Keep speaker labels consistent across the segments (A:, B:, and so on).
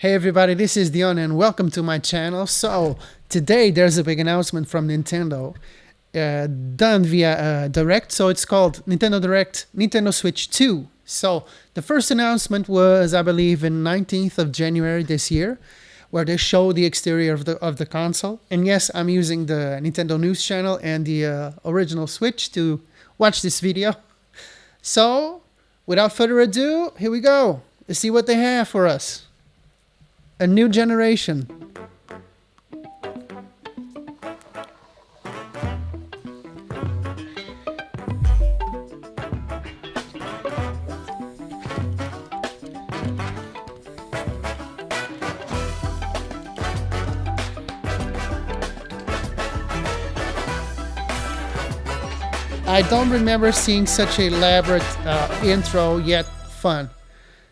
A: Hey everybody, this is Dion and welcome to my channel. So today there's a big announcement from Nintendo done via Direct. So it's called Nintendo Direct Nintendo Switch 2. So the first announcement was, I believe, in 19th of January this year, where they show the exterior of the console. And yes, I'm using the Nintendo News channel and the original Switch to watch this video. So without further ado, here we go. Let's see what they have for us. A new generation. I don't remember seeing such an elaborate intro, yet fun,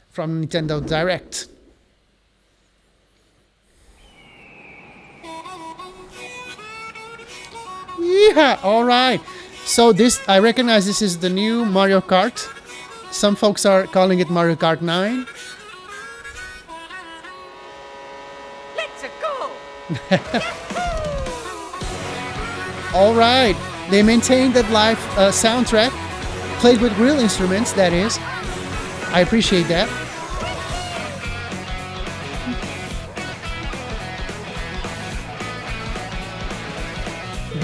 A: from Nintendo Direct. Yeah, all right. So this, I recognize this is the new Mario Kart. Some folks are calling it Mario Kart 9.
B: Let's go.
A: All right. They maintained that live soundtrack, played with real instruments, that is. I appreciate that.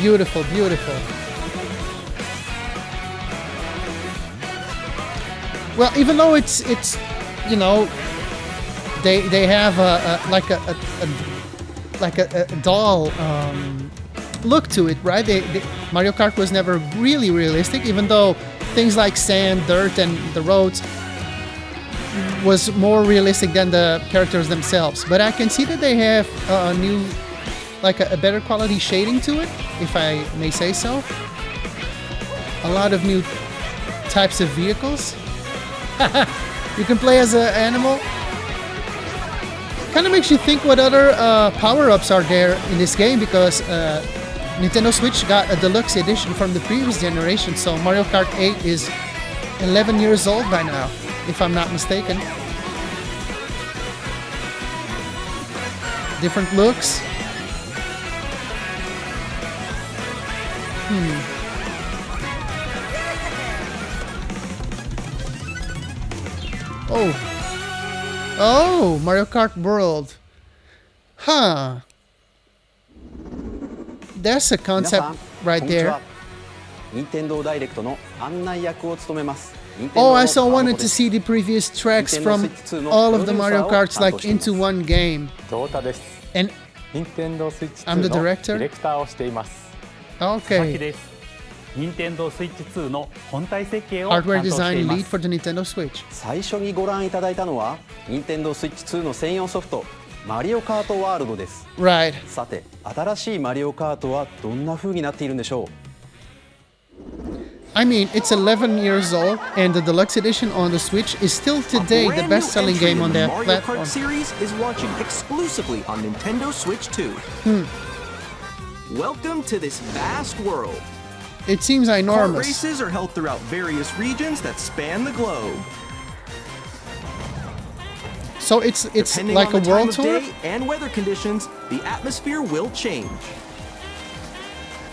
A: Beautiful, beautiful. Well, even though it's you know, they have like a doll look to it, right? Mario Kart was never really realistic, even though things like sand, dirt, and the roads was more realistic than the characters themselves. But I can see that they have a new, like a better quality shading to it, if I may say so. A lot of new types of vehicles. You can play as an animal. Kind of makes you think what other power-ups are there in this game, because Nintendo Switch got a deluxe edition from the previous generation, so Mario Kart 8 is 11 years old by now, if I'm not mistaken. Different looks. Oh, Mario Kart World. Huh. That's a concept right there. Oh, I so wanted to see the previous tracks from all of the Mario Karts like into one game. And I'm the director. Okay. Hardware design lead for the Nintendo Switch.
C: 最初にご覧いただいたのは Nintendo Switch 2の専用ソフトマリオカートワールドです。
A: Right.
C: さて、新しいマリオカートはどんな風になっているんでしょう。
A: I mean, it's 11 years old, and the deluxe edition on the Switch is still today the best-selling game on that platform.
D: Mario Kart series is launching exclusively on Nintendo Switch 2. Welcome to this vast world.
A: It seems
D: Kart
A: enormous.
D: races are held throughout various regions that span the globe.
A: So it's
D: Depending
A: like
D: on
A: a
D: the
A: world
D: time
A: tour?
D: of day and weather conditions, the atmosphere will change.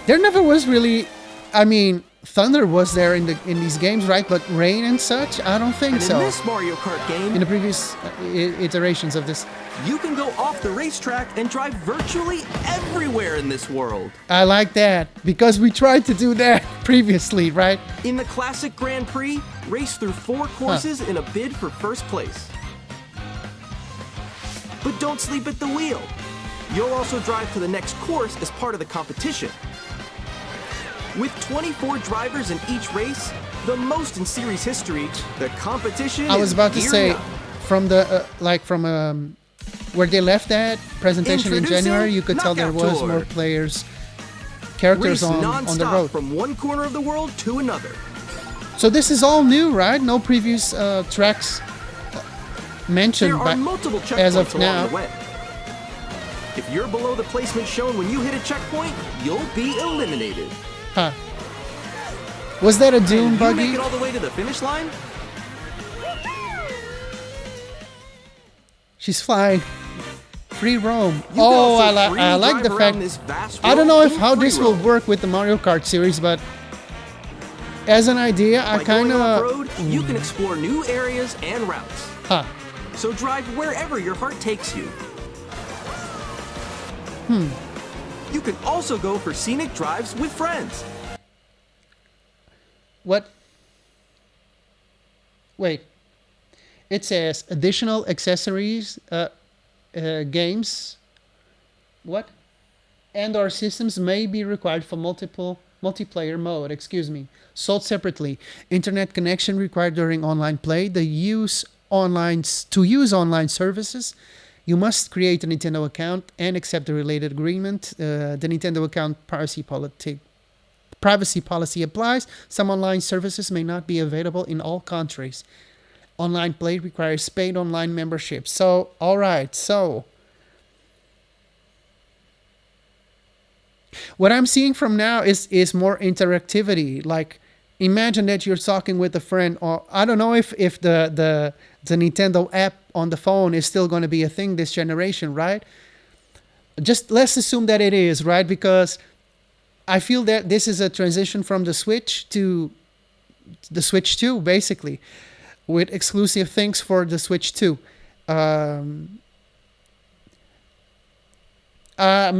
A: There never was really, I mean, thunder was there in these games, right? But rain and such, I don't think
D: And
A: so.
D: in this Mario Kart game,
A: In the previous iterations of this.
D: you can go off the racetrack and drive virtually everywhere in this world.
A: I like that, because we tried to do that previously, right?
D: In the classic Grand Prix, race through 4 courses in a bid for first place. But don't sleep at the wheel. You'll also drive to the next course as part of the competition. With 24 drivers in each race, the most in series history, the competition
A: I was
D: is
A: about to say,
D: gearing up.
A: from the, where they left that presentation in
D: Introducing
A: January, you could tell there
D: Knockout
A: was
D: Tour.
A: more players, characters
D: Race
A: on the
D: non-stop
A: road.
D: from one corner of the world to another.
A: So this is all new, right? No previous tracks mentioned
D: There are multiple
A: as of
D: checkpoints along
A: now.
D: the way. If you're below the placement shown when you hit a checkpoint, you'll be eliminated.
A: Huh. Was that a Doom
D: You
A: buggy?
D: make it all the way to the finish line?
A: She's flying. free roam.
D: You can
A: Oh,
D: also
A: I like
D: drive
A: the
D: around
A: fact.
D: this vast
A: I don't know
D: world
A: if
D: in
A: how
D: free
A: this will
D: roam.
A: work with the Mario Kart series, but as an idea, I
D: By
A: kind
D: going
A: of.
D: off-road, you can explore new areas and routes.
A: Huh.
D: So drive wherever your heart takes you. You can also go for scenic drives with friends.
A: What? Wait. It says additional accessories, games. What? And/or systems may be required for multiplayer mode. Excuse me. Sold separately. Internet connection required during online play. To use online services, you must create a Nintendo account and accept the related agreement. The Nintendo account privacy policy applies. Some online services may not be available in all countries. Online play requires paid online membership. So, all right. So, what I'm seeing from now is more interactivity. Like, imagine that you're talking with a friend, or I don't know if the Nintendo app on the phone is still going to be a thing this generation, right? Just let's assume that it is, right? Because I feel that this is a transition from the Switch to the Switch 2, basically, with exclusive things for the Switch 2.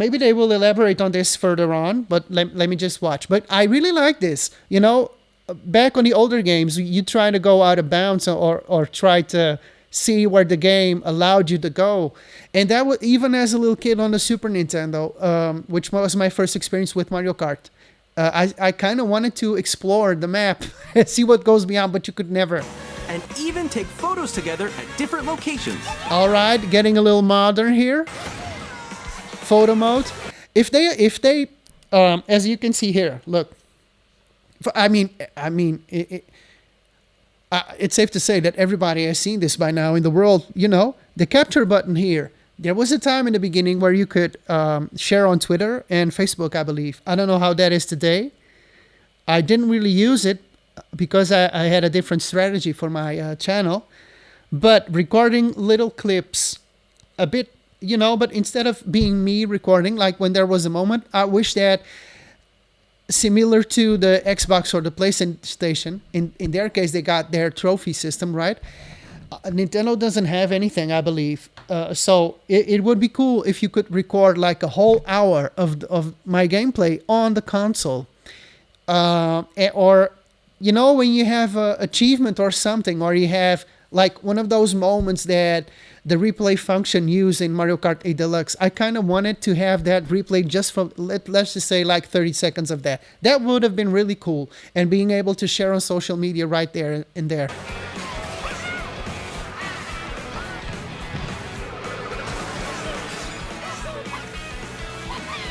A: Maybe they will elaborate on this further on, but let me just watch. But I really like this. You know, back on the older games, you try to go out of bounds or try to see where the game allowed you to go. And that was even as a little kid on the Super Nintendo, which was my first experience with Mario Kart. I kind of wanted to explore the map and see what goes beyond, but you could never.
D: And even take photos together at different locations.
A: All right, getting a little modern here. Photo mode. If they, as you can see here, look. It's safe to say that everybody has seen this by now in the world. You know, the capture button here. There was a time in the beginning where you could share on Twitter and Facebook, I believe. I don't know how that is today. I didn't really use it because I had a different strategy for my channel. But recording little clips, a bit, you know, but instead of being me recording, like when there was a moment, I wish that similar to the Xbox or the PlayStation, in their case, they got their trophy system, right? Nintendo doesn't have anything, I believe. So it would be cool if you could record like a whole hour of my gameplay on the console. Or, you know, when you have an achievement or something, or you have like one of those moments that the replay function used in Mario Kart 8 Deluxe, I kind of wanted to have that replay just for, let's just say like 30 seconds of that. That would have been really cool. And being able to share on social media right there and there.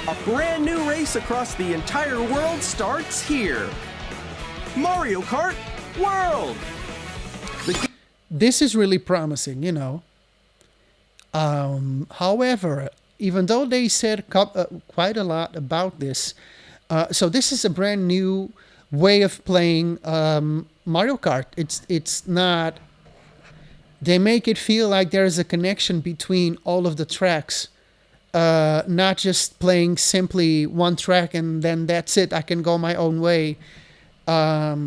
D: A brand new race across the entire world starts here. Mario Kart World!
A: This is really promising, you know. However, even though they said quite a lot about this, so this is a brand new way of playing Mario Kart. It's not. They make it feel like there's a connection between all of the tracks, not just playing simply one track and then that's it. I can go my own way. I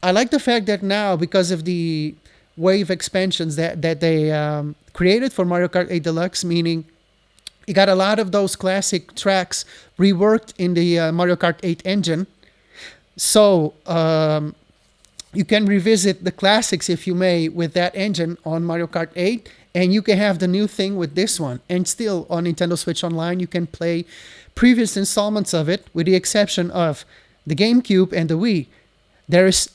A: like the fact that now, because of the wave expansions that they created for Mario Kart 8 Deluxe, meaning you got a lot of those classic tracks reworked in the Mario Kart 8 engine. So you can revisit the classics, if you may, with that engine on Mario Kart 8, and you can have the new thing with this one. And still on Nintendo Switch Online, you can play previous installments of it, with the exception of the GameCube and the Wii. There is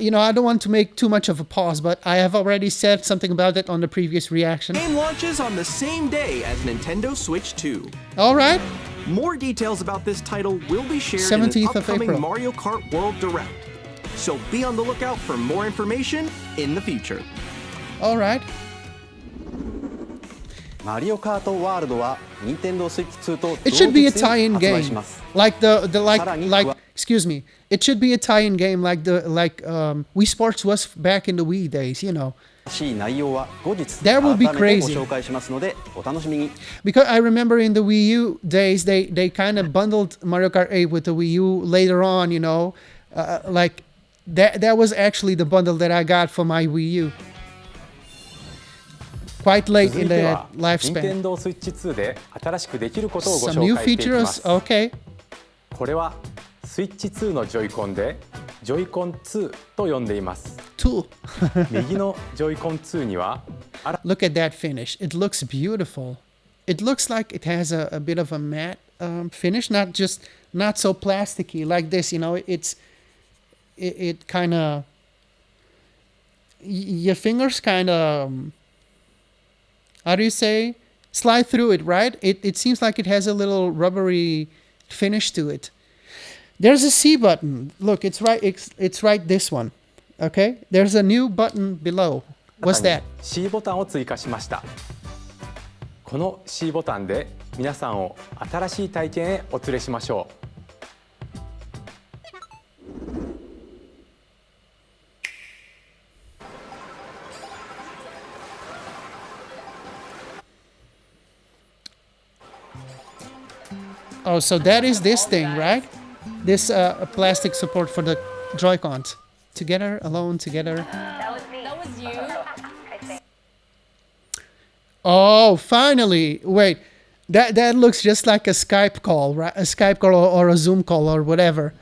A: you know, I don't want to make too much of a pause, but I have already said something about it on the previous reaction.
D: Game launches on the same day as Nintendo Switch 2.
A: All right.
D: More details about this title will be shared in
A: 17th
D: an
A: of
D: upcoming
A: April.
D: Mario Kart World Direct. So be on the lookout for more information in the future.
A: All right.
C: マリオカートワールドは Nintendo Switch 2と
A: It should be a
C: 同日に
A: tie-in
C: 発売
A: game,
C: します。
A: like
C: Sarani-
A: excuse me. It should be a tie-in game like Wii Sports was back in the Wii days, you know.
C: しい内容は後日
A: That will be
C: 改めて
A: crazy.
C: ご紹介しますのでお楽しみに。
A: Because I remember in the Wii U days, they kind of bundled Mario Kart 8 with the Wii U later on, you know. Like, that was actually the bundle that I got for my Wii U. Quite late
E: 続
A: in
E: いて
A: the
E: は
A: lifespan.
E: Nintendo Switch 2で新しくできることをご
A: Some new
E: 紹介していきま
A: features.
E: す。
A: Okay.
E: これはスイッチ2のジョイコンでジョイコン2と呼んでいます。
A: Two.
E: 右のジョイコン2には
A: Look at that finish. It looks beautiful. It looks like it has a bit of a matte finish, not so plasticky like this. You know, it kind of your fingers kind of how do you say, slide through it, right? It seems like it has a little rubbery finish to it. There's a C button. Look, it's right this one. Okay? There's a new button below. What's that?
E: C ボタンを追加しました。この C ボタンで皆さんを新しい体験へお連れしましょう。
A: Oh, so that is this thing, right? This plastic support for the Joy-Cons. Together, alone, together.
B: That was you.
A: Oh, finally! Wait, that looks just like a Skype call, right? A Skype call or a Zoom call or whatever.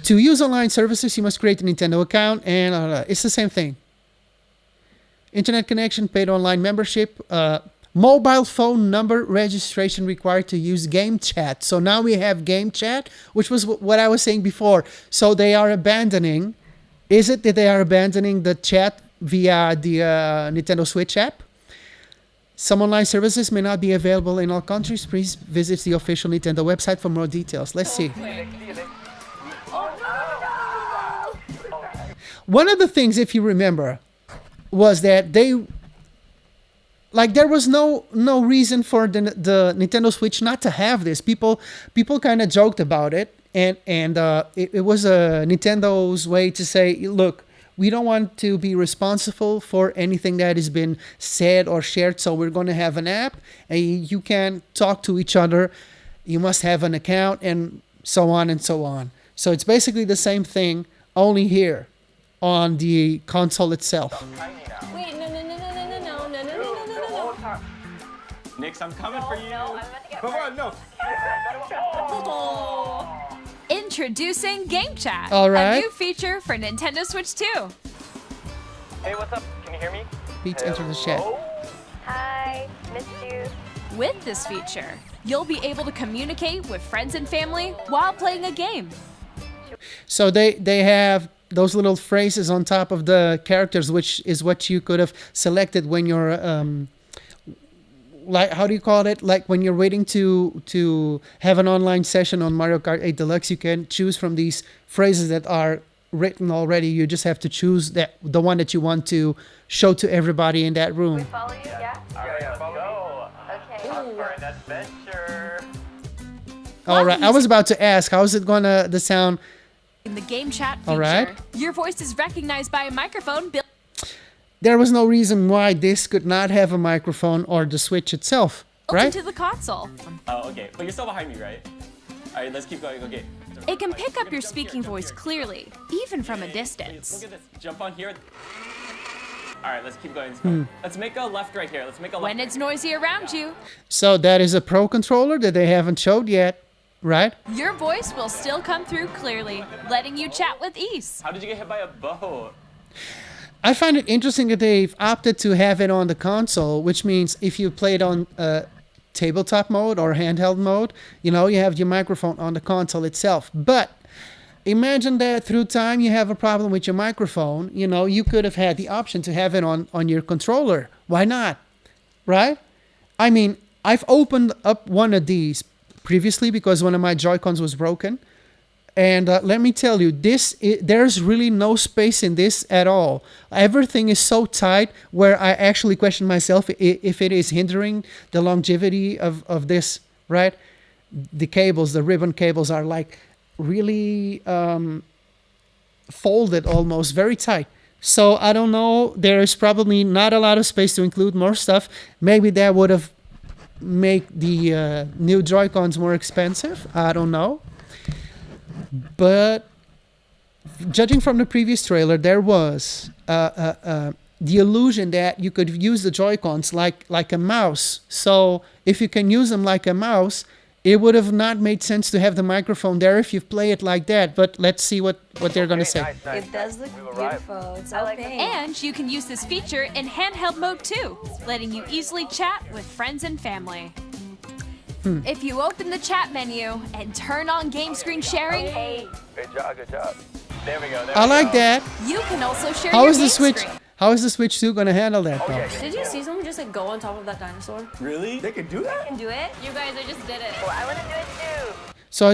A: To use online services, you must create a Nintendo account, and it's the same thing. Internet connection, paid online membership, mobile phone number registration required to use game chat. So now we have game chat, which was what I was saying before. So they are abandoning. Is it that they are abandoning the chat via the Nintendo Switch app? Some online services may not be available in all countries. Please visit the official Nintendo website for more details. Let's see. One of the things, if you remember, was that there was no reason for the Nintendo Switch not to have this. People kind of joked about it, and it was Nintendo's way to say, look, we don't want to be responsible for anything that has been said or shared, so we're going to have an app, and you can talk to each other. You must have an account, and so on and so on. So it's basically the same thing, only here on the console itself.
B: Wait, no.
F: Nix, I'm coming for you.
B: No, I'm about to get
F: Come on, no.
G: Introducing Game Chat,
A: All right.
G: a new feature for Nintendo Switch 2.
F: Hey, what's up? Can you hear me?
A: Pete, enter the chat.
B: Hi, missed you.
G: With this feature, you'll be able to communicate with friends and family while playing a game.
A: So they have those little phrases on top of the characters, which is what you could have selected when you're like, how do you call it? Like when you're waiting to have an online session on Mario Kart 8 Deluxe, you can choose from these phrases that are written already. You just have to choose the one that you want to show to everybody in that room.
B: Follow you, yeah?
F: All right, let's go.
B: Okay.
F: Up for an adventure.
A: All right, I was about to ask, how is it gonna the sound?
G: In the Game Chat feature,
A: All right.
G: your voice is recognized by a microphone built.
A: There was no reason why this could not have a microphone or the Switch itself, right?
G: into the console.
F: Oh, okay. But you're still behind me, right? All right, let's keep going. Okay.
G: It can pick up your speaking voice clearly, even from a distance.
F: Look at this. Jump on here. All right, let's keep going. Let's go. Let's make a left right here. Let's make a left.
G: When it's noisy around you,
A: So that is a Pro controller that they haven't showed yet, right?
G: your voice will still come through clearly, letting you chat with ease.
F: How did you get hit by a boat?
A: I find it interesting that they've opted to have it on the console, which means if you play it on tabletop mode or handheld mode, you have your microphone on the console itself. But imagine that through time you have a problem with your microphone, you could have had the option to have it on your controller. Why not? Right? I mean, I've opened up one of these previously because one of my Joy-Cons was broken. And let me tell you, there's really no space in this at all. Everything is so tight where I actually question myself if it is hindering the longevity of this, right? The cables, the ribbon cables are like really folded almost, very tight. So I don't know. There's probably not a lot of space to include more stuff. Maybe that would have made the new Joy-Cons more expensive. I don't know. But judging from the previous trailer, there was the illusion that you could use the Joy-Cons like a mouse. So if you can use them like a mouse, it would have not made sense to have the microphone there if you play it like that. But let's see what they're going to say.
H: It does look beautiful. It's so pink.
G: And you can use this feature in handheld mode too, letting you easily chat with friends and family. If you open the chat menu and turn on game screen sharing,
F: Good job. There we go.
A: I like that.
G: you can also share
A: How
G: your
A: is the
G: game
A: Switch?
G: screen.
A: How is the Switch 2 going to handle that though?
B: Did you see someone just like go on top of that dinosaur?
F: Really? They can do that?
B: Can do it?
G: You guys, I just did it.
B: Well, I want to do it too.
A: So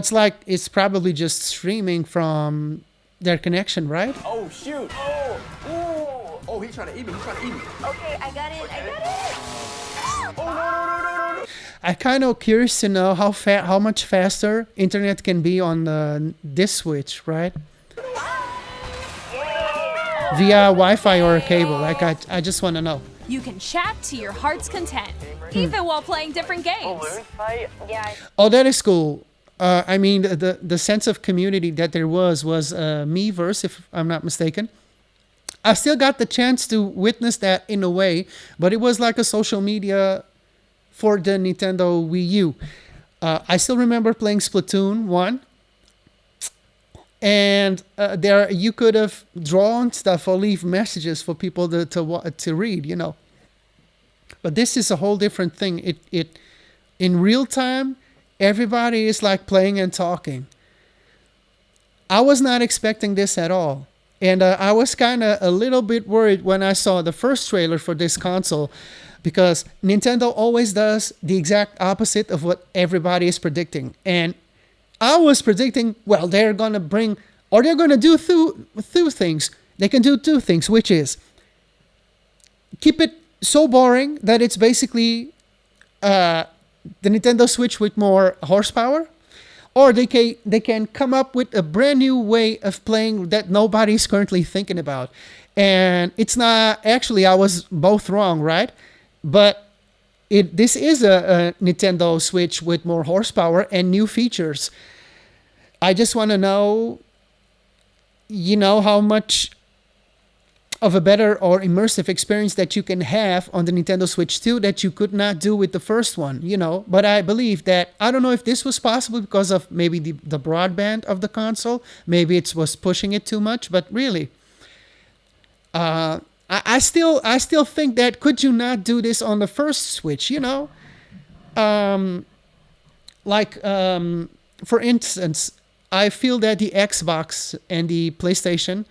A: it's probably just streaming from their connection, right?
F: Oh, shoot.
D: Oh, he's trying to eat me.
B: Okay, I got it.
A: I'm kind of curious to know how much faster internet can be on this Switch, right? Via Wi-Fi or a cable. Like I just want to know.
G: You can chat to your heart's content, even while playing different games.
B: Yeah.
A: Oh, that is cool. I mean, the sense of community that there was Miiverse, if I'm not mistaken. I still got the chance to witness that in a way, but it was like a social media for the Nintendo Wii U. I still remember playing Splatoon 1. And there you could have drawn stuff or leave messages for people to read, you know. But this is a whole different thing. It in real time, everybody is like playing and talking. I was not expecting this at all. And I was kind of a little bit worried when I saw the first trailer for this console, because Nintendo always does the exact opposite of what everybody is predicting. And I was predicting, well, they're going to bring, or they're going to do two things. They can do two things, which is keep it so boring that it's basically the Nintendo Switch with more horsepower, or they can come up with a brand new way of playing that nobody's currently thinking about. And it's not, actually, I was both wrong, right? But this is a Nintendo Switch with more horsepower and new features. I just want to know, how much of a better or immersive experience that you can have on the Nintendo Switch 2 that you could not do with the first one, But I believe that, I don't know if this was possible because of maybe the broadband of the console. Maybe it was pushing it too much, but really, I still think that could you not do this on the first Switch, for instance, I feel that the Xbox and the PlayStation,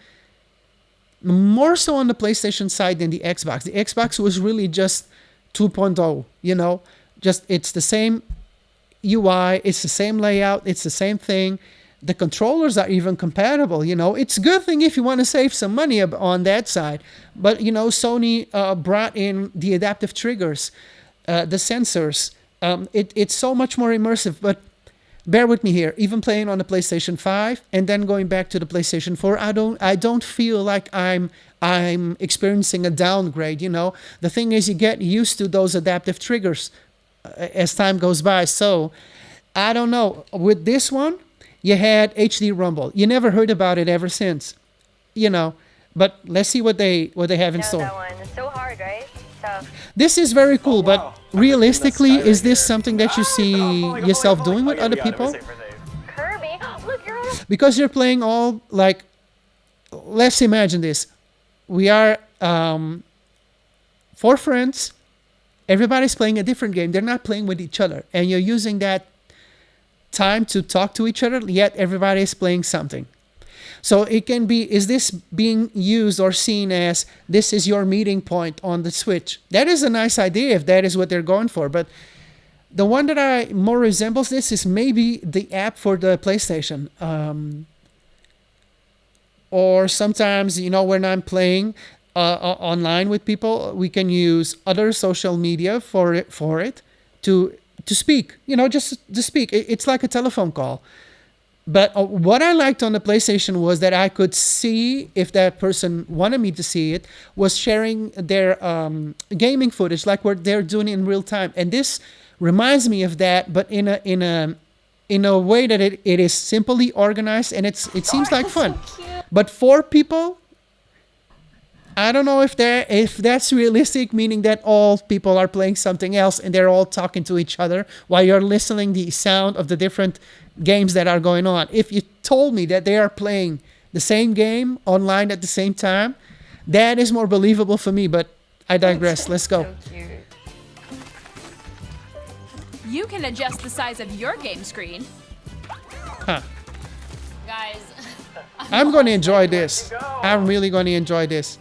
A: more so on the PlayStation side than the Xbox. The Xbox was really just 2.0, just it's the same UI, it's the same layout, it's the same thing. The controllers are even compatible, It's a good thing if you want to save some money on that side. But, Sony brought in the adaptive triggers, the sensors. It's so much more immersive. But bear with me here. Even playing on the PlayStation 5 and then going back to the PlayStation 4, I don't feel like I'm experiencing a downgrade, The thing is, you get used to those adaptive triggers as time goes by. So, I don't know. With this one, you had HD Rumble. You never heard about it ever since, But let's see what they have in store.
B: That one. It's so hard, right? So.
A: This is very cool, but realistically, is this something that you see yourself doing with other people?
B: Kirby, look, you're on.
A: Because you're playing all, like, let's imagine this. We are 4 friends. Everybody's playing a different game. They're not playing with each other. And you're using that time to talk to each other, yet everybody is playing something. So it can be, is this being used or seen as this is your meeting point on the Switch? That is a nice idea if that is what they're going for. But the one that more resembles this is maybe the app for the PlayStation. Or sometimes, when I'm playing online with people, we can use other social media for it to speak, just to speak. It's like a telephone call. But what I liked on the PlayStation was that I could see, if that person wanted me to see it, was sharing their gaming footage, like what they're doing in real time. And this reminds me of that, but in a way that it is simply organized, and it seems like fun.
G: So cute.
A: But 4 people, I don't know if that's realistic, meaning that all people are playing something else and they're all talking to each other while you're listening the sound of the different games that are going on. If you told me that they are playing the same game online at the same time, that is more believable for me, but I digress. Let's go.
H: So cute.
G: You can adjust the size of your game screen.
A: Huh.
H: Guys,
A: I'm going to enjoy this. I'm really going to enjoy this.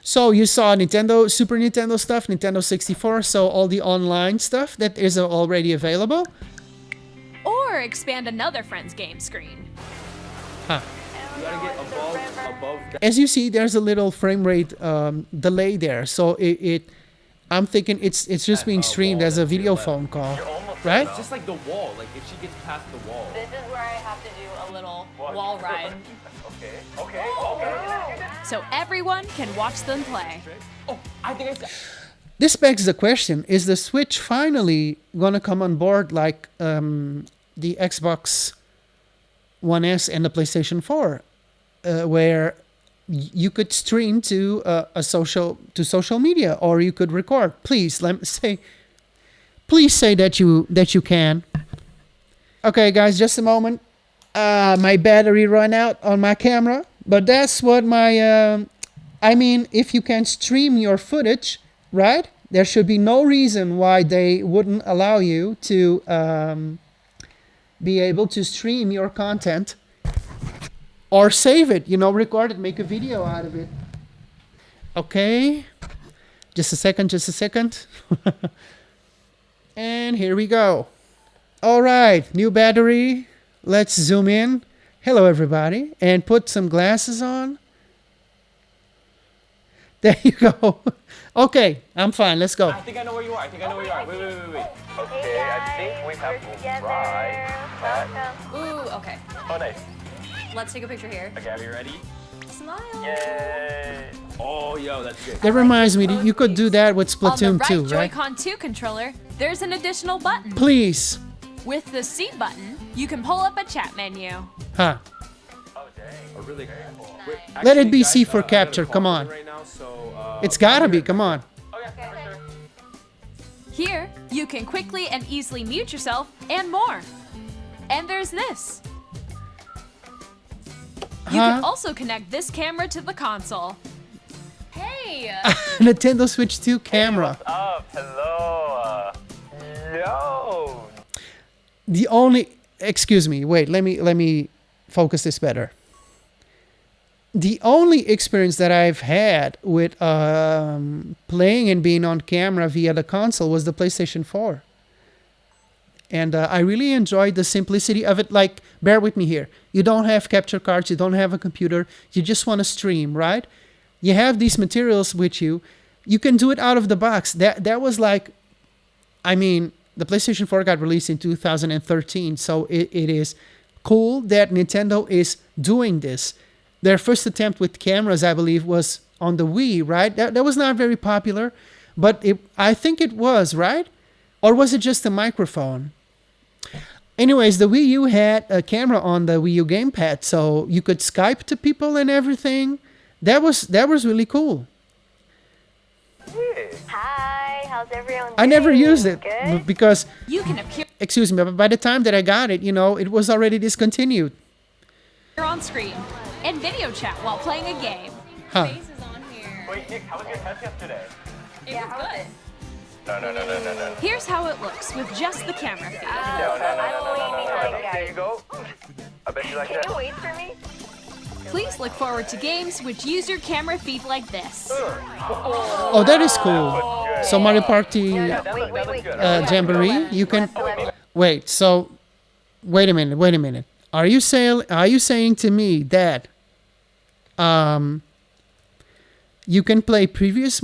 A: So you saw Nintendo, Super Nintendo stuff, Nintendo 64, so all the online stuff that is already available.
G: Or expand another friend's game screen.
A: Huh.
E: You gotta get above that.
A: As you see, there's a little frame rate delay there. So I'm thinking it's just being streamed as a video phone call, right?
E: It's just like the wall. Like if she gets past the wall.
H: this is where I have to do a little wall ride.
G: So everyone can watch them play.
F: Oh, I think I said.
A: This begs the question, is the Switch finally going to come on board like the Xbox One S and the PlayStation 4, where you could stream to social media, or you could record? Please say that you can. Okay, guys, just a moment. My battery ran out on my camera, but that's what my I mean, if you can stream your footage, right? There should be no reason why they wouldn't allow you to be able to stream your content or save it, record it, make a video out of it. Okay, just a second. And here we go. All right, new battery. Let's zoom in. Hello, everybody, and put some glasses on. There you go. Okay, I'm fine. Let's go.
F: I think I know where you are. Wait.
B: Hey guys, we're together. Welcome.
H: Ooh, okay.
F: Oh, nice.
H: Let's take a picture here.
F: Okay, are you ready?
H: Smile.
F: Yay.
E: Oh, yo, that's good.
A: That reminds me, you could do that with
G: On the
A: Splatoon
G: right
A: 2, right?
G: Joy-Con 2 controller, there's an additional button.
A: Please.
G: With the C button, you can pull up a chat menu.
A: Huh.
F: Oh, dang.
E: A really Wait,
A: Let it
E: actually,
A: be
E: guys,
A: C for
E: I got a
A: capture,
E: call
A: come
E: in
A: on.
E: Right now, so,
A: It's gotta be, come on.
F: Oh, yeah, for sure.
G: Here, you can quickly and easily mute yourself and more. And there's this. You can also connect this camera to the console.
H: Hey.
A: Nintendo Switch 2 camera.
F: Hello. Yo.
A: The only, excuse me, wait, let me focus this better. The only experience that I've had with playing and being on camera via the console was the PlayStation 4. And I really enjoyed the simplicity of it. Like, bear with me here. You don't have capture cards. You don't have a computer. You just want to stream, right? You have these materials with you. You can do it out of the box. That was like, I mean, the PlayStation 4 got released in 2013. So it is cool that Nintendo is doing this. Their first attempt with cameras, I believe, was on the Wii, right? That was not very popular. But I think it was, right? Or was it just a microphone? Anyways, the Wii U had a camera on the Wii U gamepad, so you could Skype to people and everything. That was really cool.
B: Hi, how's everyone doing?
A: I never used it
B: Good?
A: because,
G: You can appear
A: excuse me, but by the time that I got it, it was already discontinued.
G: on screen and video chat while playing a game.
A: Huh.
H: Face is on here.
F: Wait, Nick, how was your test yesterday?
H: It was good.
F: No.
G: Here's how it looks with just the camera feed.
B: I'm way behind,
F: There you
B: guys.
F: go. I bet you like
B: Can
F: that.
B: you wait for me?
G: Please look forward to games which use your camera feed like this.
A: Oh, that is cool. So Mario Party
B: Wait.
A: Jamboree, you can wait. So wait a minute. Are you saying to me that you can play previous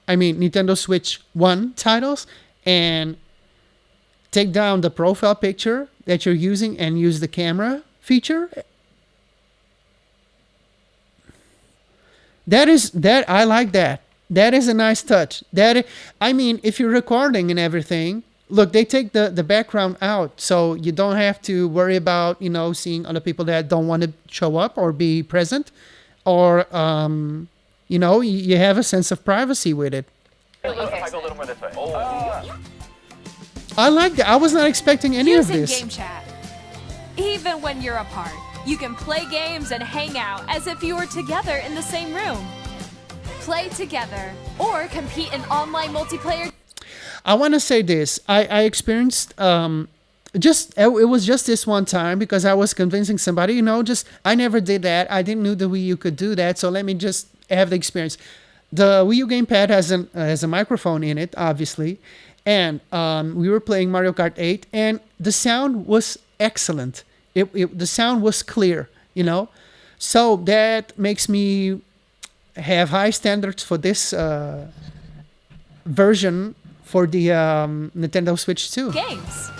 A: Nintendo Switch 1 titles and take down the profile picture, that you're using and use the camera feature. That I like that. That is a nice touch. I mean, if you're recording and everything, look, they take the background out, so you don't have to worry about, seeing other people that don't want to show up or be present, or you have a sense of privacy with it.
B: Okay.
F: Go a little more this way.
A: I like that. I was not expecting any of
G: Using
A: this.
G: game chat. Even when you're apart, you can play games and hang out as if you were together in the same room. Play together or compete in online multiplayer.
A: I want to say this. I experienced it was just this one time because I was convincing somebody, I never did that. I didn't know the Wii U could do that, so let me just have the experience. The Wii U gamepad has a microphone in it, obviously, and we were playing Mario Kart 8, and the sound was excellent. The sound was clear, so that makes me have high standards for this version for the Nintendo Switch 2.
G: Games.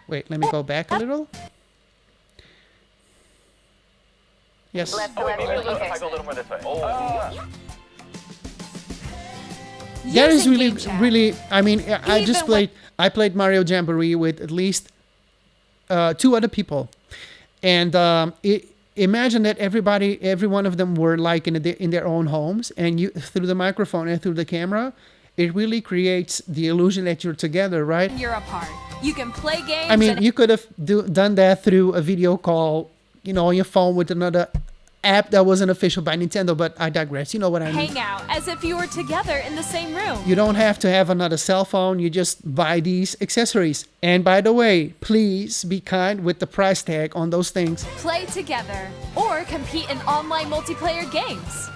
A: Wait, let me go back a little. Yes.
B: Left, okay.
F: Go a little more this way.
A: That is
G: Using
A: really,
G: game chat.
A: really. I mean, I played Mario Jamboree with at least 2 other people, and imagine that every one of them were like in their own homes, and you through the microphone and through the camera, it really creates the illusion that you're together, right?
G: When you're apart, you can play games.
A: I mean,
G: and
A: you could have done that through a video call, on your phone with another app that wasn't official by Nintendo, but I digress. You know what I mean?
G: hang out as if you were together in the same room.
A: You don't have to have another cell phone. You just buy these accessories. And by the way, please be kind with the price tag on those things.
G: Play together or compete in online multiplayer games.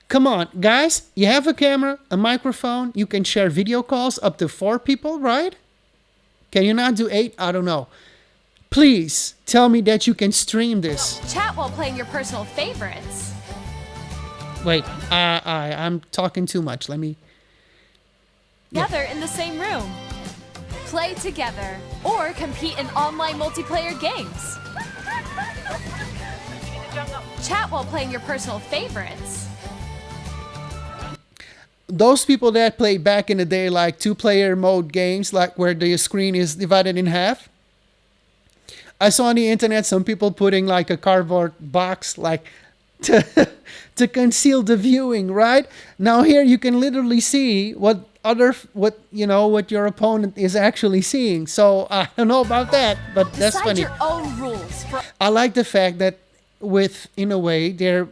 A: Come on, guys. You have a camera, a microphone. You can share video calls up to 4 people, right? Can you not do 8? I don't know. Please tell me that you can stream this.
G: Chat while playing your personal favorites.
A: Wait, I'm talking too much. Let me...
G: Together in the same room. Play together or compete in online multiplayer games. Chat while playing your personal favorites.
A: Those people that played back in the day, like 2-player mode games, like where the screen is divided in half. I saw on the internet some people putting like a cardboard box like to conceal the viewing, right? Now here you can literally see what your opponent is actually seeing. So I don't know about that, but that's
G: Decide
A: funny.
G: your own rules.
A: I like the fact that in a way, they're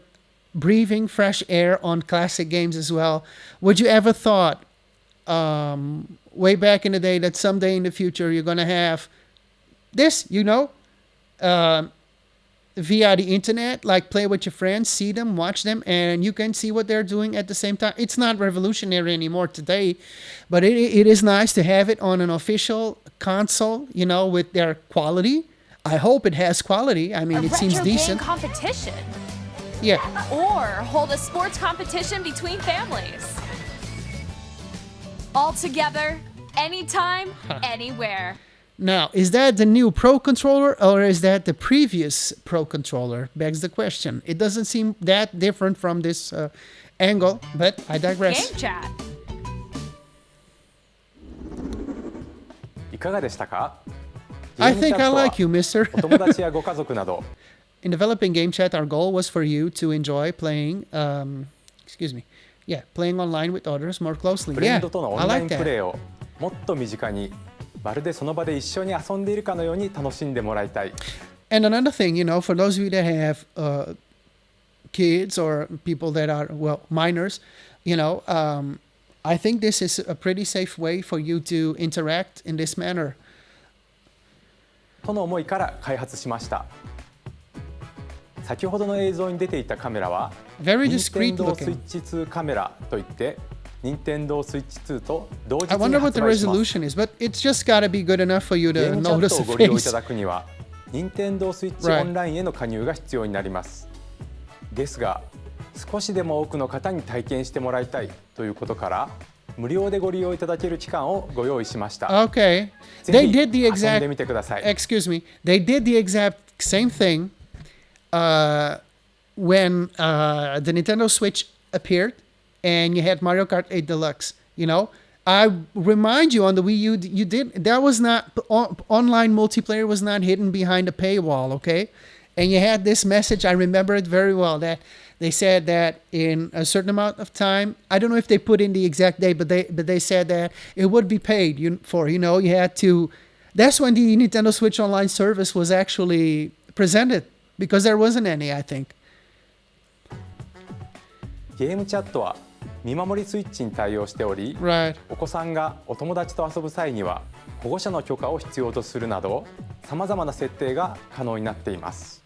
A: breathing fresh air on classic games as well. Would you ever thought way back in the day that someday in the future you're going to have this, via the internet, like play with your friends, see them, watch them, and you can see what they're doing at the same time. It's not revolutionary anymore today, but it is nice to have it on an official console, with their quality. I hope it has quality. I mean, it seems
G: retro game
A: decent.
G: competition.
A: Yeah.
G: Or hold a sports competition between families. All together, anytime, anywhere.
A: Now, is that the new Pro Controller or is that the previous Pro Controller? Begs the question. It doesn't seem that different from this angle, but I digress.
G: Game chat.
E: いかがでしたか？
A: I think I like you, mister.
E: お友達やご家族など
A: In developing Game Chat, our goal was for you to enjoy playing, playing online with others more closely.
E: フレ
A: Yeah,
E: ンドとのオ
A: I
E: ンライ
A: like
E: ンプレ
A: that.
E: イをもっと身近にまるでその場で一緒に遊んでいるかのように楽しんでもらいたい。
A: And another thing, for those of you that have kids or people that are, minors, I think this is a pretty safe way for you to interact in this manner.
E: との思いから開発しました。先ほどの映像に出ていたカメラは
A: Very discreet
E: Nintendo
A: looking.
E: Switch 2カメラといってNintendo Switch 2と同時
A: I
E: に
A: wonder what the
E: 発売します。
A: resolution is, but it's just gotta be good enough for you
E: ゲー
A: to
E: ムチャッ
A: notice
E: トを
A: the
E: ご利用い
A: face.
E: ただくには Nintendo Switch
A: Right.
E: オンラインへの加入が必要になります。ですが少しでも多くの方に体験してもらいたいということから無料でご利用いただける期間をご用意しました。
A: Okay.
E: ぜ
A: They
E: ひ
A: did the
E: 遊んで
A: exact
E: みてください。
A: excuse me. They did the exact same thing when the Nintendo Switch appeared and you had Mario Kart 8 Deluxe. You know, I remind you on the Wii U, you did that was not online multiplayer was not hidden behind a paywall. Okay, and you had this message. I remember it very well that they said that in a certain amount of time. I don't know if they put in the exact date, but they said that it would be paid for. You know, you had to. That's when the Nintendo Switch Online service was actually presented because there wasn't any, I think.
E: ゲームチャットは見守りスイッチに対応しており、
A: Right.
E: お子さんがお友達と遊ぶ際には保護者の許可を必要とするなど、さまざまな設定が可能になっています。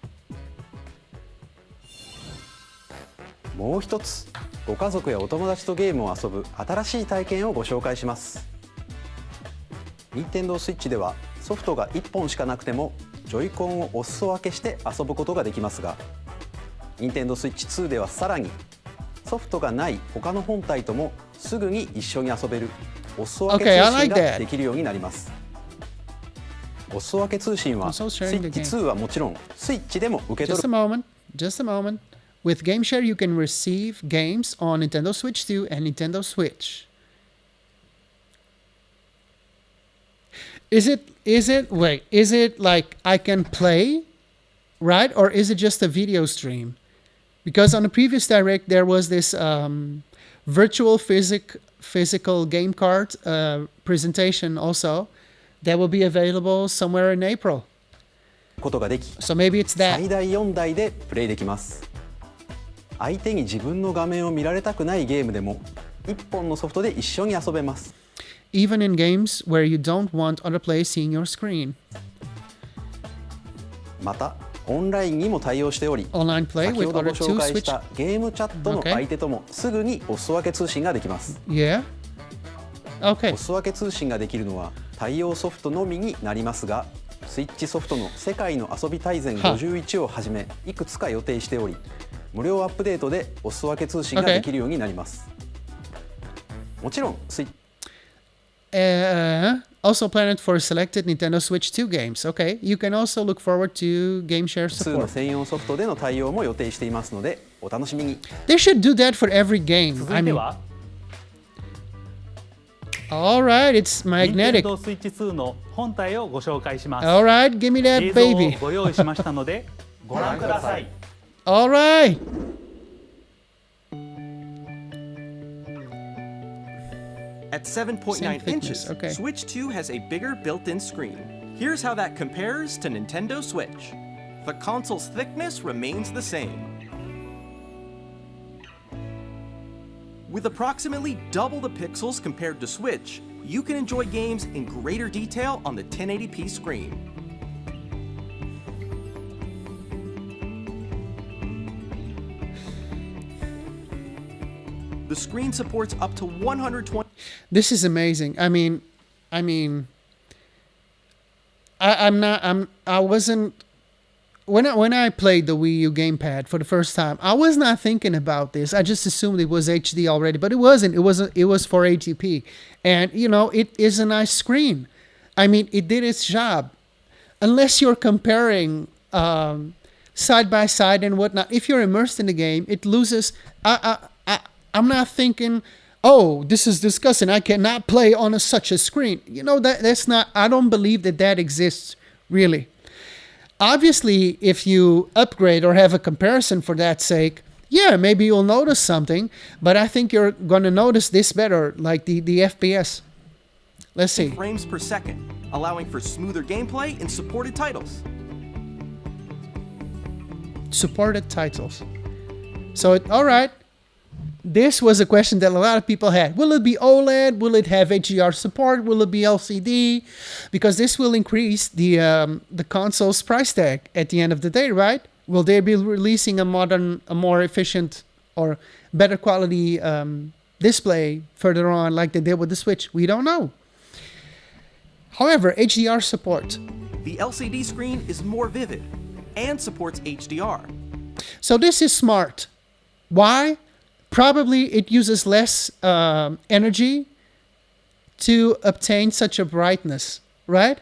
C: もう一つ、ご家族やお友達とゲームを遊ぶ新しい体験をご紹介します。任天堂スイッチではソフトが1本しかなくてもジョイコンをお裾分けして遊ぶことができますが、任天堂スイッチ2ではさらにソフトがない他の本体ともすぐに一緒に遊べるお裾分け通
A: Okay, I
C: 信
A: like
C: が
A: that.
C: できるようになります。お裾分け通信はスイ
A: Also sharing the
C: ッチ2はもちろんスイッチでも受け取
A: Just
C: る
A: a moment. Just a moment. With GameShare, you can receive games on Nintendo Switch 2 and Nintendo Switch. Is it like I can play, right? Or is it just a video stream? Because on the previous Direct, there was this virtual physical game card presentation also that will be available somewhere in April.
C: ことができ、
A: So maybe it's that.
C: 最大4台でプレイできます。相手に自分の画面を見られたくないゲームでも1本のソフトで一緒に遊べます。
A: Even in games where you don't want other players seeing your screen.
C: またオンラインにも対応しており、
A: Online play
C: 先
A: with
C: ほど
A: other
C: ご
A: two
C: 紹介し
A: Switch.
C: たゲームチャットの
A: Okay.
C: 相手ともすぐにお裾分け通信ができます。
A: Yeah.
C: お
A: Okay.
C: 裾分け通信ができるのは対応ソフトのみになりますが、スイッチソフトの世界の遊び大全51をはじめいくつか予定しており、無料アップデートでお裾分け通信ができるようになります。もちろんスイッチ
A: Also planned for selected Nintendo Switch 2 games. Okay. You can also look forward to GameShare
C: 2の
A: support.
C: 専用ソフトでの対応も予定していますのでお楽しみに。
A: They should do that for every game.
I: 続
A: I
I: いて
A: mean,
I: は
A: all right, it's
I: 任天
A: magnetic.
I: 堂スイッチ2の本体をご紹介します。
A: All right, give me
I: 映
A: that
I: 像を
A: baby.
I: ご用意しましたのでご覧ください。
A: All right.
D: At 7.9
A: Same thickness,
D: inches,
A: okay.
D: Switch 2 has a bigger built-in screen. Here's how that compares to Nintendo Switch. The console's thickness remains the same. With approximately double the pixels compared to Switch, you can enjoy games in greater detail on the 1080p screen. The screen supports up to 120.
A: This is amazing. I wasn't when I played the Wii U gamepad for the first time, I was not thinking about this. I just assumed it was HD already, but it wasn't. It was for ATP. And you know, it is a nice screen. I mean, it did its job. Unless you're comparing side by side and whatnot, if you're immersed in the game, it loses. I'm not thinking, oh, this is disgusting. I cannot play on such a screen. You know, that's not. I don't believe that exists really. Obviously, if you upgrade or have a comparison for that sake, yeah, maybe you'll notice something. But I think you're going to notice this better, like the FPS. Let's see.
D: Frames per second, allowing for smoother gameplay in supported titles.
A: Supported titles. So, all right. This was a question that a lot of people had. Will it be OLED? Will it have HDR support? Will it be LCD? Because this will increase the console's price tag at the end of the day, right? Will they be releasing a more efficient or better quality display further on like they did with the Switch? We don't know. However, HDR support.
D: The LCD screen is more vivid and supports HDR.
A: So this is smart. Why? Probably it uses less energy to obtain such a brightness, right?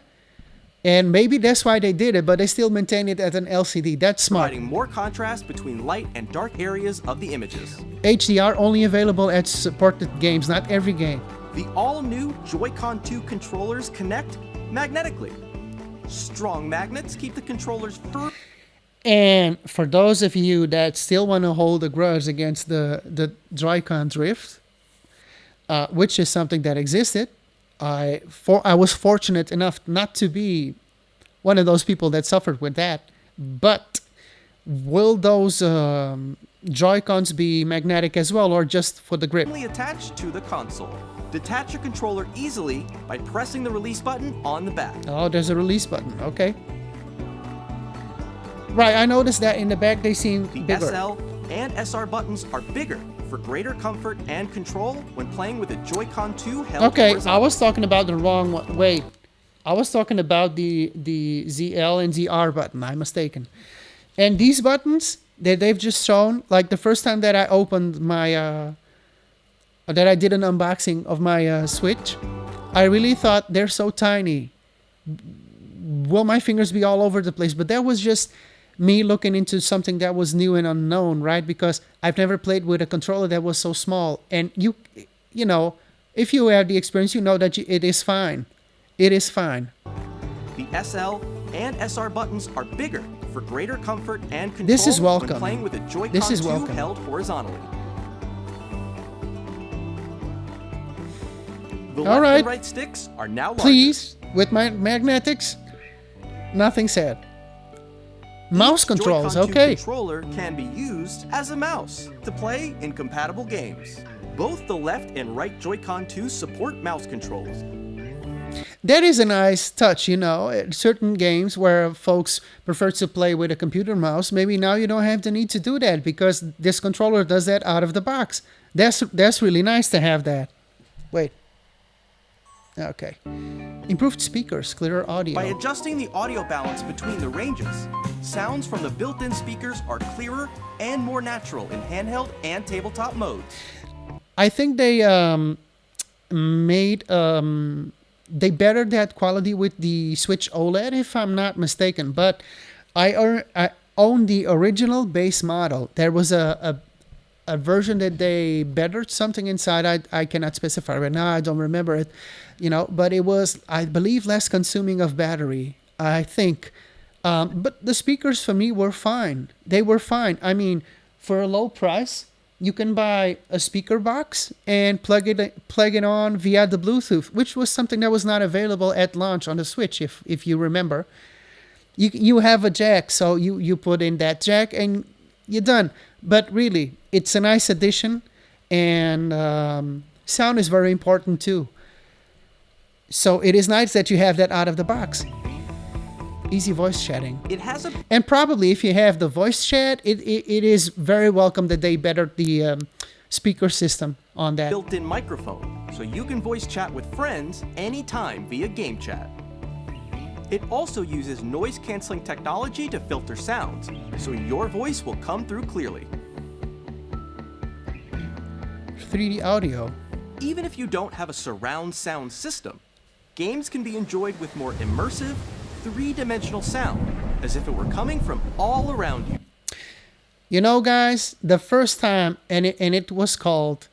A: And maybe that's why they did it, but they still maintain it as an LCD. That's smart.
D: providing more contrast between light and dark areas of the images.
A: HDR only available at supported games, not every game.
D: The all-new Joy-Con 2 controllers connect magnetically. Strong magnets keep the controllers firm.
A: And for those of you that still want to hold a grudge against the Joy-Con drift, which is something that existed, I was fortunate enough not to be one of those people that suffered with that. But will those Joy-Cons be magnetic as well, or just for the grip?
D: Attached to the console. Detach your controller easily by pressing the release button on the back.
A: Oh, there's a release button. Okay. Right, I noticed that in the back they seem
D: The
A: bigger.
D: SL and SR buttons are bigger for greater comfort and control when playing with a Joy-Con 2 held
A: Okay, I
D: horizontally.
A: was talking about the wrong one. Wait, I was talking about the ZL and ZR button. I'm mistaken. And these buttons that they've just shown, like the first time that I opened my, that I did an unboxing of my Switch, I really thought they're so tiny. Will my fingers be all over the place? But that was just me looking into something that was new and unknown, right? Because I've never played with a controller that was so small. And you know, if you have the experience, you know that it is fine. It is fine.
D: The SL and SR buttons are bigger for greater comfort and control
A: This is welcome.
D: when playing with a Joy-Con
A: This is
D: 2
A: welcome.
D: held horizontally. The
A: All
D: left
A: right.
D: and right sticks are now larger.
A: Please, with my magnetics, nothing said. Mouse
D: Each
A: controls,
D: Joy-Con 2
A: okay.
D: controller can be used as a mouse to play in compatible games. Both the left and right Joy-Con 2 support mouse controls.
A: That is a nice touch, you know. At certain games where folks prefer to play with a computer mouse, maybe now you don't have the need to do that because this controller does that out of the box. That's really nice to have that. Wait. Okay. Improved speakers, clearer audio.
D: By adjusting the audio balance between the ranges, sounds from the built-in speakers are clearer and more natural in handheld and tabletop modes.
A: I think they they bettered that quality with the Switch OLED, if I'm not mistaken. But I own the original base model. There was a version that they bettered something inside. I cannot specify right now. I don't remember it, you know. But it was, I believe, less consuming of battery, I think. But the speakers for me were fine. They were fine. I mean, for a low price, you can buy a speaker box and plug it on via the Bluetooth, which was something that was not available at launch on the Switch, if you remember. You have a jack, so you put in that jack and you're done. But really, it's a nice addition, and sound is very important too. So it is nice that you have that out of the box. Easy voice chatting.
D: It has a
A: And probably if you have the voice chat, it is very welcome that they bettered the speaker system on that.
D: built-in microphone, so you can voice chat with friends anytime via game chat. It also uses noise-canceling technology to filter sounds, so your voice will come through clearly.
A: 3D audio.
D: Even if you don't have a surround sound system, games can be enjoyed with more immersive, three-dimensional sound, as if it were coming from all around you.
A: You know, guys, the first time, and it was called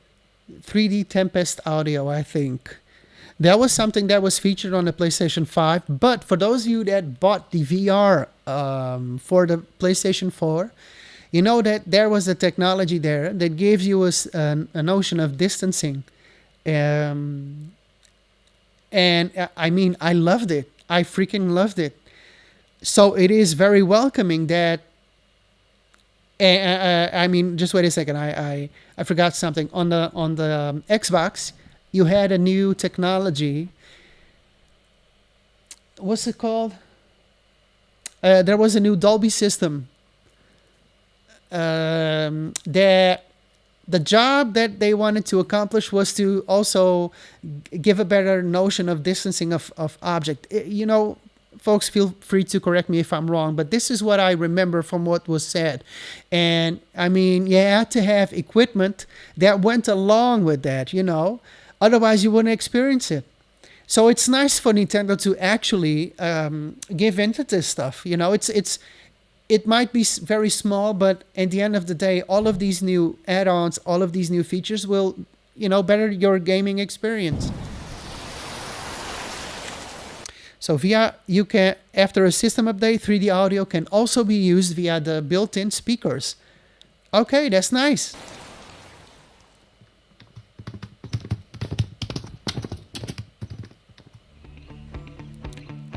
A: 3D Tempest Audio, I think. That was something that was featured on the PlayStation 5. But for those of you that bought the VR for the PlayStation 4, you know that there was a technology there that gives you a notion of distancing. And I mean, I loved it. I freaking loved it. So it is very welcoming that. I mean, just wait a second. I forgot something on the Xbox. You had a new technology. What's it called? There was a new Dolby system. The job that they wanted to accomplish was to also give a better notion of distancing of object. You know, folks, feel free to correct me if I'm wrong, but this is what I remember from what was said. And I mean, you had to have equipment that went along with that, you know. Otherwise, you wouldn't experience it. So it's nice for Nintendo to actually give into this stuff. You know, it might be very small, but at the end of the day, all of these new add-ons, all of these new features will, better your gaming experience. So you can, after a system update, 3D audio can also be used via the built-in speakers. Okay, that's nice.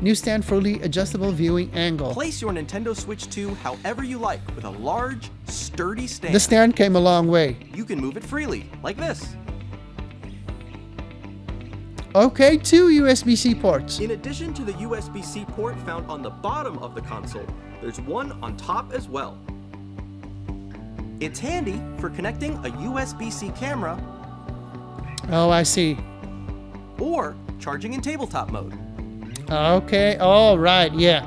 A: New stand fully adjustable viewing angle.
D: Place your Nintendo Switch 2 however you like with a large, sturdy stand.
A: The stand came a long way.
D: You can move it freely, like this.
A: Okay, 2 USB-C ports.
D: In addition to the USB-C port found on the bottom of the console, there's one on top as well. It's handy for connecting a USB-C camera.
A: Oh, I see.
D: Or charging in tabletop mode.
A: Okay, all right, yeah.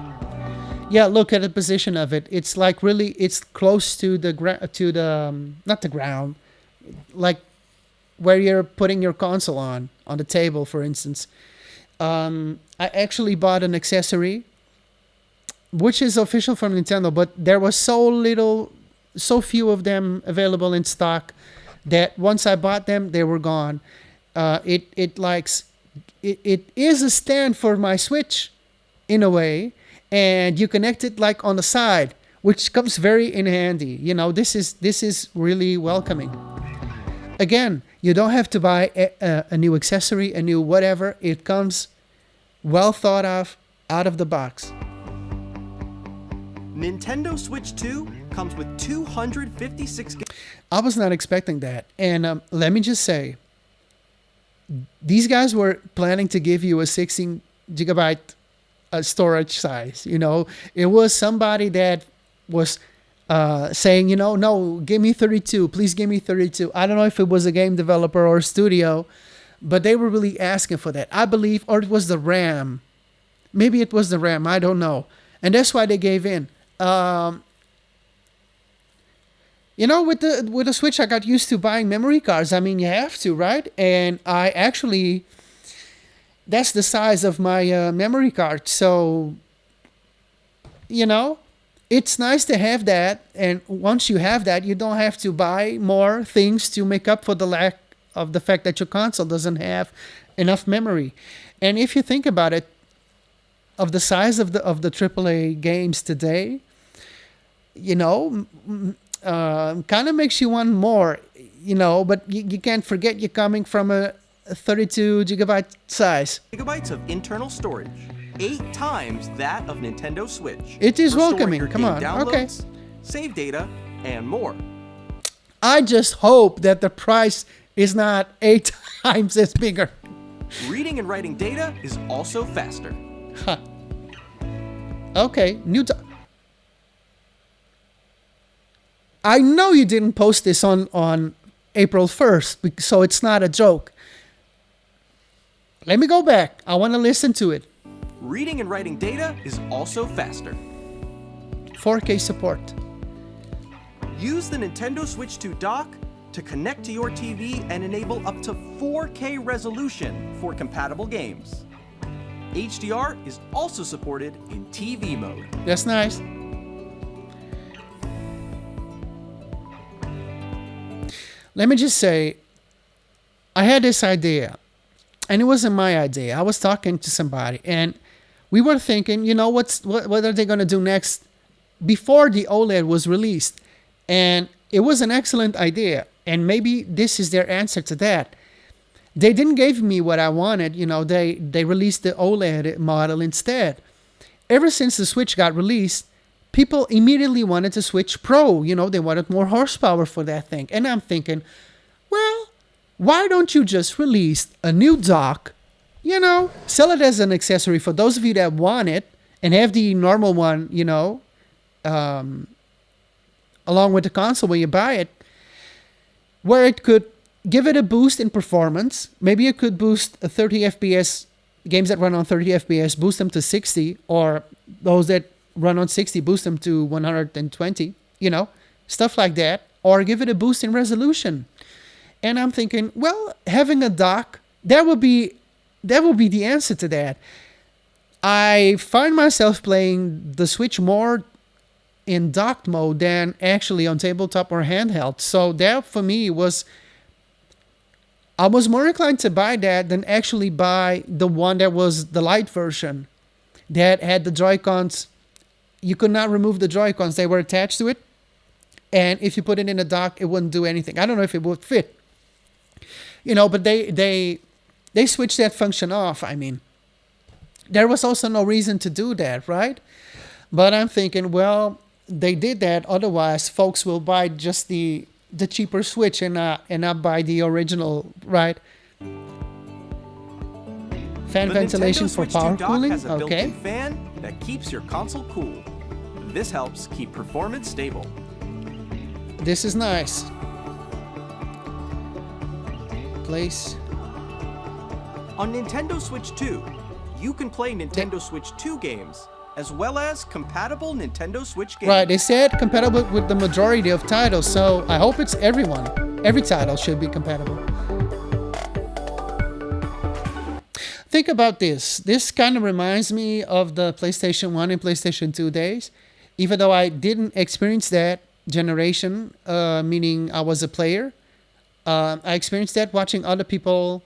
A: Yeah, look at the position of it. It's like really, it's close to the not the ground, like where you're putting your console on the table, for instance. I actually bought an accessory, which is official from Nintendo, but there was so few of them available in stock that once I bought them, they were gone. It is a stand for my Switch in a way, and you connect it like on the side, which comes very in handy. This is really welcoming. Again, you don't have to buy a new accessory, a new whatever. It comes well thought of, out of the box.
D: Nintendo Switch 2 comes with 256 gigabytes.
A: I was not expecting that. And let me just say, these guys were planning to give you a 16 gigabyte storage size. It was somebody that was saying, no, give me 32. Please give me 32. I don't know if it was a game developer or a studio, but they were really asking for that. I believe, or it was the RAM. Maybe it was the RAM. I don't know. And that's why they gave in. With the Switch, I got used to buying memory cards. I mean, you have to, right? And I actually, that's the size of my memory card. So, it's nice to have that. And once you have that, you don't have to buy more things to make up for the lack of the fact that your console doesn't have enough memory. And if you think about it, of the size of the AAA games today, kind of makes you want more, but you can't forget you're coming from a 32 gigabyte size.
D: Gigabytes of internal storage, 8 times that of Nintendo Switch.
A: It is
D: for storing
A: welcoming.
D: your
A: Come
D: game
A: on.
D: downloads,
A: Okay.
D: save data, and more.
A: I just hope that the price is not 8 times as bigger.
D: Reading and writing data is also faster.
A: Huh. Okay, I know you didn't post this on April 1st, so it's not a joke. Let me go back. I want to listen to it.
D: Reading and writing data is also faster.
A: 4K support.
D: Use the Nintendo Switch 2 dock to connect to your TV and enable up to 4K resolution for compatible games. HDR is also supported in TV mode.
A: That's nice. Let me just say, I had this idea, and it wasn't my idea. I was talking to somebody, and we were thinking, what are they going to do next before the OLED was released? And it was an excellent idea, and maybe this is their answer to that. They didn't give me what I wanted. They released the OLED model instead. Ever since the Switch got released, people immediately wanted to switch Pro. They wanted more horsepower for that thing. And I'm thinking, well, why don't you just release a new dock? Sell it as an accessory for those of you that want it and have the normal one, along with the console when you buy it, where it could give it a boost in performance. Maybe it could boost a 30 FPS, games that run on 30 FPS, boost them to 60, or those that run on 60, boost them to 120, stuff like that, or give it a boost in resolution. And I'm thinking, well, having a dock that would be the answer to that. I find myself playing the Switch more in docked mode than actually on tabletop or handheld. So that for me was, I was more inclined to buy that than actually buy the one that was the light version that had the Joy-Cons. You could not remove the Joy-Cons. They were attached to it. And if you put it in a dock, it wouldn't do anything. I don't know if it would fit. But they switched that function off. I mean, there was also no reason to do that, right? But I'm thinking, well, they did that. Otherwise, folks will buy just the cheaper Switch and not buy the original, right? Fan
D: The
A: ventilation
D: Nintendo
A: for
D: Switch
A: power
D: 2 dock
A: cooling.
D: has a
A: Okay.
D: built-in fan that keeps your console cool. This helps keep performance stable.
A: This is nice. Place.
D: On Nintendo Switch 2, you can play Nintendo Switch 2 games, as well as compatible Nintendo Switch games.
A: Right, they said compatible with the majority of titles, so I hope it's everyone. Every title should be compatible. Think about this. This kind of reminds me of the PlayStation 1 and PlayStation 2 days. Even though I didn't experience that generation, meaning I was a player, I experienced that watching other people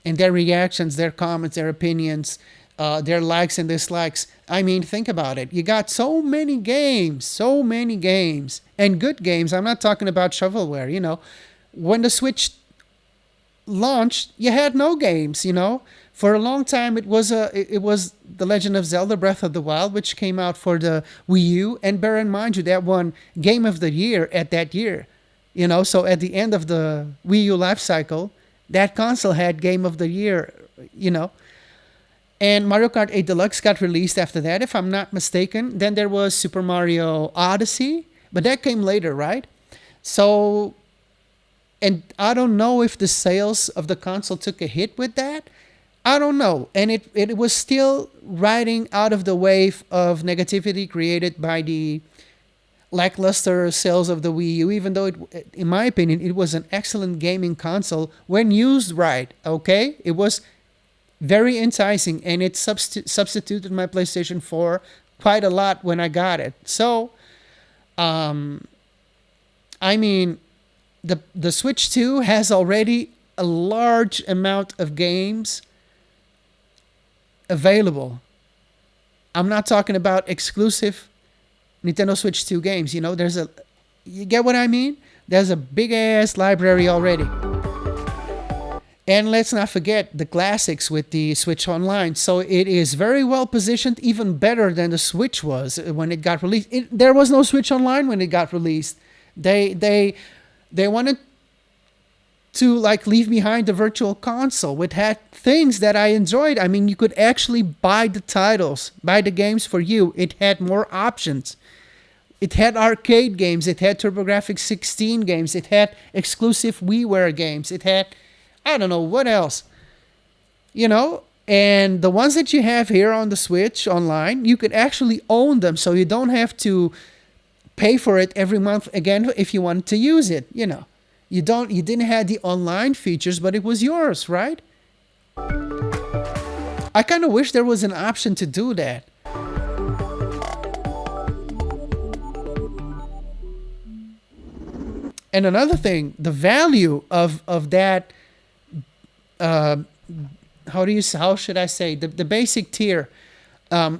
A: and their reactions, their comments, their opinions, their likes and dislikes. I mean, think about it. You got so many games, and good games. I'm not talking about shovelware, When the Switch launched, you had no games, For a long time, it was The Legend of Zelda Breath of the Wild, which came out for the Wii U. And bear in mind, that won Game of the Year at that year. So at the end of the Wii U life cycle, that console had Game of the Year, And Mario Kart 8 Deluxe got released after that, if I'm not mistaken. Then there was Super Mario Odyssey, but that came later, right? So, and I don't know if the sales of the console took a hit with that. I don't know. And it was still riding out of the wave of negativity created by the lackluster sales of the Wii U, even though, in my opinion, it was an excellent gaming console when used right, okay? It was very enticing, and it substituted my PlayStation 4 quite a lot when I got it. So, I mean, the Switch 2 has already a large amount of games available. I'm not talking about exclusive Nintendo Switch 2 games. You get what I mean? There's a big ass library already. And let's not forget the classics with the Switch Online. So it is very well positioned, even better than the Switch was when it got released. There was no Switch Online when it got released. They wanted to leave behind the virtual console, which had things that I enjoyed. I mean, you could actually buy the titles, buy the games for you. It had more options. It had arcade games. It had TurboGrafx 16 games. It had exclusive WiiWare games. It had, I don't know what else. And the ones that you have here on the Switch Online, you could actually own them, so you don't have to pay for it every month again if you wanted to use it. You didn't have the online features, but it was yours, right? I kind of wish there was an option to do that. And another thing, the value of that, how should I say, the basic tier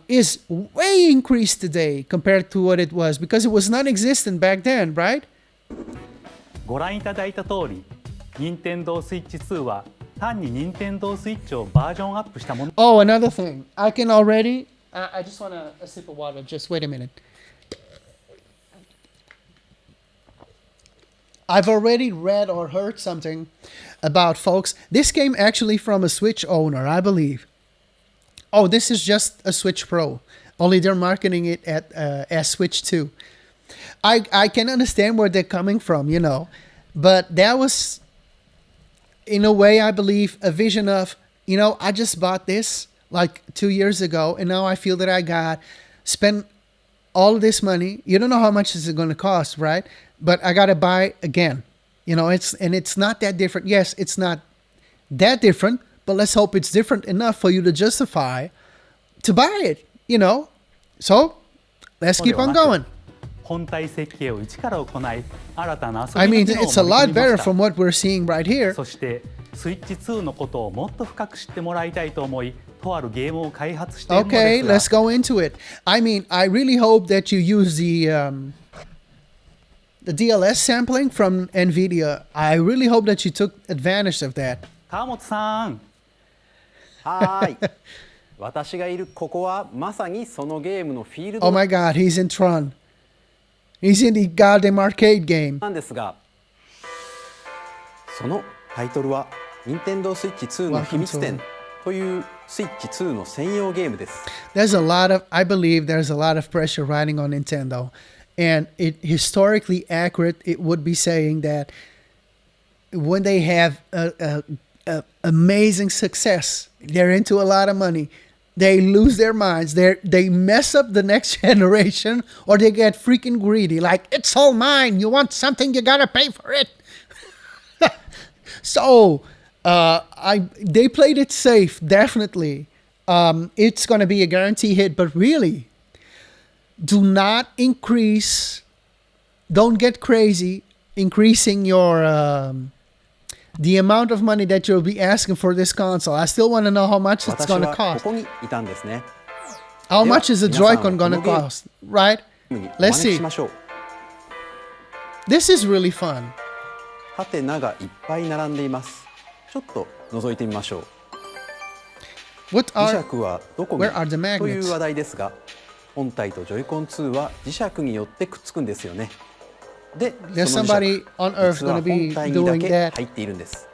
A: is way increased today compared to what it was, because it was non-existent back then, right?
I: ご覧いただいた通り、Nintendo Switch 2は単に Nintendo Switch をバージョンアップしたもの。
A: Oh, another thing. I can already... I just want a sip of water. Just wait a minute. I've already read or heard something about folks. This came actually from a Switch owner, I believe. Oh, this is just a Switch Pro. Only they're marketing it as Switch 2. I can understand where they're coming from, but that was, in a way, I believe, a vision of, I just bought this 2 years ago, and now I feel that I spent all this money. You don't know how much is it going to cost, right? But I got to buy again. It's not that different. Yes, it's not that different, but let's hope it's different enough for you to justify to buy it, you know? So, let's keep on going.
I: 本体設計を一から行い、新たな遊
A: I
I: び
A: mean,
I: の機能を
A: it's a
I: 盛
A: lot
I: り込みま
A: better
I: した
A: from what we're seeing right here.
I: そしてスイッチ2のことをもっと深く知ってもらいたいと思い、とあるゲームを開発しているの
A: Okay,
I: です
A: let's
I: が、
A: go into it. I mean, I really hope that you use the DLS sampling from NVIDIA. I really hope that you took advantage of that.
I: 川本さん、
C: はーい私がいるここはまさにそのゲームのフィール
A: Oh
C: ド
A: my god, he's in Tron. He's in the goddamn arcade game.
C: なんですが、そのタイトルは任天堂スイッチ2の秘密展というスイッチ2の専用ゲームです。
A: There's a lot of, I believe there's a lot of pressure riding on Nintendo. And it historically accurate, it would be saying that when they have a amazing success, they're into a lot of money. They lose their minds. They mess up the next generation, or they get freaking greedy. Like, it's all mine. You want something, you gotta pay for it. So, they played it safe, definitely. It's gonna be a guarantee hit, but really, do not increase. Don't get crazy increasing your the amount of money that you'll be asking for this console. I still want to know how much it's
C: 私
A: going to
C: はこ
A: cost.
C: こにいたんですね。
A: How
C: では
A: much is a
C: 皆さんは
A: Joy-Con going to
C: このゲーム
A: cost? Right?
C: にお
A: Let's
C: 招き
A: see.
C: しましょう。
A: This is really fun.
C: ハテナがいっぱい並んでいます。ちょっと覗いてみましょう。
A: What
C: 磁
A: are
C: 石はどこに
A: where are the magnets?
C: という話題ですが、本体とジョイコン2は磁石によってくっつくんですよね。で、
A: There's
C: その磁
A: somebody
C: 石
A: on Earth
C: 実は
A: going to be
C: 本体にだ
A: doing
C: け
A: that.
C: 入っているんです。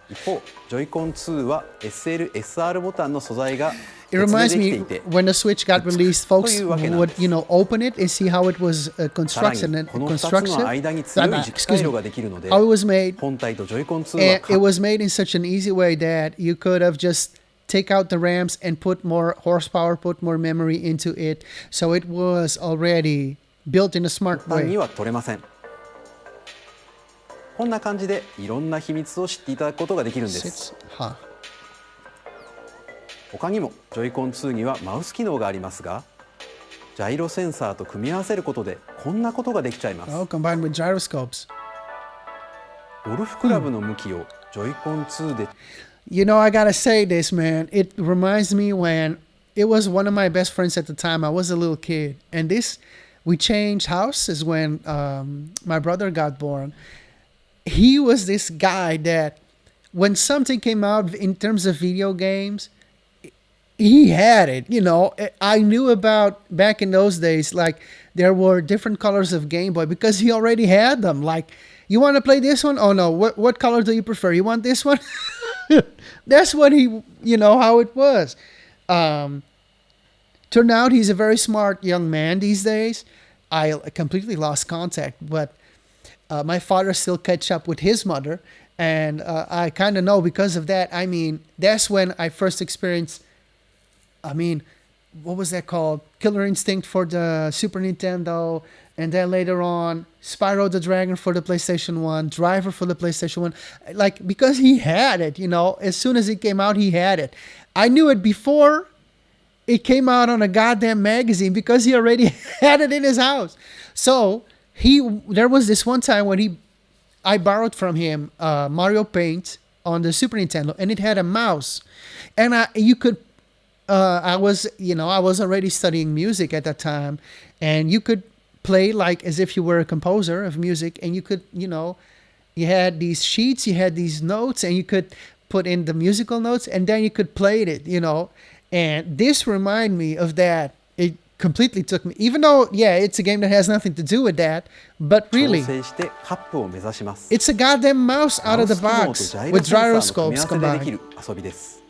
C: 一方、ジョイコン2は SL、SR ボタンの素材が
A: It
C: 鉄で
A: reminds
C: できて
A: me
C: いて、
A: when the Switch got released, folks
C: というわけなんです。
A: would, open it and see how it was
C: さら
A: constructed
C: に
A: and
C: この2つの間に強い軸回路ができるので、
A: how it was made.
C: 本体とジョイコン2
A: And
C: は
A: it was made in such an easy way that you could have just take out the RAMs and put more horsepower, put more memory into it. So it was already built in a smart
C: 簡単に
A: way.
C: は取れません。こんな感じでいろんな秘密を知っていただくことができるんです。
A: Huh.
C: 他にもジョイコン2にはマウス機能がありますが、ジャイロセンサーと組み合わせることでこんなことができちゃいます。
A: Oh, combined with gyroscopes.
C: ゴルフクラブの向きをジョイコン2で
A: You know, I gotta say this, man. It reminds me when it was one of my best friends at the time. I was a little kid, and we changed houses when my brother got born. He was this guy that when something came out in terms of video games, he had it. I knew about back in those days, like there were different colors of Game Boy because he already had them. Like, you want to play this one? Oh no, what color do you prefer? You want this one? That's what how it was. Turned out he's a very smart young man these days. I completely lost contact, but my father still catch up with his mother, and I kind of know because of that. I mean, that's when I first experienced, what was that called? Killer Instinct for the Super Nintendo, and then later on, Spyro the Dragon for the PlayStation 1, Driver for the PlayStation 1. Like, because he had it, as soon as it came out, he had it. I knew it before it came out on a goddamn magazine because he already had it in his house. So, there was this one time when I borrowed from him Mario Paint on the Super Nintendo, and it had a mouse. And I was already studying music at that time, and you could play like as if you were a composer of music, and you could, you had these sheets, you had these notes, and you could put in the musical notes, and then you could play it, and this reminded me of that. It completely took me, even though, it's a game that has nothing to do with that, but
C: 調
A: really,
C: 整してカップを目指します。
A: it's a goddamn mouse out of the
C: マウス機能
A: box
C: とジャイロ
A: with
C: センサーの組み
A: gyroscopes
C: 合わせででき
A: combined.
C: る遊びです。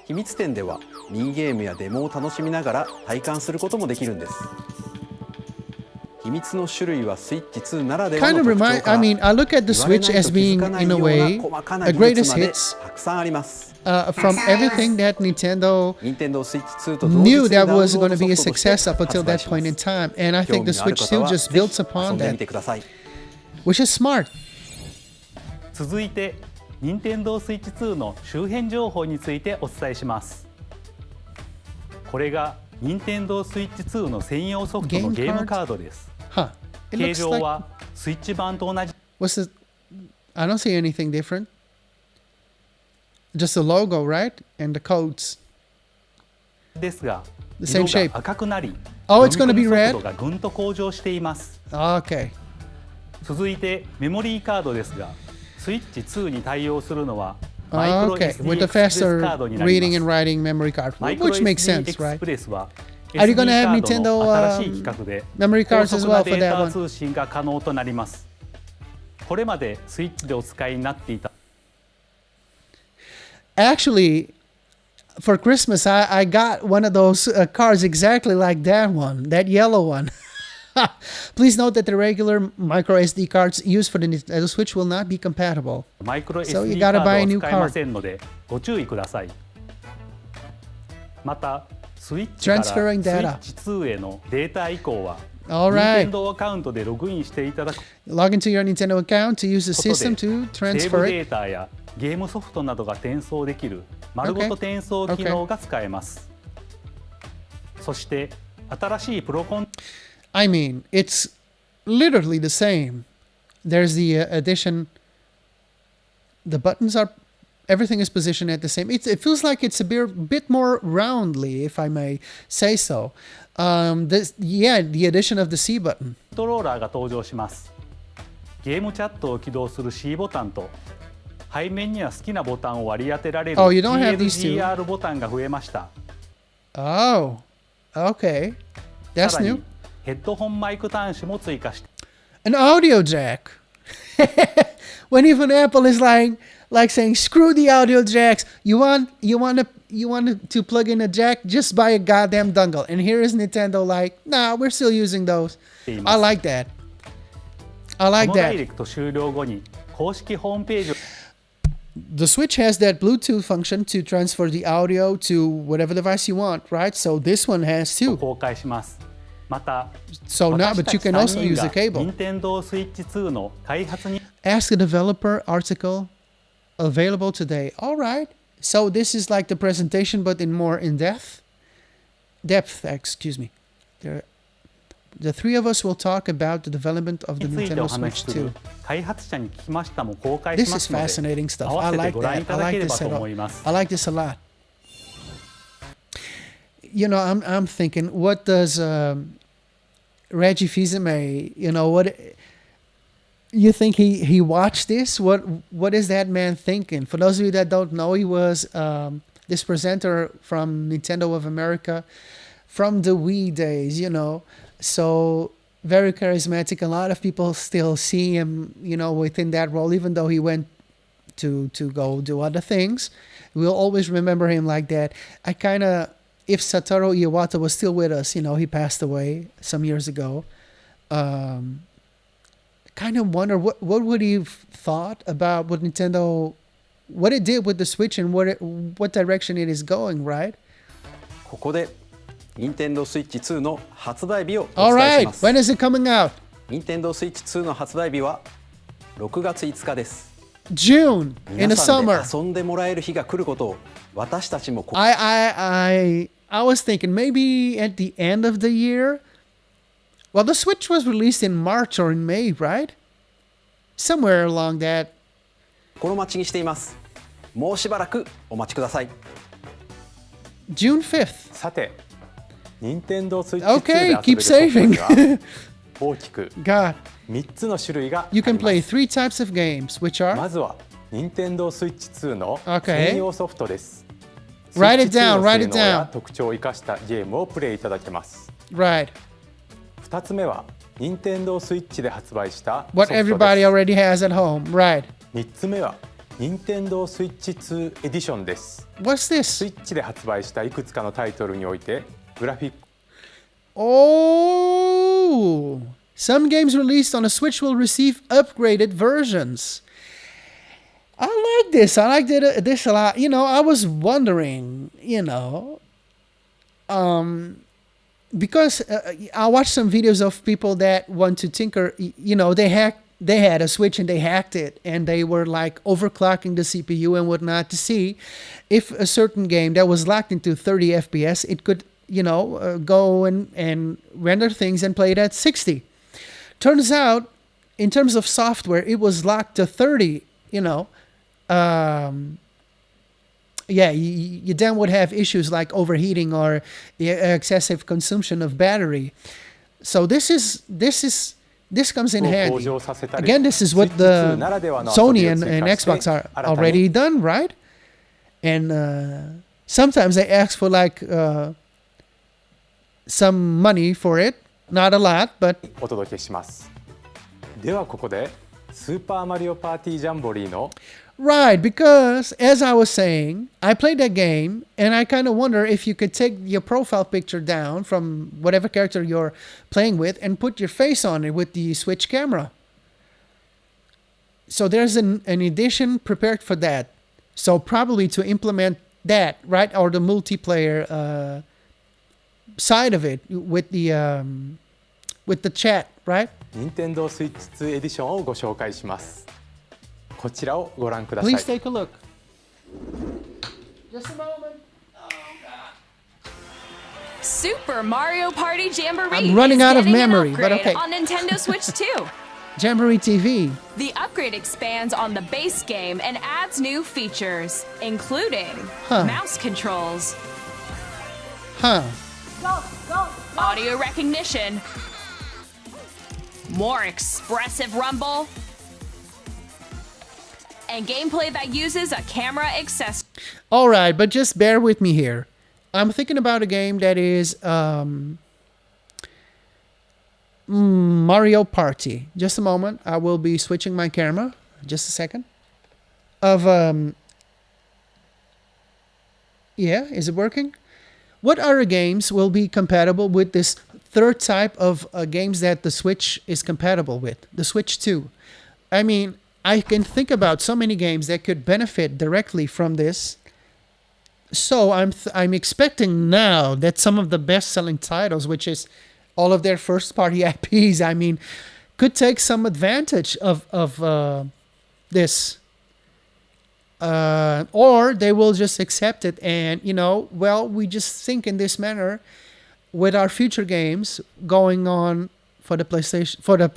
C: 秘密展ではミニゲームやデモを楽しみながら体感することもできるんです。秘密の種類はスイッチ2ならでは
A: Kind
C: の
A: of
C: 特徴
A: remind,
C: か
A: I
C: ら
A: mean, I look at the
C: 言われ
A: Switch
C: ない
A: as
C: と気づ
A: being,
C: かない
A: in
C: よ
A: a
C: うな
A: way,
C: 細かな
A: a
C: 技術
A: greatest
C: まで
A: hits
C: たくさんあります。
A: from everything that Nintendo
C: 任天堂スイッチ2と同時
A: knew
C: に
A: that
C: ダウンロ
A: was
C: ー
A: going
C: ド
A: to
C: ソ
A: be a
C: フトとして
A: success up
C: 発
A: until
C: 売
A: that
C: しま
A: point in
C: す。
A: time. And I
C: 興
A: think the
C: 味のある
A: Switch
C: 方
A: 2
C: は
A: just
C: ぜ
A: builds
C: ひ遊
A: upon
C: んでみ
A: that,
C: てください。
A: which is smart.
I: 続いて任天堂スイッチ2の周辺情報についてお伝えします。これが任天堂スイッチ2の専用ソフトのゲームカードです。
A: Huh. It
I: 形
A: looks
I: 状
A: like...
I: はスイッチ版と同じ
A: What's the... I don't see anything different. Just the logo, right? And the codes.
I: ですが、
A: The same
I: 色
A: shape.
I: が赤くなり、
A: Oh, it's gonna be
I: 読み込
A: red?
I: み速度がぐんと向上しています。
A: Okay.
I: 続いてメモリーカードですが、スイッチ2に対応するのはマイクロ
A: Okay.
I: SD
A: With the
I: エクスプレスカ
A: faster
I: ードになり
A: reading and
I: ます。
A: writing memory card.
I: マイクロ
A: Which makes
I: SD
A: sense,
I: エクス
A: right?
I: プレスは
A: Are you
I: SD
A: gonna have
I: カード
A: Nintendo
I: の新しい規格で
A: memory
I: 高
A: cards as
I: 速
A: well
I: な
A: for
I: デー
A: that
I: タ
A: one?
I: 通信が可能となります。これまでスイッチでお使いになっていた
A: Actually, for Christmas, I got one of those cards exactly like that one, that yellow one. Please note that the regular micro SD cards used for the Nintendo Switch will not be compatible.
I: マイクロ
A: So you
I: SD カ
A: gotta
I: ー
A: buy a
I: ド
A: new
I: を使えま
A: card.
I: せんのでご注意ください。またスイッチからスイ
A: Transferring data.
I: ッチ2へのデータ移行は
A: All
I: 任
A: right.
I: 天堂アカウントでログインしていただく
A: Log into your Nintendo account to use the
I: こと
A: system
I: で
A: to
I: セーブ
A: transfer
I: デ
A: it.
I: ータやゲームソフトなどが転送できる丸ごと転送機能が使えます。そして新しいプロコン
A: I mean, it's literally the same. There's the addition. The buttons are... Everything is positioned at the same. It feels like it's a bit more roundly, if I may say so. The addition of the C button.
I: トローラーが登場します。ゲームチャットを起動する C ボタンと背面には好きなボタンを割り当てられる
A: Oh, you don't have these two.
I: TLDR ボタンが増えました。
A: Oh, okay.
I: さ
A: That's
I: らに
A: new.
I: ヘッドホンマイク端子も追加して
A: An audio jack. When even Apple is like saying, screw the audio jacks. You want to plug in a jack, just buy a goddamn dongle. And here is Nintendo like, nah, we're still using those. I like that. I
I: こ
A: like
I: のダイ
A: that.
I: レクト終了後に公式ホームページを
A: The Switch has that Bluetooth function to transfer the audio to whatever device you want, right? So this one has too.
I: 公開します。また
A: So now,
I: 私
A: but
I: た
A: you
I: ち
A: can
I: 3
A: also
I: 人
A: use
I: が
A: the cable.
I: 任天堂スイッチ2の開発に
A: Ask the developer article available today. All right. So this is like the presentation, but in more in depth. Excuse me. The three of us will talk about the development of the
I: についてお
A: Nintendo
I: 話
A: Switch
I: しする
A: 2.
I: 開発者に聞きましたも公開
A: This
I: しま
A: is
I: すので
A: fascinating stuff.
I: 合
A: I
I: わせて
A: like
I: ご覧い
A: that.
I: た
A: I
I: だ
A: like
I: ければ
A: this
I: と
A: at
I: 思
A: all.
I: います。
A: I like this a lot. You know, I'm thinking, what does Reggie Fils-Aimé, you know, what you think he watched this? What is that man thinking? For those of you that don't know, he was this presenter from Nintendo of America from the Wii days, you know. So very charismatic. A lot of people still see him, you know, within that role, even though he went to go do other things. We'll always remember him like that. I kind of, if Satoru Iwata was still with us, you know, he passed away some years ago. Kind of wonder what would he have thought about what Nintendo, what it did with the Switch and what direction it is going, right?
C: ここで任天堂スイッチ2の発売日をお
A: All
C: 伝えし
A: right,
C: ます。
A: when is it coming out?
C: 任天堂スイッチ2の発売日は6月5日です。
A: June in the
C: 皆さんで
A: summer.
C: 遊んでもらえる日が来ることを私たちも
A: I was thinking maybe at the end of the year. Well, the Switch was released in March or in May, right? Somewhere along that.
C: 心待ちにしています。もうしばらくお待ちください。
A: June 5th.
E: さて、任天堂スイッチ2
A: Okay,
E: で遊べ
A: keep
E: るソフトに
A: saving.
E: は大きく
A: God,
E: 3つの種類があり
A: you
E: ま
A: can play
E: す。
A: 3 types of games, which are
E: まずは任天堂スイッチ2の
A: Okay.
E: 専用ソフトです。
A: Write it down,
E: スイッチ2の
A: write it
E: 性能や
A: down.
E: 特徴を生かしたゲームをプレイいただけます。
A: right.
E: 2つ目は任天堂スイッチで発売したソフ
A: What
E: トです。
A: everybody already has at home, right?
E: 3つ目は任天堂スイッチ2エディションです。
A: What's
E: ス
A: this?
E: イッチで発売したいくつかのタイトルにおいてグラフィック
A: Oh, some games released on a Switch will receive upgraded versions. I like this. I like this a lot. You know, I was wondering, you know, because I watched some videos of people that want to tinker. You know, they hack they had a Switch and they hacked it, and they were like overclocking the CPU and whatnot to see if a certain game that was locked into 30 FPS, it could, go and render things and play it at 60. Turns out, in terms of software, it was locked to 30, you then would have issues like overheating or excessive consumption of battery. So this comes in handy. Again, this is what the Sony and Xbox are already done, right? And sometimes they ask for like some money for it, not a lot, but
E: お届けします。ではここでスーパーマリオパーティージャンボリーの
A: Right, because as I was saying, I played that game and I kind of wonder if you could take your profile picture down from whatever character you're playing with and put your face on it with the Switch camera. So there's an edition prepared for that. So probably to implement that, right, or the multiplayer side of it with the chat, right?
E: 任天堂スイッチ2エディションをご紹介します。こちらをご覧ください。
A: Please take a look. Just a moment.
G: Super Mario Party Jamboree
A: I'm running
G: is
A: out of
G: getting an
A: memory, but
G: upgrade
A: okay.
G: on Nintendo Switch 2.
A: Jamboree TV.
G: The upgrade expands on the base game and adds new features, including mouse controls, audio recognition, more expressive rumble, and gameplay that uses a camera accessory.
A: All right, but just bear with me here. I'm thinking about a game that is Mario Party. Just a moment. I will be switching my camera. Just a second. Yeah, is it working? What other games will be compatible with this third type of games that the Switch is compatible with? The Switch 2. I mean, I can think about so many games that could benefit directly from this. So I'm expecting now that some of the best-selling titles, which is all of their first-party IPs, I mean, could take some advantage of this. Or they will just accept it and, we just think in this manner with our future games going on for the PlayStation, for the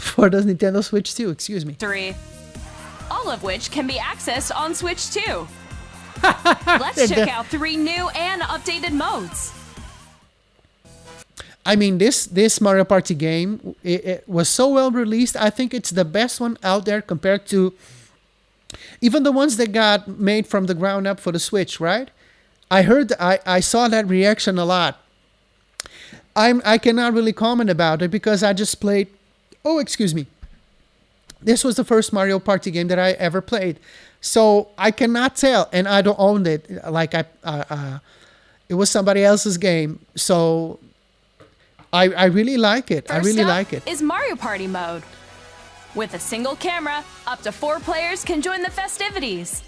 A: Nintendo Switch 2, excuse me.
G: 3, all of which can be accessed on Switch 2. Let's check out 3 new and updated modes.
A: I mean, this Mario Party game, it was so well released. I think it's the best one out there compared to even the ones that got made from the ground up for the Switch, right? I saw that reaction a lot. I cannot really comment about it because I just played. Oh, excuse me. This was the first Mario Party game that I ever played, so I cannot tell, and I don't own it. Like it was somebody else's game, so I really like it. I really like it.
G: Is Mario Party mode. With a single camera, up to 4 players can join the festivities.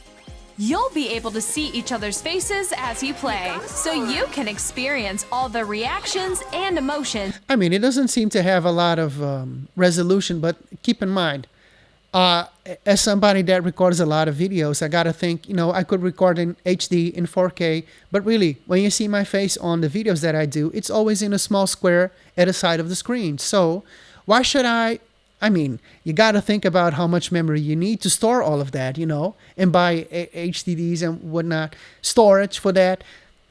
G: You'll be able to see each other's faces as you play, so you can experience all the reactions and emotions.
A: I mean, it doesn't seem to have a lot of resolution, but keep in mind, as somebody that records a lot of videos, I gotta think, I could record in HD, in 4K, but really, when you see my face on the videos that I do, it's always in a small square at the side of the screen. So why should I mean, you got to think about how much memory you need to store all of that, and buy HDDs and whatnot, storage for that.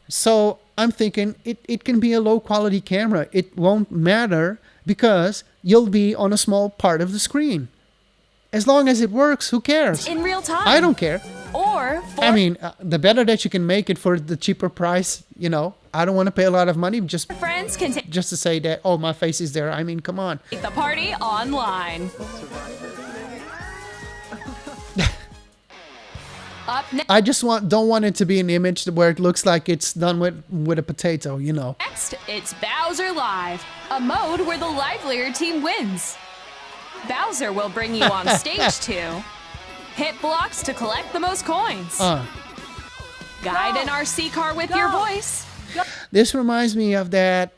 A: So I'm thinking it can be a low quality camera. It won't matter because you'll be on a small part of the screen. As long as it works, who cares?
G: In real time.
A: I don't care.
G: Or
A: I mean, the better that you can make it for the cheaper price, I don't want to pay a lot of money just to say that, oh, my face is there. I mean, come on.
G: Take the party online.
A: I just don't want it to be an image where it looks like it's done with a potato,
G: Next, it's Bowser Live, a mode where the livelier team wins. Bowser will bring you on stage 2. Hit blocks to collect the most coins. Guide an RC car with your voice.
A: This reminds me of that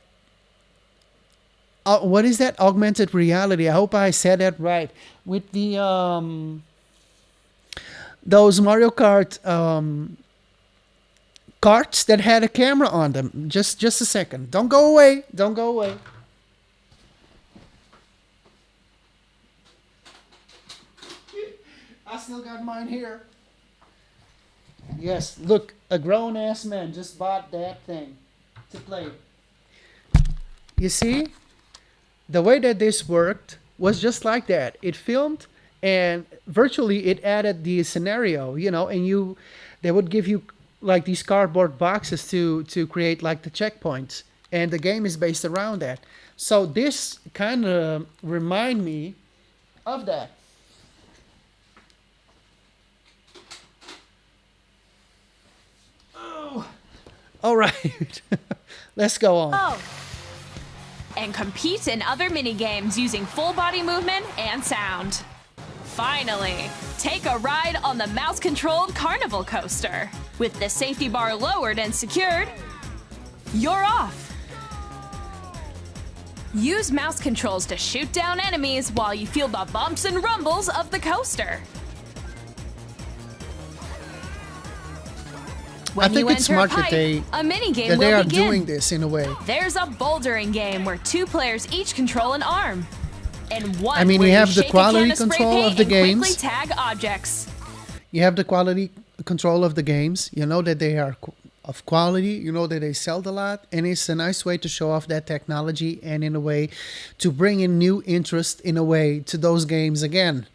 A: what is that? Augmented reality. I hope I said that right. With the those Mario Kart carts that had a camera on them. Just a second. Don't go away. Don't go away. I still got mine here. Yes, look, a grown-ass man just bought that thing to play. You see? The way that this worked was just like that. It filmed and virtually it added the scenario, you know, and they would give you like these cardboard boxes to create like the checkpoints, and the game is based around that. So this kind of remind me of that. Oh. All right. Let's go on.
G: Oh. And compete in other mini games using full body movement and sound. Finally, take a ride on the mouse-controlled carnival coaster. With the safety bar lowered and secured, you're off. Use mouse controls to shoot down enemies while you feel the bumps and rumbles of the coaster.
A: I think it's smart that they
G: a mini game
A: that they
G: will
A: are
G: begin.
A: doing this in a way.
G: There's a bouldering game where 2 players each control an arm. And one
A: I mean,
G: where
A: you have the
G: shake a
A: quality
G: can of spray
A: control
G: paint
A: of the
G: and quickly
A: games.
G: tag objects.
A: You have the quality control of the games. You know that they are of quality. You know that they sell a lot. And it's a nice way to show off that technology and in a way to bring in new interest in a way to those games again.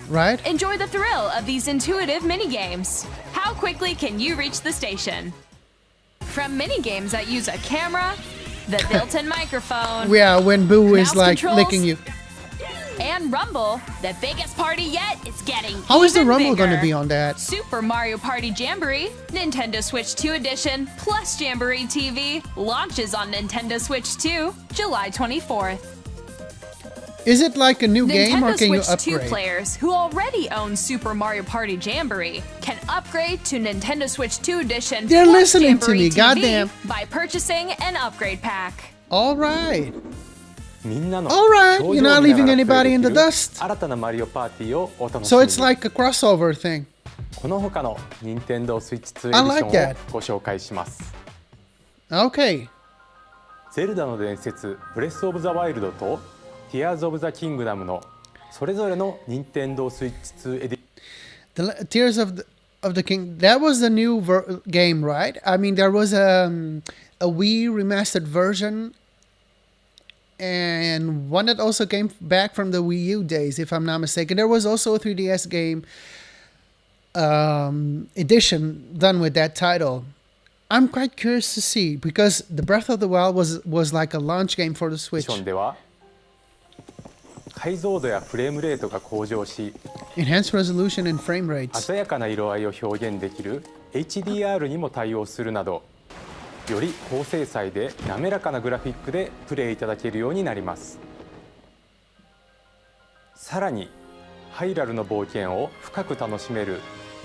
A: Right?
G: Enjoy the thrill of these intuitive mini games. How quickly can you reach the station? From mini games that use a camera, the built-in microphone,
A: Yeah, when Boo is
G: mouse
A: like
G: controls,
A: licking you.
G: and Rumble, the biggest party yet is getting
A: How is the
G: even
A: Rumble going to
G: bigger.
A: be on that?
G: Super Mario Party Jamboree, Nintendo Switch 2 Edition, plus Jamboree TV, launches on Nintendo Switch 2, July 24th.
A: Is it like a new game or
G: Nintendo
A: can you
G: Switch 2
A: upgrade?
G: players who already own Super Mario Party Jamboree can upgrade to Nintendo Switch 2 Edition
A: They're
G: plus
A: listening to
G: Jamboree
A: me,
G: TV
A: goddamn.
G: by purchasing an upgrade pack.
A: All right.
E: みんなの
A: Alright,
E: 表
A: you're
E: 情
A: not
E: を見な
A: leaving
E: がら
A: anybody in the
E: プレイできる
A: dust.
E: 新たなマリオパーティーをお楽し
A: So
E: み
A: it's
E: に。
A: like a crossover thing.
E: この他の任天堂スイッチ2エデ
A: I
E: ィ
A: like
E: ション
A: that.
E: をご紹介します。
A: Okay.
E: ゼルダの伝説ブレスオブザワイルドとティアーズオブザキングダムのそれぞれの任天堂スイッチ2エディ
A: The Tears of the King. That was the new game, right? I mean, there was a Wii remastered version, and one that also came back from the Wii U days, if I'm not mistaken. There was also a 3DS game edition done with that title. I'm quite curious to see because the Breath of the Wild was like a launch game for the
E: シ
A: Switch.
E: ョンでは解像度やフレームレートが向上し
A: Enhanced resolution and frame rates.
E: 鮮やかな色合いを表現できる HDR にも対応するなどより高精細で滑らかなグラフィックでプレイいただけるようになります。さらにハイラルの冒険を深く楽しめる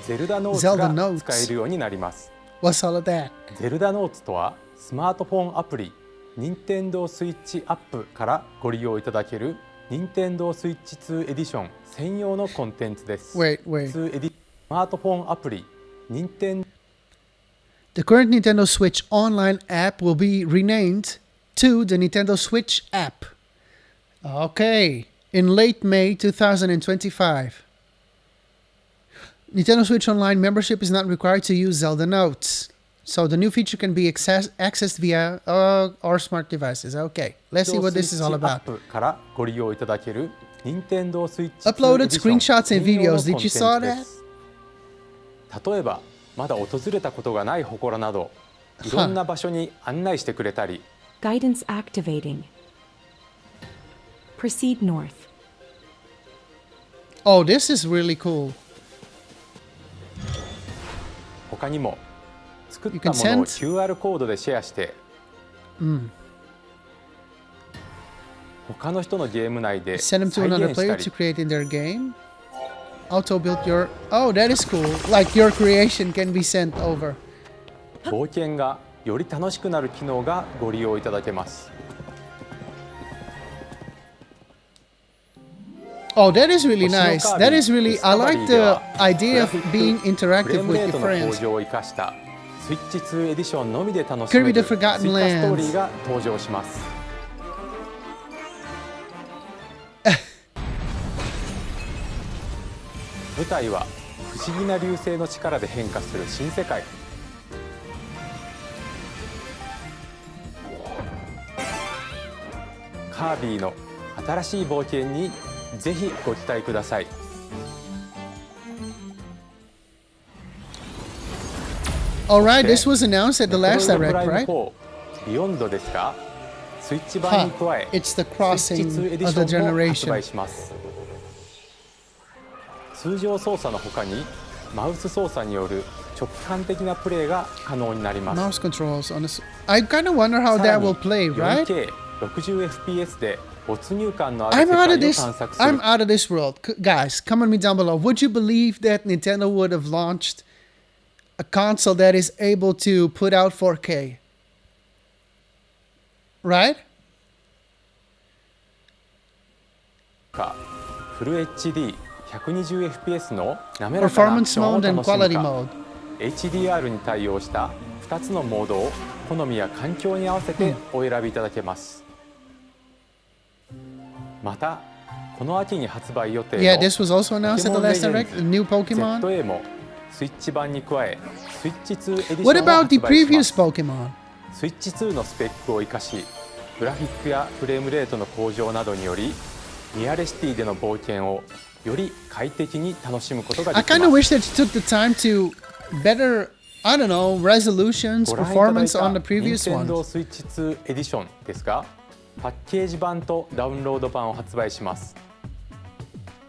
E: ゼルダノーツ
A: Zelda
E: が
A: Notes.
E: 使えるようになります。
A: What's all of that?
E: ゼルダノーツとはスマートフォンアプリ任天堂スイッチアップからご利用いただける任天堂スイッチ2エディション専用のコンテンツです。
A: Wait.
E: 2エディスマートフォンアプリ任天
A: The current Nintendo Switch Online app will be renamed to the Nintendo Switch app. Okay, in late May 2025. Nintendo Switch Online membership is not required to use Zelda Notes. So the new feature can be accessed via our smart devices. Okay, let's see what this is all
E: アッ
A: about.
E: プからご利用いただける任天堂スイッチ
A: Uploaded
E: 2エディション
A: screenshots and
E: 専用の
A: videos. Did you
E: コンテンツ
A: saw
E: で
A: that?
E: す。例えばまだ訪れたことがない祠などいろんな場所に案内してくれたり
J: Guidance activating. Proceed north.
A: Oh, this is really cool.
E: 他にも作っ
A: You
E: た
A: can
E: ものを
A: send-
E: QR コードでシェアして他の人のゲーム内で
A: Send them to
E: 再
A: another
E: 現し
A: player
E: たり
A: to create in their game. Auto build your... Oh, that is cool. Like your creation can be sent over.
E: 冒険がより楽しくなる機能がご利用いただけます。
A: Oh, that is really
E: 星の
A: nice.
E: カービィ
A: That is really, I like
E: ディスカバリーで
A: the
E: は
A: idea of
E: グラフィック
A: being
E: フレ
A: interactive
E: ームレ
A: with
E: ー
A: your
E: トの向
A: friends.
E: 上を生かしたスイッチ2エディションのみで楽しめ
A: Kirby
E: る
A: the
E: 追加
A: Forgotten
E: ストーリ
A: Lands.
E: ーが登場します舞台は不思議な流星の力で変化する新世界カービィの新しい冒険にぜひご期待ください
A: Alright, this was announced at the
E: メ
A: last
E: トロイドプラ
A: direct,
E: イム
A: right?
E: 4ビヨンドですがスイッチ版に加え
A: It's the
E: スイッチ
A: crossing
E: 2エディ
A: of
E: シ
A: the
E: ョンも発
A: generation.
E: 売します通常操作の他にマウス操作による直感的なプレイが可能になります
A: Mouse controls on this. I kind of wonder how
E: さら
A: that
E: に
A: will play, right?
E: 4K60fps で没入感のある
A: I'm
E: 世
A: out
E: 界
A: of
E: を
A: this.
E: 探索す
A: I'm
E: る
A: out of this world. Guys, comment me down below. Would you believe that Nintendo would have launched a console that is able to put out 4K? Right?
E: かフル HD120fps の滑らかなアク
A: Performance
E: ションを
A: mode
E: 楽
A: and
E: しむ
A: quality
E: か
A: mode.
E: HDR に対応した2つのモードを好みや環境に合わせてお選びいただけます、またこの秋に発売予定の
A: Yeah, this was also announced at the
E: ポケモン
A: last
E: レジェン
A: direct.
E: ズ
A: The new Pokemon.
E: ZA もスイッチ版に加えスイッチ2エディションを
A: What
E: 発
A: about
E: 売
A: the
E: しま
A: previous
E: す
A: Pokemon?
E: スイッチ2のスペックを生かしグラフィックやフレームレートの向上などによりリアルシティでの冒険をより快適に楽しむことが
A: I
E: できま
A: kind of
E: す
A: wish that you took the time to better, I don't know, resolutions,
E: ご覧いただい
A: performance
E: た
A: on the previous
E: Nintendo
A: ones.
E: Switch 2エディションですがパッケージ版とダウンロード版を発売します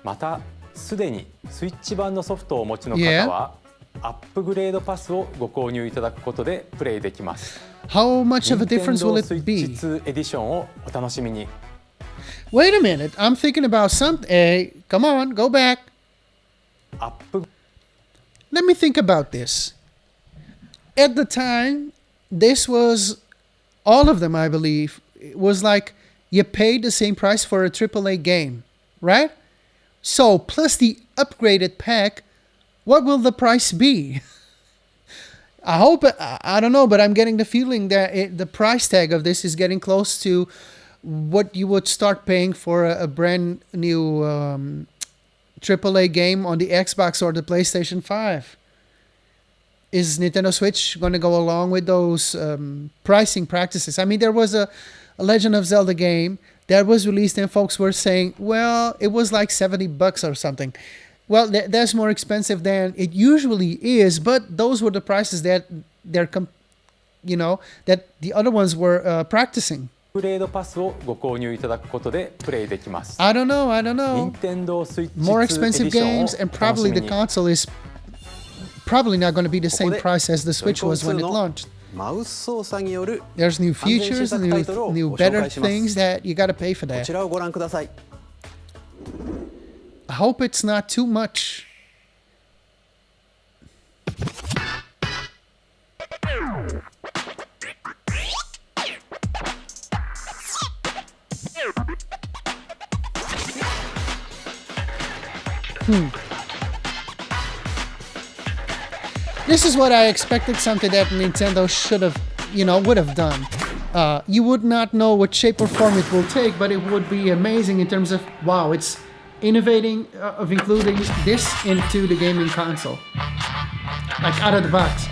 E: またすでにスイッチ版のソフトをお持ちの方は、アップグレードパスをご購入いただくことでプレイできます
A: How much of a difference will
E: Nintendo
A: it
E: Switch
A: be?
E: 2エディションをお楽しみに
A: Wait a minute, I'm thinking about something. Hey, come on, go back.
E: アップ
A: Let me think about this. At the time, this was all of them, I believe. It was like you paid the same price for a AAA game, right? So, plus the upgraded pack, what will the price be? I hope, I don't know, but I'm getting the feeling that the price tag of this is getting close to what you would start paying for a brand new AAA game on the Xbox or the PlayStation 5. Is Nintendo Switch going to go along with those pricing practices? I mean, there was a Legend of Zelda game that was released and folks were saying, well, it was like $70 or something. Well, that's more expensive than it usually is, but those were the prices that that the other ones were practicing.
E: アップグレードパスをご購入いただくことでプレイできます
A: I don't know.
E: Nintendo Switch 2
A: More
E: エディ
A: expensive
E: ションを
A: games, and
E: お楽し
A: probably
E: み
A: the
E: に
A: console is probably not going to be the
C: こ
A: same
C: こで
A: price as the Switch was when it
C: ジョイコン2の
A: launched.
C: マウス操作による
A: There's new
C: 完全新
A: features,
C: 作タイトルを
A: new
C: ご紹
A: better
C: 介します
A: things that you got to pay for
C: こ
A: that.
C: ちらをご覧ください
A: I hope it's not too much. This is what I expected, something that Nintendo should have, would have done. You would not know what shape or form it will take, but it would be amazing in terms of, wow, it's innovating of including this into the gaming console. Like out of the box.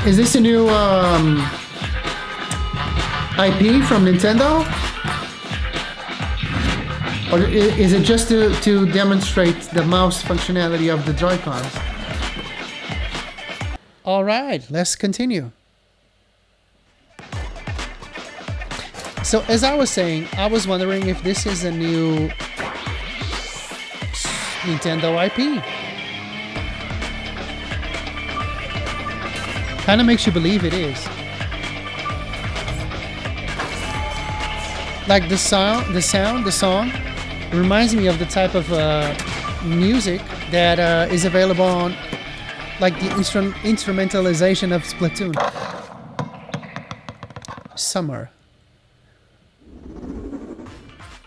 A: Is this a new IP from Nintendo? Or is it just to demonstrate the mouse functionality of the Joy-Cons? Alright, let's continue. So as I was saying, I was wondering if this is a new Nintendo IP. Kind of makes you believe it is. Like the song, reminds me of the type of music that is available on, like the instrumentalization of Splatoon. Summer.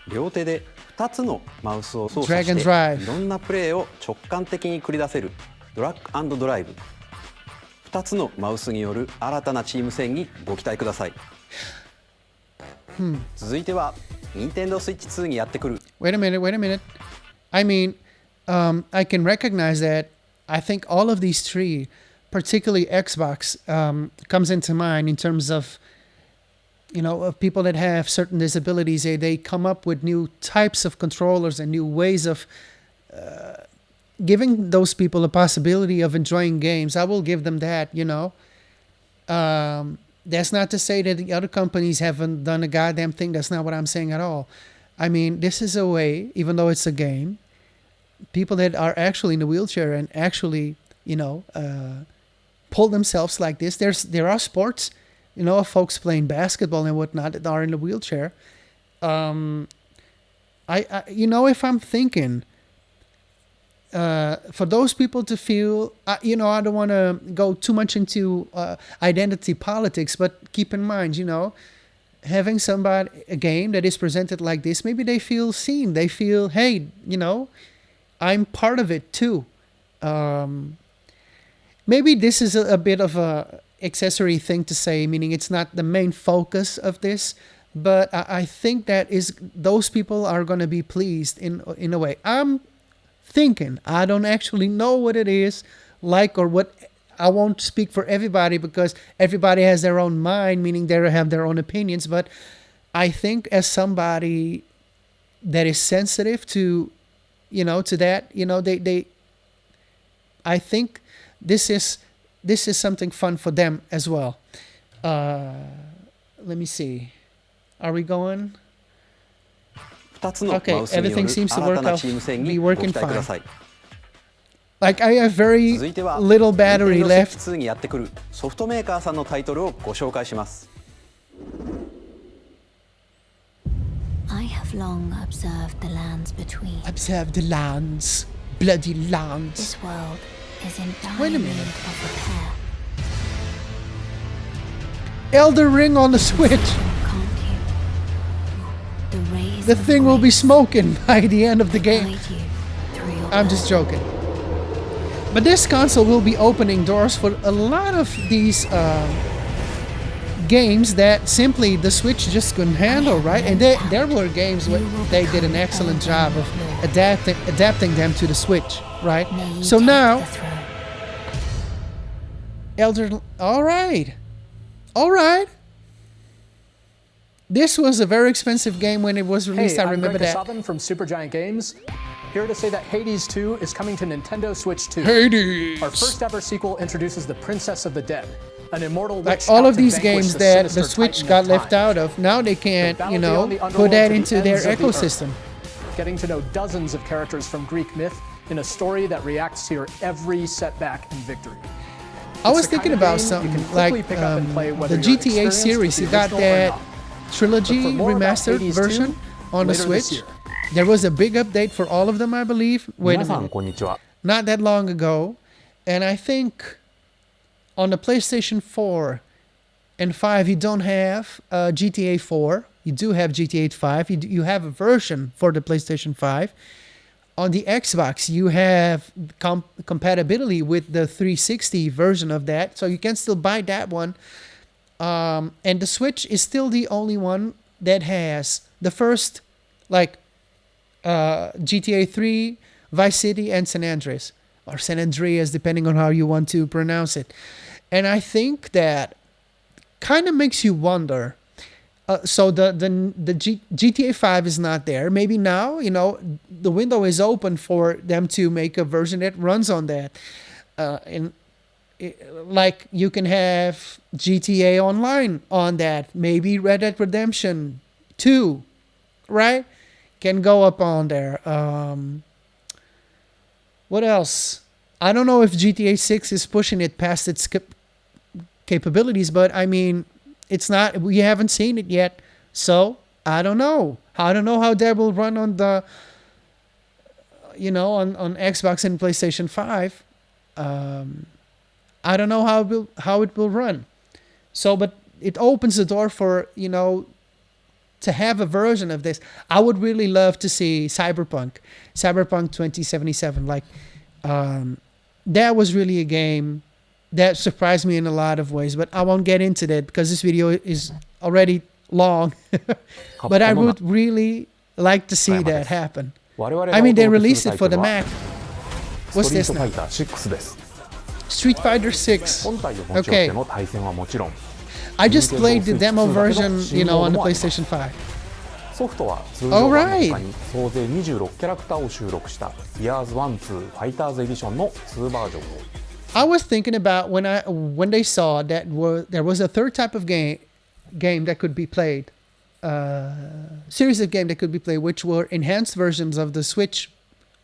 C: 両手で2つのマウスを操作
A: Drag and
C: して
A: drive
C: いろんなプレーを直感的に繰り出せるドラッグ&ドライブ。2つのマウスによる新たなチーム戦にご期待ください。続いては任天堂スイッチ2にやってくる
A: Wait a minute. I mean, I can recognize that. I think all of these three, particularly Xbox, comes into mind in terms of, of people that have certain disabilities. They come up with new types of controllers and new ways of giving those people a possibility of enjoying games. I will give them that, That's not to say that the other companies haven't done a goddamn thing. That's not what I'm saying at all. I mean, this is a way, even though it's a game, people that are actually in a wheelchair and actually, pull themselves like this. There are sports, of folks playing basketball and whatnot that are in a wheelchair. If I'm thinking, for those people to feel, I don't want to go too much into identity politics, but keep in mind, having a game that is presented like this, maybe they feel seen. They feel, hey, I'm part of it too. Maybe this is a bit of a accessory thing to say, meaning it's not the main focus of this, but I think that those people are going to be pleased in a way. I'm thinking, I don't actually know what it is like or what. I won't speak for everybody because everybody has their own mind, meaning they have their own opinions, but I think as somebody that is sensitive to to that, I think this is something fun for them as well. Let me see. Are we going? Okay, everything seems to be working fine. Like I have very little battery left.
C: 2にやってくるソフトメーカーさんのタイトルをご紹介します。
K: I have long observed the lands between.
A: Observe the lands, bloody lands.
K: This world is in
A: Wait a
K: dire need
A: minute.
K: of repair.
A: Elder Ring on the Switch.
K: Can't you? The rays
A: The
K: of
A: thing will be
K: grace
A: smoking by the end of the game.
K: guide you through your
A: I'm just
K: path.
A: joking. But this console will be opening doors for a lot of these games that simply the Switch just couldn't handle, right? And there were games where they did an excellent job of adapting them to the Switch, right?
K: May you
A: So
K: take
A: now,
K: the throne.
A: all right. This was a very expensive game when it was released. I remember that.
L: I'm Greg Kasavin from Supergiant Games. Here to say that Hades 2 is coming to Nintendo Switch 2.
A: Hades!
L: Our first ever sequel introduces the Princess of the Dead, an immortal
A: Like
L: witch
A: all
L: out
A: of
L: to
A: these
L: vanquish
A: games
L: the
A: that the
L: sinister
A: Switch
L: Titan
A: got
L: of
A: left
L: time.
A: out of, now they can't,
L: Battle beyond the
A: put
L: underworld
A: that
L: to the
A: into their
L: ends of the
A: ecosystem.
L: earth. Getting to know dozens of characters from Greek myth in a story that reacts to your every setback and victory.
A: I was
L: It's the
A: thinking
L: kind of
A: about
L: game you
A: something
L: can quickly
A: like
L: pick up and play
A: the
L: whether you're
A: GTA
L: experienced
A: series.
L: with
A: You
L: the
A: got
L: original or
A: that
L: not.
A: trilogy
L: But for more about
A: remastered
L: Hades
A: version
L: 2,
A: on the
L: later this
A: Switch.
L: year.
A: There was a big update for all of them, I believe. Wait a
E: 皆さん
A: minute.
E: こんにちは。
A: Not that long ago. And I think on the PlayStation 4 and 5, you don't have GTA 4. You do have GTA 5. You have a version for the PlayStation 5. On the Xbox, you have compatibility with the 360 version of that. So you can still buy that one. And the Switch is still the only one that has the first, GTA 3, Vice City, and San Andreas. Or San Andreas, depending on how you want to pronounce it. And I think that kind of makes you wonder. So the GTA 5 is not there. Maybe now, the window is open for them to make a version that runs on that. Like you can have GTA Online on that. Maybe Red Dead Redemption 2, right? Can go up on there. What else? I don't know if GTA 6 is pushing it past its capabilities, but I mean, it's not. We haven't seen it yet, so I don't know. I don't know how that will run on the you know, on Xbox and PlayStation 5. I don't know how it will run. So, but it opens the door for, you know, to have a version of this. I would really love to see Cyberpunk 2077. Like, that was really a game that surprised me in a lot of ways, but I won't get into that because this video is already long. But I would really like to see that happen. I mean, they released it for the Mac. What's this now? Street Fighter 6. Okay. I just played the demo version, you know, on the PlayStation 5.
E: ソフトは通常版の他に総勢26キャラクターを収録した Years 1, 2 Fighters Edition の2バージョンを
A: I was thinking about when they saw that there was a third type of game that could be played, series of game that could be played, which were enhanced versions of the Switch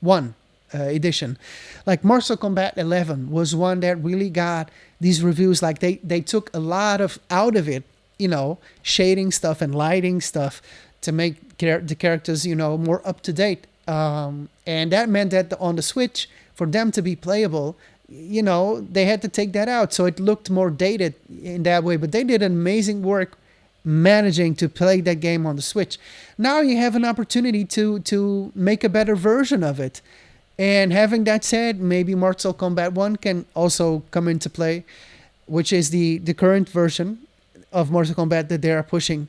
A: 1 edition. Like Mortal Kombat 11 was one that really got these reviews. Like they took a lot out of it, you know, shading stuff and lighting stuff to make the characters, you know, more up to date. And that meant that on the Switch, for them to be playable, you know, they had to take that out. So it looked more dated in that way. But they did amazing work managing to play that game on the Switch. Now you have an opportunity to make a better version of it. And having that said, maybe Mortal Kombat 1 can also come into play, which is the current version of Mortal Kombat that they are pushing.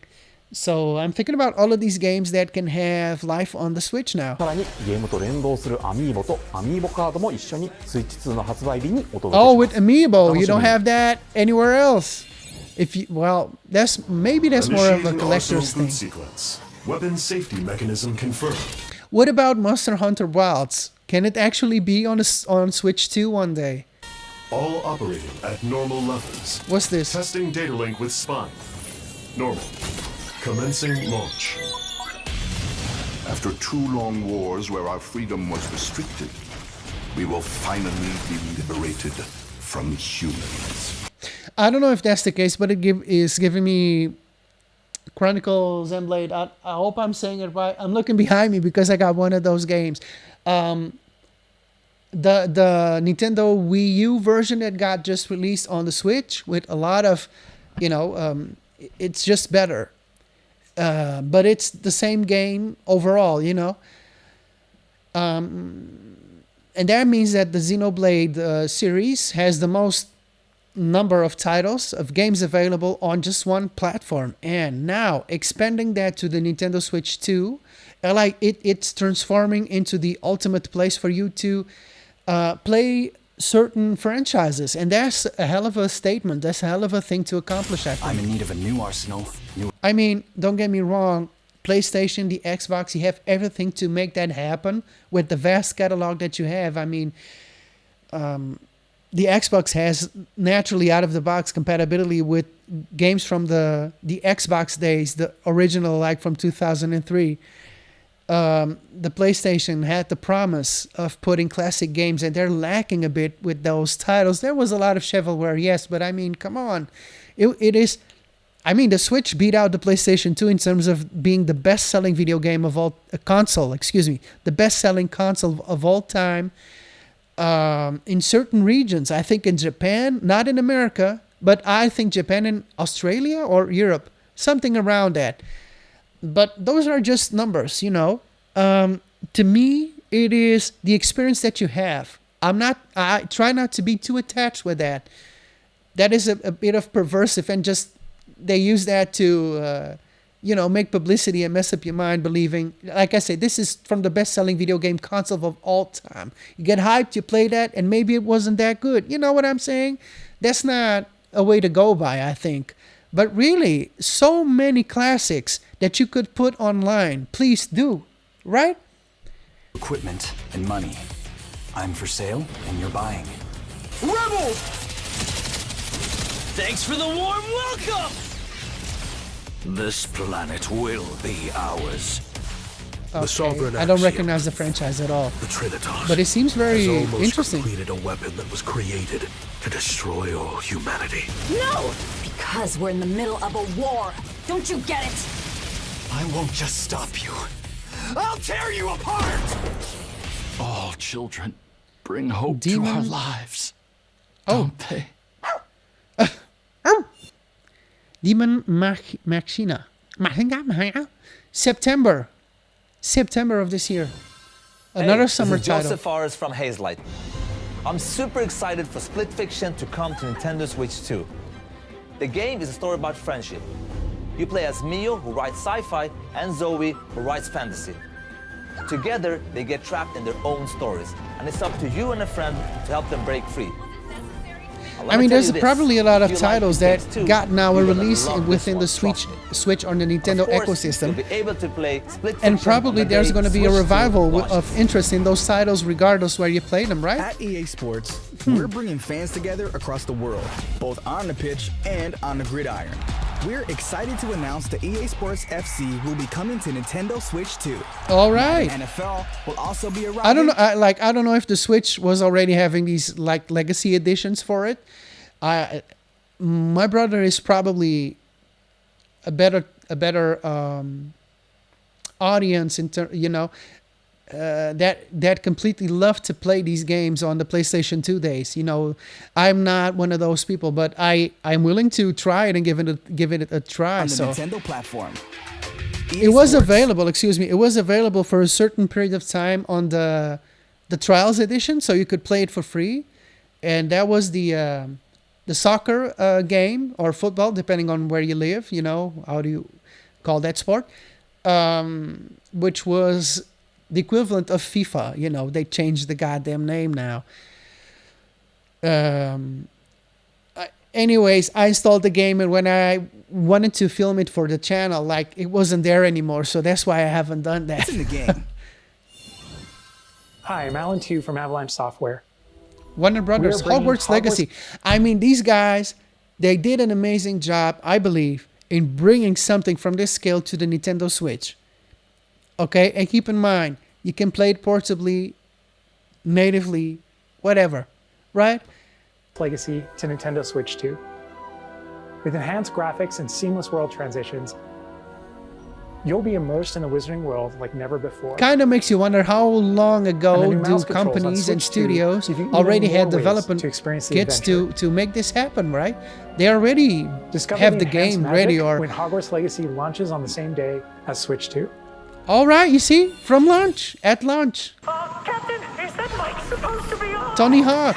A: So I'm thinking about all of these games that can have life on the Switch now.
E: さらにゲームと連動するアミーボとアミーボカードも一緒にスイッチ2の発売日にお届けします。
A: Oh, with Amiibo, you don't have that anywhere else. Well, that's more of a collector's thing.
M: Sequence. Weapon safety mechanism confirmed.
A: What about Monster Hunter Wilds? Can it actually be on Switch 2 one day?
M: All operating at normal levels.
A: What's this?
M: Testing data link with Spine. Normal. Commencing launch.
N: After 2 long wars where our freedom was restricted, we will finally be liberated from humans.
A: I don't know if that's the case, but it is giving me Chronicles Xenoblade. I hope I'm saying it right. I'm looking behind me because I got one of those games. The Nintendo Wii U version that got just released on the Switch with a lot of, you know, it's just better. But it's the same game overall, you know. And that means that the Xenoblade series has the most number of titles of games available on just one platform. And now expanding that to the Nintendo Switch 2, like it's transforming into the ultimate place for you to play certain franchises. And that's a hell of a statement. That's a hell of a thing to accomplish, I think.
O: I'm in need of a new arsenal.
A: I mean, don't get me wrong. PlayStation, the Xbox, you have everything to make that happen with the vast catalog that you have. I mean, the Xbox has naturally out-of-the-box compatibility with games from the Xbox days, the original, like from 2003. The PlayStation had the promise of putting classic games, and they're lacking a bit with those titles. There was a lot of shovelware, yes, but I mean, come on. It is... I mean, the Switch beat out the PlayStation 2 in terms of being the best-selling video game of all... the best-selling console of all time. In certain regions, I think in Japan, not in America, but I think Japan and Australia or Europe, something around that. But those are just numbers, you know. To me, it is the experience that you have. I try not to be too attached with that. That is a bit of perversive, and just they use that to, you know, make publicity and mess up your mind believing, like I said, this is from the best-selling video game console of all time. You get hyped, you play that, and maybe it wasn't that good. You know what I'm saying? That's not a way to go by, I think. But really, so many classics that you could put online. Please do, right?
O: Equipment and money. I'm for sale, and you're buying.
D: Rebels! Thanks for the warm welcome!
O: This planet will be ours.
A: Okay. I don't recognize the franchise at all.
M: The Trinitas
A: but it seems very
M: has almost
A: interesting.
M: completed a weapon that was created to destroy all humanity.
P: No! Because we're in the middle of a war. Don't you get it?
O: I won't just stop you.
D: I'll tear you apart!
N: All children bring hope to our lives.
A: Oh.
N: Don't they?
A: Demon Machina. September of this year. Another summer
Q: this is
A: title.
Q: Joseph Fares from Hazelight. I'm super excited for Split Fiction to come to Nintendo Switch 2. The game is a story about friendship. You play as Mio, who writes sci-fi, and Zoe, who writes fantasy. Together, they get trapped in their own stories, and it's up to you and a friend to help them break free.
A: I mean, there's probably a lot of titles that got now a release within the Switch on the Nintendo ecosystem. And probably there's going to be a revival of interest in those titles regardless where you play them, right?
R: At EA Sports, we're bringing fans together across the world, both on the pitch and on the gridiron. We're excited to announce that EA Sports FC will be coming to Nintendo Switch 2.
A: All right.
R: NFL will also be arriving.
A: I don't know. I don't know if the Switch was already having these like legacy editions for it. My brother is probably a better audience in that completely love to play these games on the PlayStation 2 days. I'm not one of those people, but I'm willing to try it and give it a try.
R: On the
A: so
R: Nintendo platform.
A: it was available. Excuse me. It was available for a certain period of time on the Trials edition, so you could play it for free, and that was the soccer game or football, depending on where you live. How do you call that sport? Which was the equivalent of FIFA. They changed the goddamn name now. Anyways, I installed the game, and when I wanted to film it for the channel, it wasn't there anymore, so that's why I haven't done that.
R: It's in the game.
L: Hi, I'm Alan Tu from Avalanche Software.
A: Warner Brothers, Hogwarts Legacy. I mean, these guys, they did an amazing job, I believe, in bringing something from this scale to the Nintendo Switch. Okay, and keep in mind, you can play it portably, natively, whatever, right?
L: Legacy to Nintendo Switch 2. With enhanced graphics and seamless world transitions, you'll be immersed in a wizarding world like never before.
A: Kind of makes you wonder how long ago do companies and studios already had development kits to make this happen, right? They already have the game ready. Or
L: when Hogwarts Legacy launches on the same day as Switch 2.
A: All right, you see, from launch, at launch.
S: Captain, is that mic supposed to be on?
A: Tony Hawk.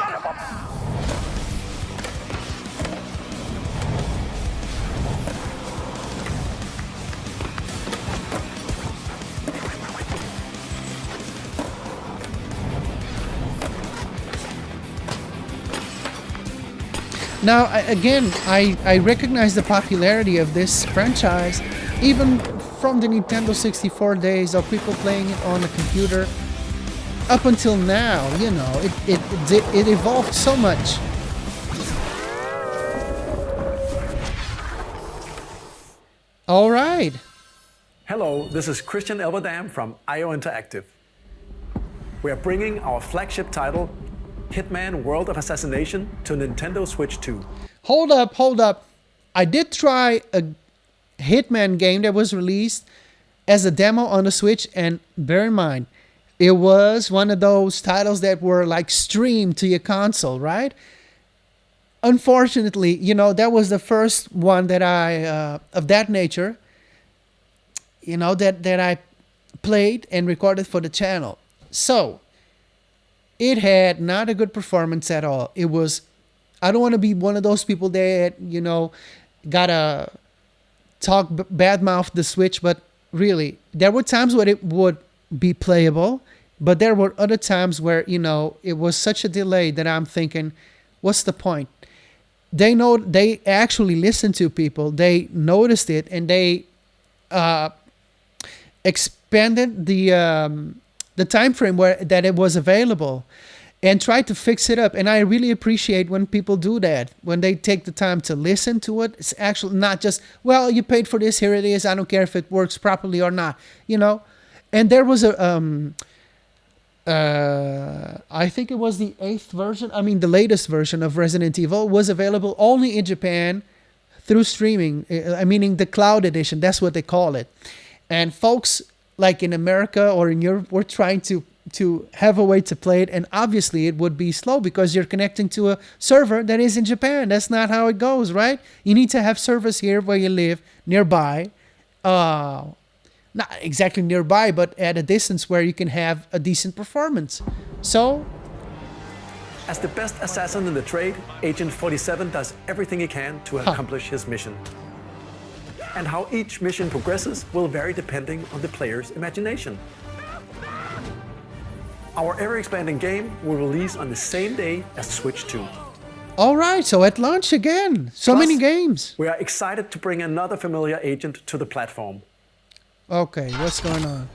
A: Now, again, I recognize the popularity of this franchise, even from the Nintendo 64 days of people playing it on the computer up until now. It evolved so much. All right.
T: Hello, this is Christian Elberdam from IO Interactive. We are bringing our flagship title, Hitman World of Assassination, to Nintendo Switch 2.
A: Hold up. I did try a Hitman game that was released as a demo on the Switch, and bear in mind, it was one of those titles that were streamed to your console, right? Unfortunately, that was the first one that I of that nature, that I played and recorded for the channel. So it had not a good performance at all. It was, I don't want to be one of those people that, gotta talk badmouth the Switch, but really, there were times where it would be playable, but there were other times where, it was such a delay that I'm thinking, what's the point? They actually listened to people, they noticed it, and they expanded the time frame that it was available and tried to fix it up. And I really appreciate when people do that, when they take the time to listen to it. It's actually not just, well, you paid for this, here it is, I don't care if it works properly or not, And there was I think it was the the latest version of Resident Evil was available only in Japan through streaming, meaning the cloud edition, that's what they call it. And folks in America or in Europe were trying to to have a way to play it, and obviously it would be slow because you're connecting to a server that is in Japan. That's not how it goes, right? You need to have servers here where you live, nearby. Not exactly nearby, but at a distance where you can have a decent performance. So,
T: as the best assassin in the trade, Agent 47 does everything he can to accomplish his mission. And how each mission progresses will vary depending on the player's imagination. Our ever-expanding game will release on the same day as Switch 2.
A: all right, so at launch again. So
T: Plus,
A: many games.
T: We are excited to bring another familiar agent to the platform.
A: Okay, what's going on?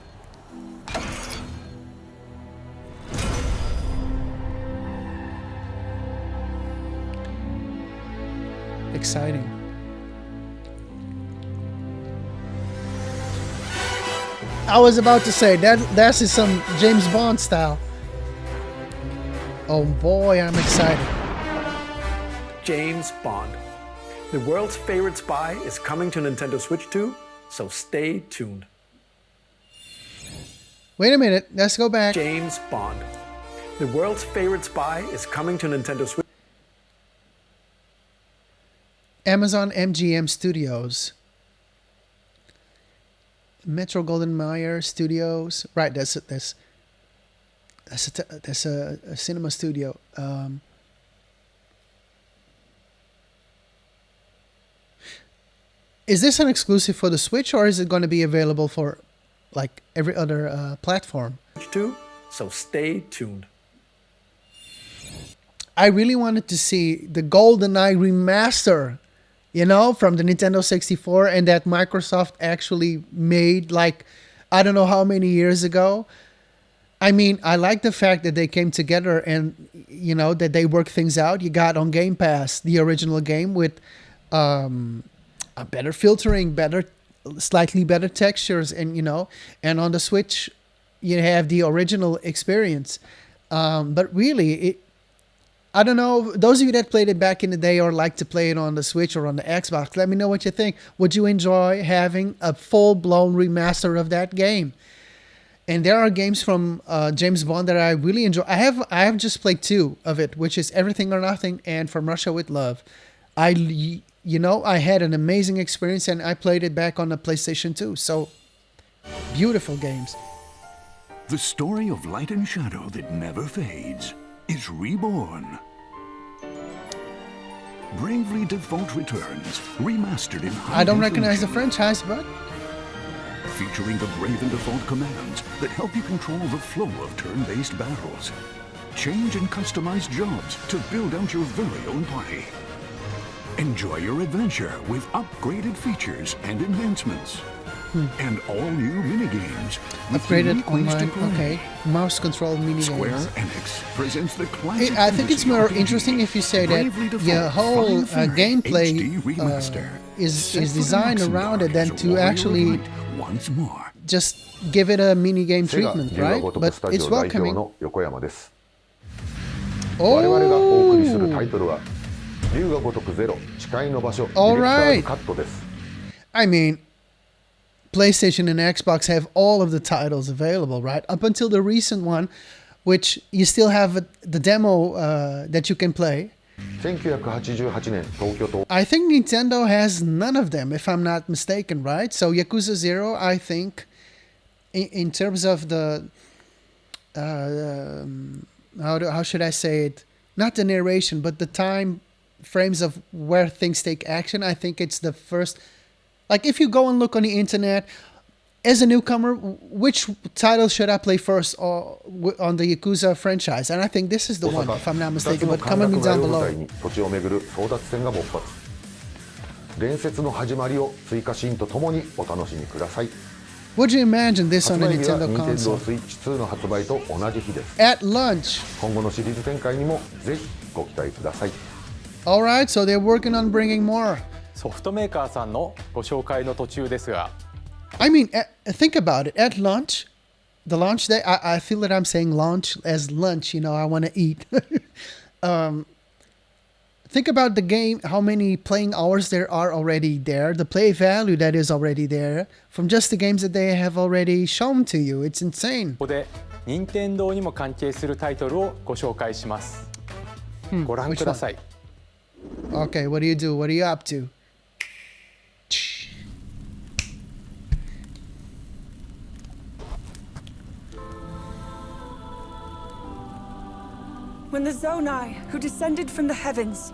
A: Exciting. I was about to say that's some James Bond style. Oh boy, I'm excited.
T: James Bond. The world's favorite spy is coming to Nintendo Switch 2, so stay tuned.
A: Wait a minute, let's go back.
T: James Bond. The world's favorite spy is coming to Nintendo Switch.
A: Amazon MGM Studios. Metro Golden Mayer Studios. Right, that's a cinema studio. Is this an exclusive for the Switch, or is it going to be available for like every other platform?
T: Switch 2, so stay tuned.
A: I really wanted to see the GoldenEye remaster, you know, from the Nintendo 64, and that Microsoft actually made like, I don't know how many years ago. I mean, I like the fact that they came together and, you know, that they worked things out. You got on Game Pass the original game with a better filtering, slightly better textures, and, you know, and on the Switch, you have the original experience. But really, I don't know, those of you that played it back in the day or like to play it on the Switch or on the Xbox, let me know what you think. Would you enjoy having a full-blown remaster of that game? And there are games from James Bond that I really enjoy. I have just played 2 of it, which is Everything or Nothing and From Russia with Love. I had an amazing experience, and I played it back on the PlayStation 2. So, beautiful games.
N: The story of light and shadow that never fades is reborn. Bravely Default returns, remastered in high
A: I don't recognize the
N: definition,
A: franchise, but
N: featuring the Brave and Default commands that help you control the flow of turn-based battles. Change and customize jobs to build out your very own party. Enjoy your adventure with upgraded features and enhancements. And all new minigames. with
A: upgraded
N: unique ways to
A: online.
N: play.
A: Okay, mouse control mini
N: Square
A: games.
N: Enix presents the classic
A: I think it's
N: fantasy
A: more
N: RPG,
A: interesting if you say that
N: Bravely Default
A: your whole
N: Fine Fury
A: gameplay
N: HD remaster.
A: is
N: Set for the
A: designed around it than
N: Luxembourg as a
A: to
N: warrior of
A: actually
N: light once more.
A: just give it a mini game
U: セガ
A: treatment,
U: 龍が
A: right?
U: 如く
A: But
U: スタジ
A: it's
U: オ代表
A: welcoming.
U: の横山です。我々がお送りするタイトルは龍が如くゼロ誓いの場所ディ
A: All
U: レクター
A: right.
U: ズカットです。
A: I mean, PlayStation and Xbox have all of the titles available, right? Up until the recent one, which you still have the demo that you can play.
U: 1988年東京都
A: I think Nintendo has none of them, if I'm not mistaken, right? So Yakuza 0, I think, in terms of the, how should I say it? Not the narration, but the time frames of where things take action. I think it's the first. Like, if you go and look on the internet, as a newcomer, which title should I play first on the Yakuza franchise? And I think this is the one, if I'm not
U: 2つ
A: mistaken.
U: の
A: But
U: 歓
A: comment
U: 楽
A: me
U: 街
A: down
U: を舞
A: below.
U: 台に土地をめぐる争奪戦が勃発。伝説の始まりを追加シーンとともにお楽しみください。
A: Would you imagine this
U: 発
A: on a
U: 売日は
A: Nintendo
U: Nintendo
A: console?
U: Switch 2の発売と同じ日です。
A: At launch.
U: 今後のシリーズ展開にもぜひご期待ください。
A: Alright, so they're working on bringing more.
E: ソフトメーカーさんのご紹介の途中ですが、
A: I mean, think about it. At launch, the launch day, I feel that I'm saying launch as lunch, you know, I want to eat. Think about the game, how many playing hours there are already there, the play value that is already there from just the games that they have already shown to you. It's insane.
E: ここで任天堂にも関係するタイトルをご紹介します。ご覧ください。
A: Okay, what do you do? What are you up to?
H: When the Zonai, who descended from the heavens,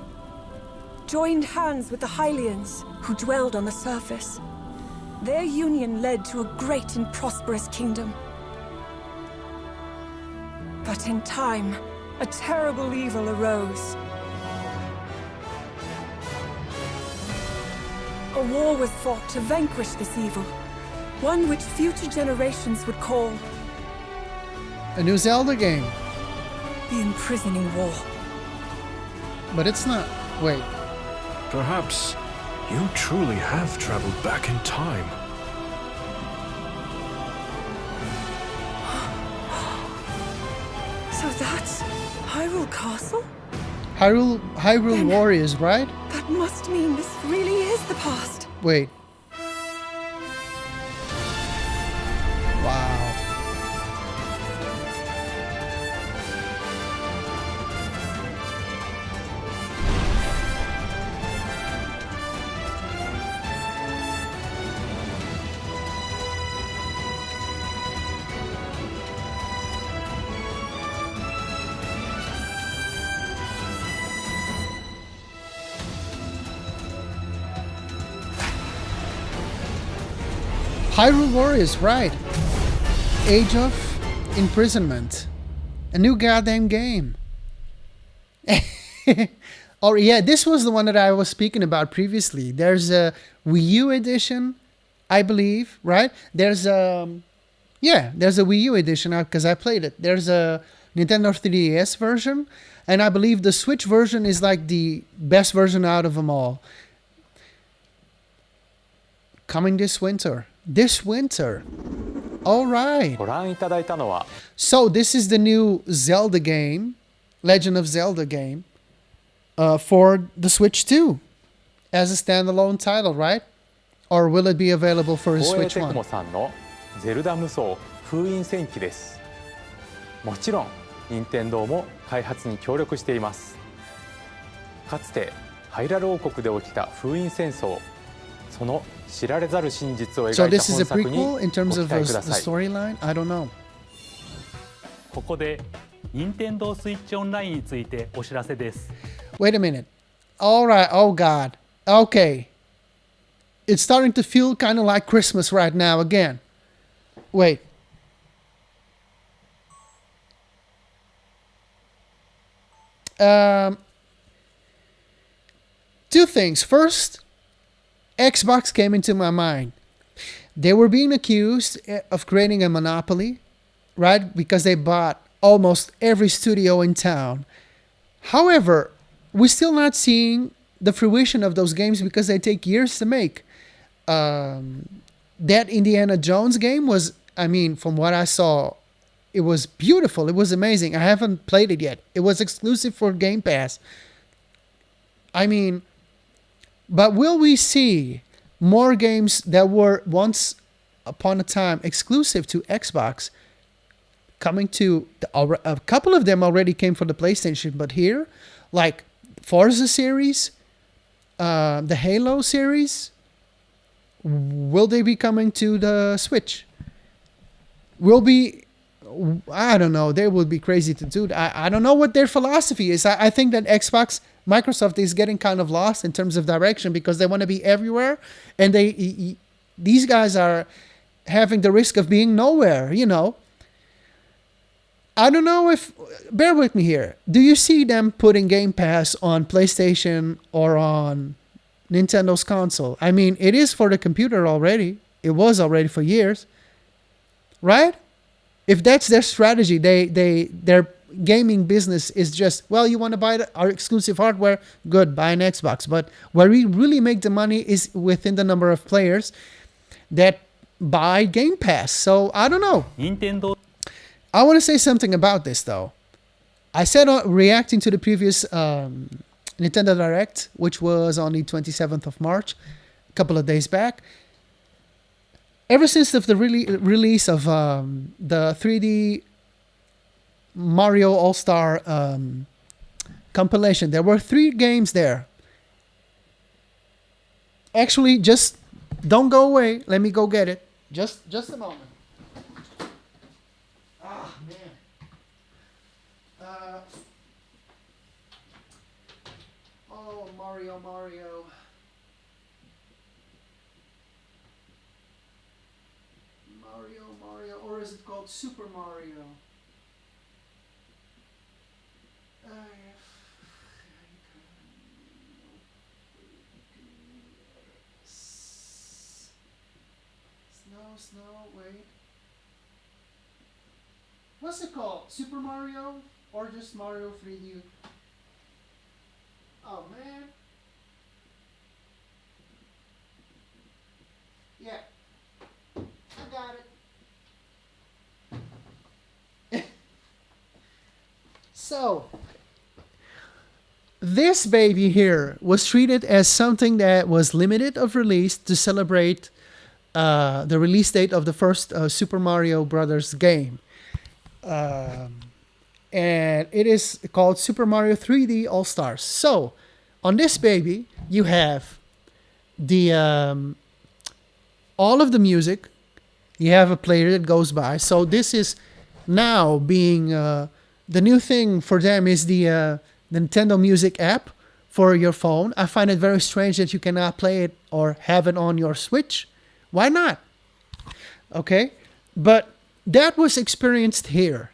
H: joined hands with the Hylians, who dwelled on the surface, their union led to a great and prosperous kingdom. But in time, a terrible evil arose. A war was fought to vanquish this evil, one which future generations would call
A: A new Zelda game.
H: the Imprisoning War.
A: But it's not. Wait.
M: Perhaps you truly have traveled back in time.
H: So that's Hyrule Castle?
A: Hyrule Warriors, right?
H: That must mean this really is the past.
A: Wait. Wow. Hyrule Warriors, right. Age of Imprisonment. A new goddamn game. Oh yeah, this was the one that I was speaking about previously. There's a Wii U edition, I believe, right? There's a Wii U edition because I played it. There's a Nintendo 3DS version, and I believe the Switch version is like the best version out of them all. Coming this winter. All right.
E: ご覧いただいたのは
A: So this is the new Zelda game, Legend of Zelda game, for the Switch 2 as a standalone title, right? Or will it be available for
E: 東映
A: Switch
E: テク
A: 1?
E: モさんのゼルダ無双封印戦記です。もちろん任天堂も開発に協力しています。かつてハイラル王国で起きた封印戦争、その知られざる真実を
A: So
E: 描いた
A: this is a
E: 本作に
A: prequel
E: ご
A: in
E: 期
A: terms of
E: 待
A: the
E: ください。
A: storyline? I don't know.
I: ここで任天堂スイッチオンラインについてお知らせです。
A: Wait a minute. All right. Oh God. Okay. It's starting to feel kind of like Christmas right now again. Wait. Two things. First, Xbox came into my mind. They were being accused of creating a monopoly, right? Because they bought almost every studio in town. However, we're still not seeing the fruition of those games because they take years to make. That Indiana Jones game was, I mean, from what I saw, it was beautiful. It was amazing. I haven't played it yet. It was exclusive for Game Pass. I mean, but will we see more games that were once upon a time exclusive to Xbox coming to a couple of them already came for the PlayStation, but here, like Forza series, the Halo series, will they be coming to the Switch? I don't know. They would be crazy to do that. I don't know what their philosophy is. I think that Microsoft is getting kind of lost in terms of direction because they want to be everywhere, and these guys are having the risk of being nowhere, you know. I don't know if, bear with me here. Do you see them putting Game Pass on PlayStation or on Nintendo's console? I mean, it is for the computer already. It was already for years, right? If that's their strategy, their gaming business is just, well, you want to buy our exclusive hardware? Good, buy an Xbox. But where we really make the money is within the number of players that buy Game Pass. So I don't know.
I: Nintendo.
A: I want to say something about this, though. I said reacting to the previous Nintendo Direct, which was on the 27th of March, a couple of days back. Ever since the release of the 3D Mario All-Star compilation. There were 3 games there. Actually, just don't go away. Let me go get it. Just a moment. Ah, man. Oh, Mario. Mario, or is it called Super Mario? Snow, wait. What's it called? Super Mario? Or just Mario 3D? Oh, man. Yeah. I got it. So, this baby here was treated as something that was limited of release to celebrate the release date of the first Super Mario Brothers game. And it is called Super Mario 3D All-Stars. So, on this baby, you have the all of the music. You have a player that goes by. So this is now being the new thing for them is the Nintendo Music app for your phone. I find it very strange that you cannot play it or have it on your Switch. Why not? Okay, but that was experienced here.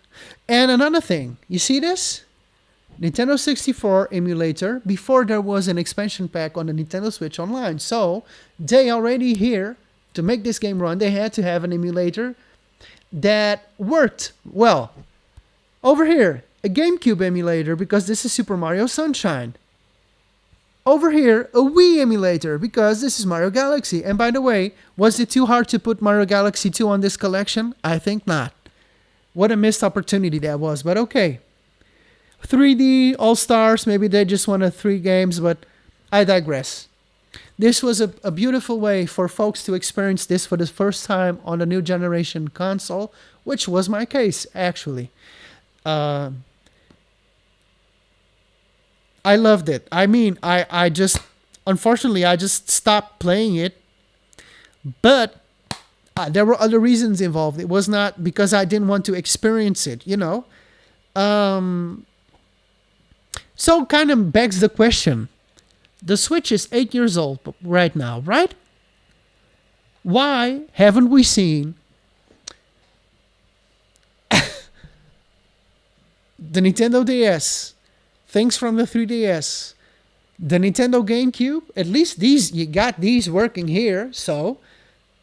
A: And another thing, you see this? Nintendo 64 emulator before there was an expansion pack on the Nintendo Switch Online. So they already here, to make this game run, they had to have an emulator that worked well. Over here, a GameCube emulator because this is Super Mario Sunshine. Over here, a Wii emulator because this is Mario Galaxy. And by the way, was it too hard to put Mario Galaxy 2 on this collection? I think not. What a missed opportunity that was, but okay. 3D All-Stars, maybe they just wanted 3 games, but I digress. This was a beautiful way for folks to experience this for the first time on the new generation console, which was my case, actually. I loved it. I mean, I just, unfortunately, I just stopped playing it. But there were other reasons involved. It was not because I didn't want to experience it, you know. So kind of begs the question. The Switch is 8 years old right now, right? Why haven't we seen the Nintendo DS, things from the 3DS, the Nintendo GameCube? At least these, you got these working here. So,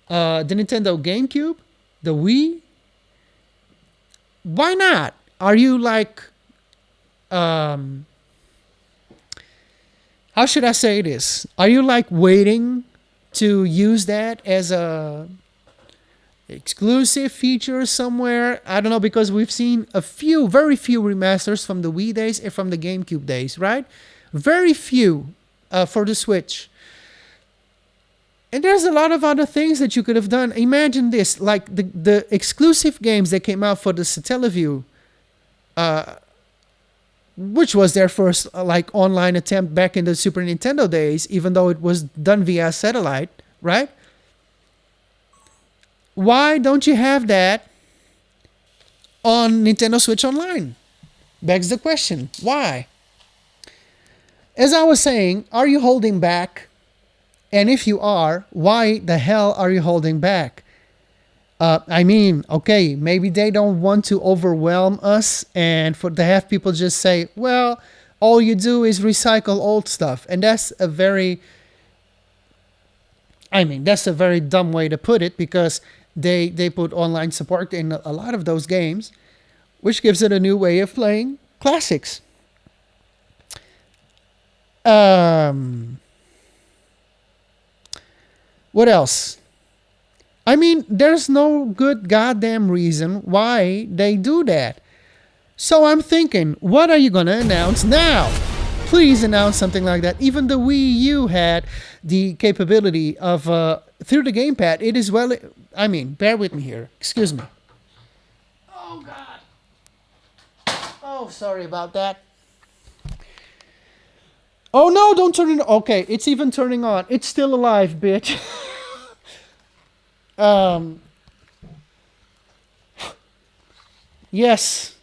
A: the Nintendo GameCube, the Wii. Why not? Are you like, how should I say this? Are you like waiting to use that as a exclusive feature somewhere? I don't know, because we've seen very few remasters from the Wii days and from the GameCube days, right? Very few for the Switch. And there's a lot of other things that you could have done. Imagine this, like the exclusive games that came out for the Satellaview, which was their first like online attempt back in the Super Nintendo days, even though it was done via satellite, right? Why don't you have that on Nintendo Switch Online? Begs the question. Why? As I was saying, are you holding back? And if you are, why the hell are you holding back? I mean, okay, maybe they don't want to overwhelm us and to have people just say, well, all you do is recycle old stuff. And that's a very dumb way to put it, because they put online support in a lot of those games, which gives it a new way of playing classics. What else? I mean, there's no good goddamn reason why they do that. So I'm thinking, what are you going to announce now? Please announce something like that. Even the Wii U had the capability of, through the gamepad, it is well, I mean, bear with me here. Excuse me. Oh, God. Oh, sorry about that. Oh no, don't turn it. Okay, it's even turning on. It's still alive, bitch. Yes.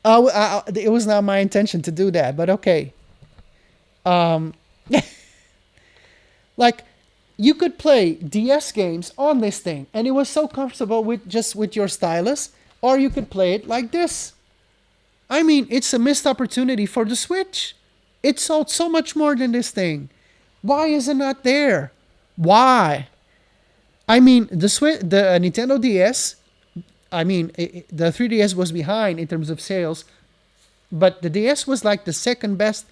A: It was not my intention to do that, but okay. Like, you could play DS games on this thing, and it was so comfortable with your stylus, or you could play it like this. I mean, it's a missed opportunity for the Switch. It sold so much more than this thing. Why is it not there? Why? I mean, the Nintendo DS, I mean, the 3DS was behind in terms of sales, but the DS was like the second best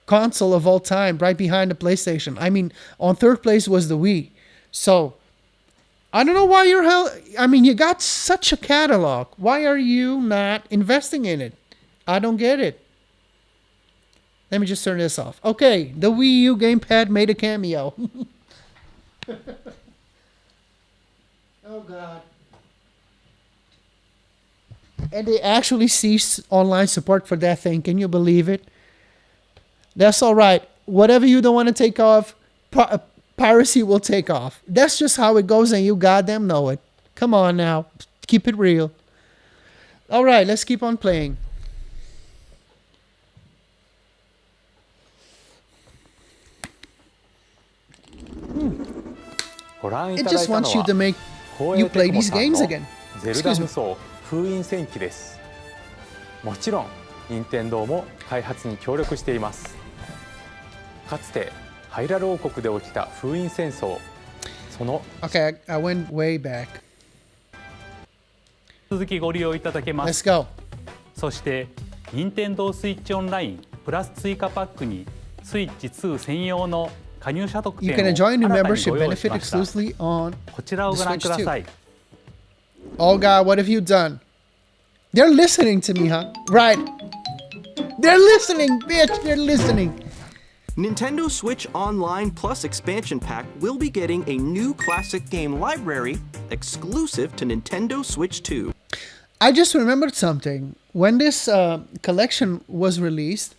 A: console of all time, right behind the PlayStation. I mean, on third place was the Wii. So, I don't know why you got such a catalog. Why are you not investing in it? I don't get it. Let me just turn this off. Okay, the Wii U gamepad made a cameo. Oh, God. And they actually ceased online support for that thing. Can you believe it? That's all right. Whatever you don't want to take off, piracy will take off. That's just how it goes, and you goddamn know it. Come on now. Keep it real. All right, let's keep on playing. It just wants you to make you play these games again.
E: ゼルダ無双封印戦記です。もちろん任天堂も開発に協力しています。かつてハイラル王国で起きた封印戦争、その
A: Okay, I went way back.
I: 続きご利用いただけます。
A: Let's go.
I: そして任天堂スイッチオンラインプラス追加パックにスイッチ2専用の加入者特典を
A: You can enjoy a new
I: 新たに
A: membership
I: ご用意
A: benefit
I: しました。
A: exclusively on
I: こちらを
A: the
I: ご覧
A: Switch
I: ください。
A: Oh God, what have you done? They're listening to me, huh? Right. They're listening, bitch. They're listening.
D: Nintendo Switch Online Plus Expansion Pack will be getting a new classic game library exclusive to Nintendo Switch 2.
A: I just remembered something. When this collection was released,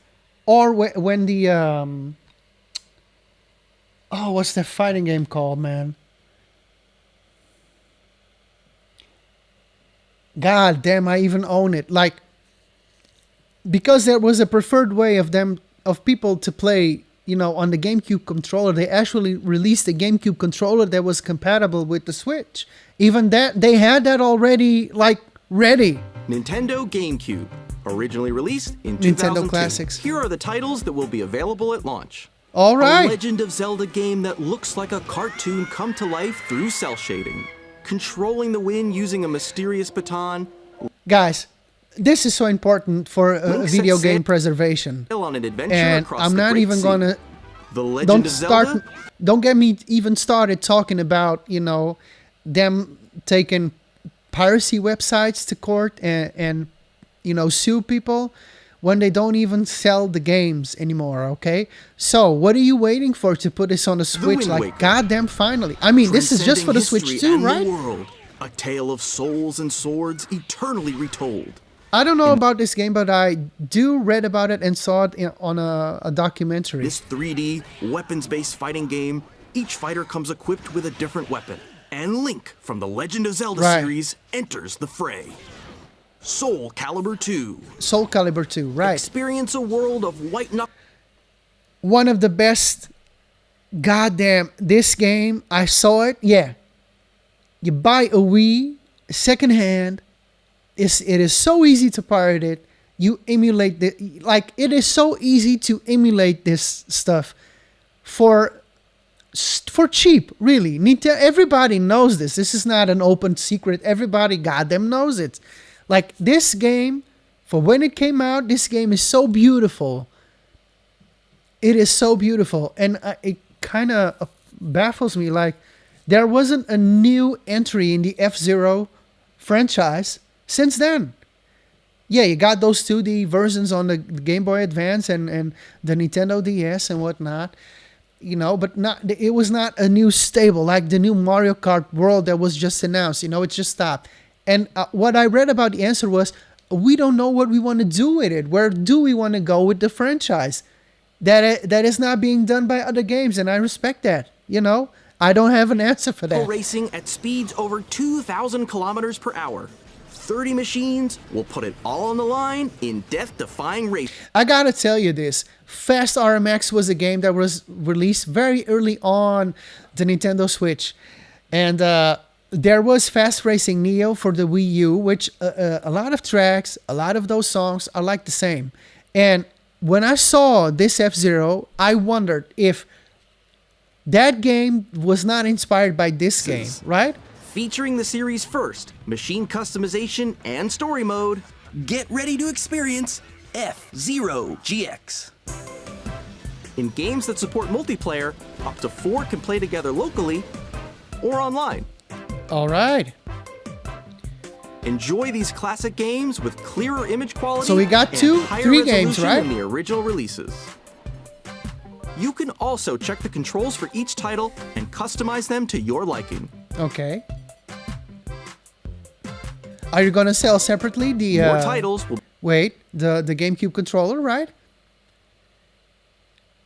A: or when the oh, what's that fighting game called, man? God damn, I even own it. Like, because there was a preferred way of people to play, you know, on the GameCube controller, they actually released a GameCube controller that was compatible with the Switch. Even that, they had that already, like, ready.
D: Nintendo GameCube, originally released in
A: Nintendo
D: 2002.
A: Classics.
D: Here are the titles that will be available at launch.
A: All right.
D: A Legend of Zelda game that looks like a cartoon come to life through cell shading. Controlling the wind using a mysterious baton.
A: Guys, this is so important for video game preservation.
D: On an adventure
A: And
D: across
A: I'm
D: the
A: not
D: Great
A: even
D: Sea.
A: gonna
D: The Legend of Zelda?
A: don't get me even started talking about, you know, them taking piracy websites to court and you know, sue people when they don't even sell the games anymore, okay? So, what are you waiting for to put this on the Switch?
D: Wind
A: Like,
D: Waker.
A: goddamn finally. I mean, this is just for the Switch
D: Transcending
A: too,
D: history
A: right?
D: and the world. A tale of souls and swords eternally retold.
A: I don't know about this game, but I do read about it and saw it on a documentary.
D: This 3D, weapons-based fighting game, each fighter comes equipped with a different weapon. And Link from the Legend of Zelda
A: Right.
D: series enters the fray. Soul Calibur 2.
A: Soul Calibur 2, right.
D: Experience a world of white knuckle.
A: One of the best, goddamn, this game, I saw it, yeah. You buy a Wii, secondhand, it is so easy to pirate it. You emulate it is so easy to emulate this stuff for cheap, really. Everybody knows this. This is not an open secret. Everybody goddamn knows it. Like, this game, for when it came out, this game is so beautiful. It is so beautiful. And it kind of baffles me. Like, there wasn't a new entry in the F-Zero franchise since then. Yeah, you got those 2D versions on the Game Boy Advance and the Nintendo DS and whatnot. You know, but it was not a new stable like the new Mario Kart World that was just announced. You know, it just stopped. And what I read about the answer was we don't know what we want to do with it. Where do we want to go with the franchise? That is not being done by other games, and I respect that. You know, I don't have an answer for that.
D: Racing at speeds over 2,000 kilometers per hour. 30 machines will put it all on the line in death-defying race.
A: I gotta tell you this. Fast RMX was a game that was released very early on the Nintendo Switch. And there was Fast Racing Neo for the Wii U, which a lot of tracks, a lot of those songs are like the same. And when I saw this F-Zero, I wondered if that game was not inspired by this game, right?
D: Featuring the series' first machine customization and story mode, get ready to experience F-Zero GX. In games that support multiplayer, up to 4 can play together locally or online.
A: All right.
D: Enjoy these classic games with clearer image quality.
A: So we got three games, right?
D: Than the original releases. You can also check the controls for each title and customize them to your liking.
A: Okay. Are you gonna sell separately the
D: more titles will
A: the GameCube controller, right?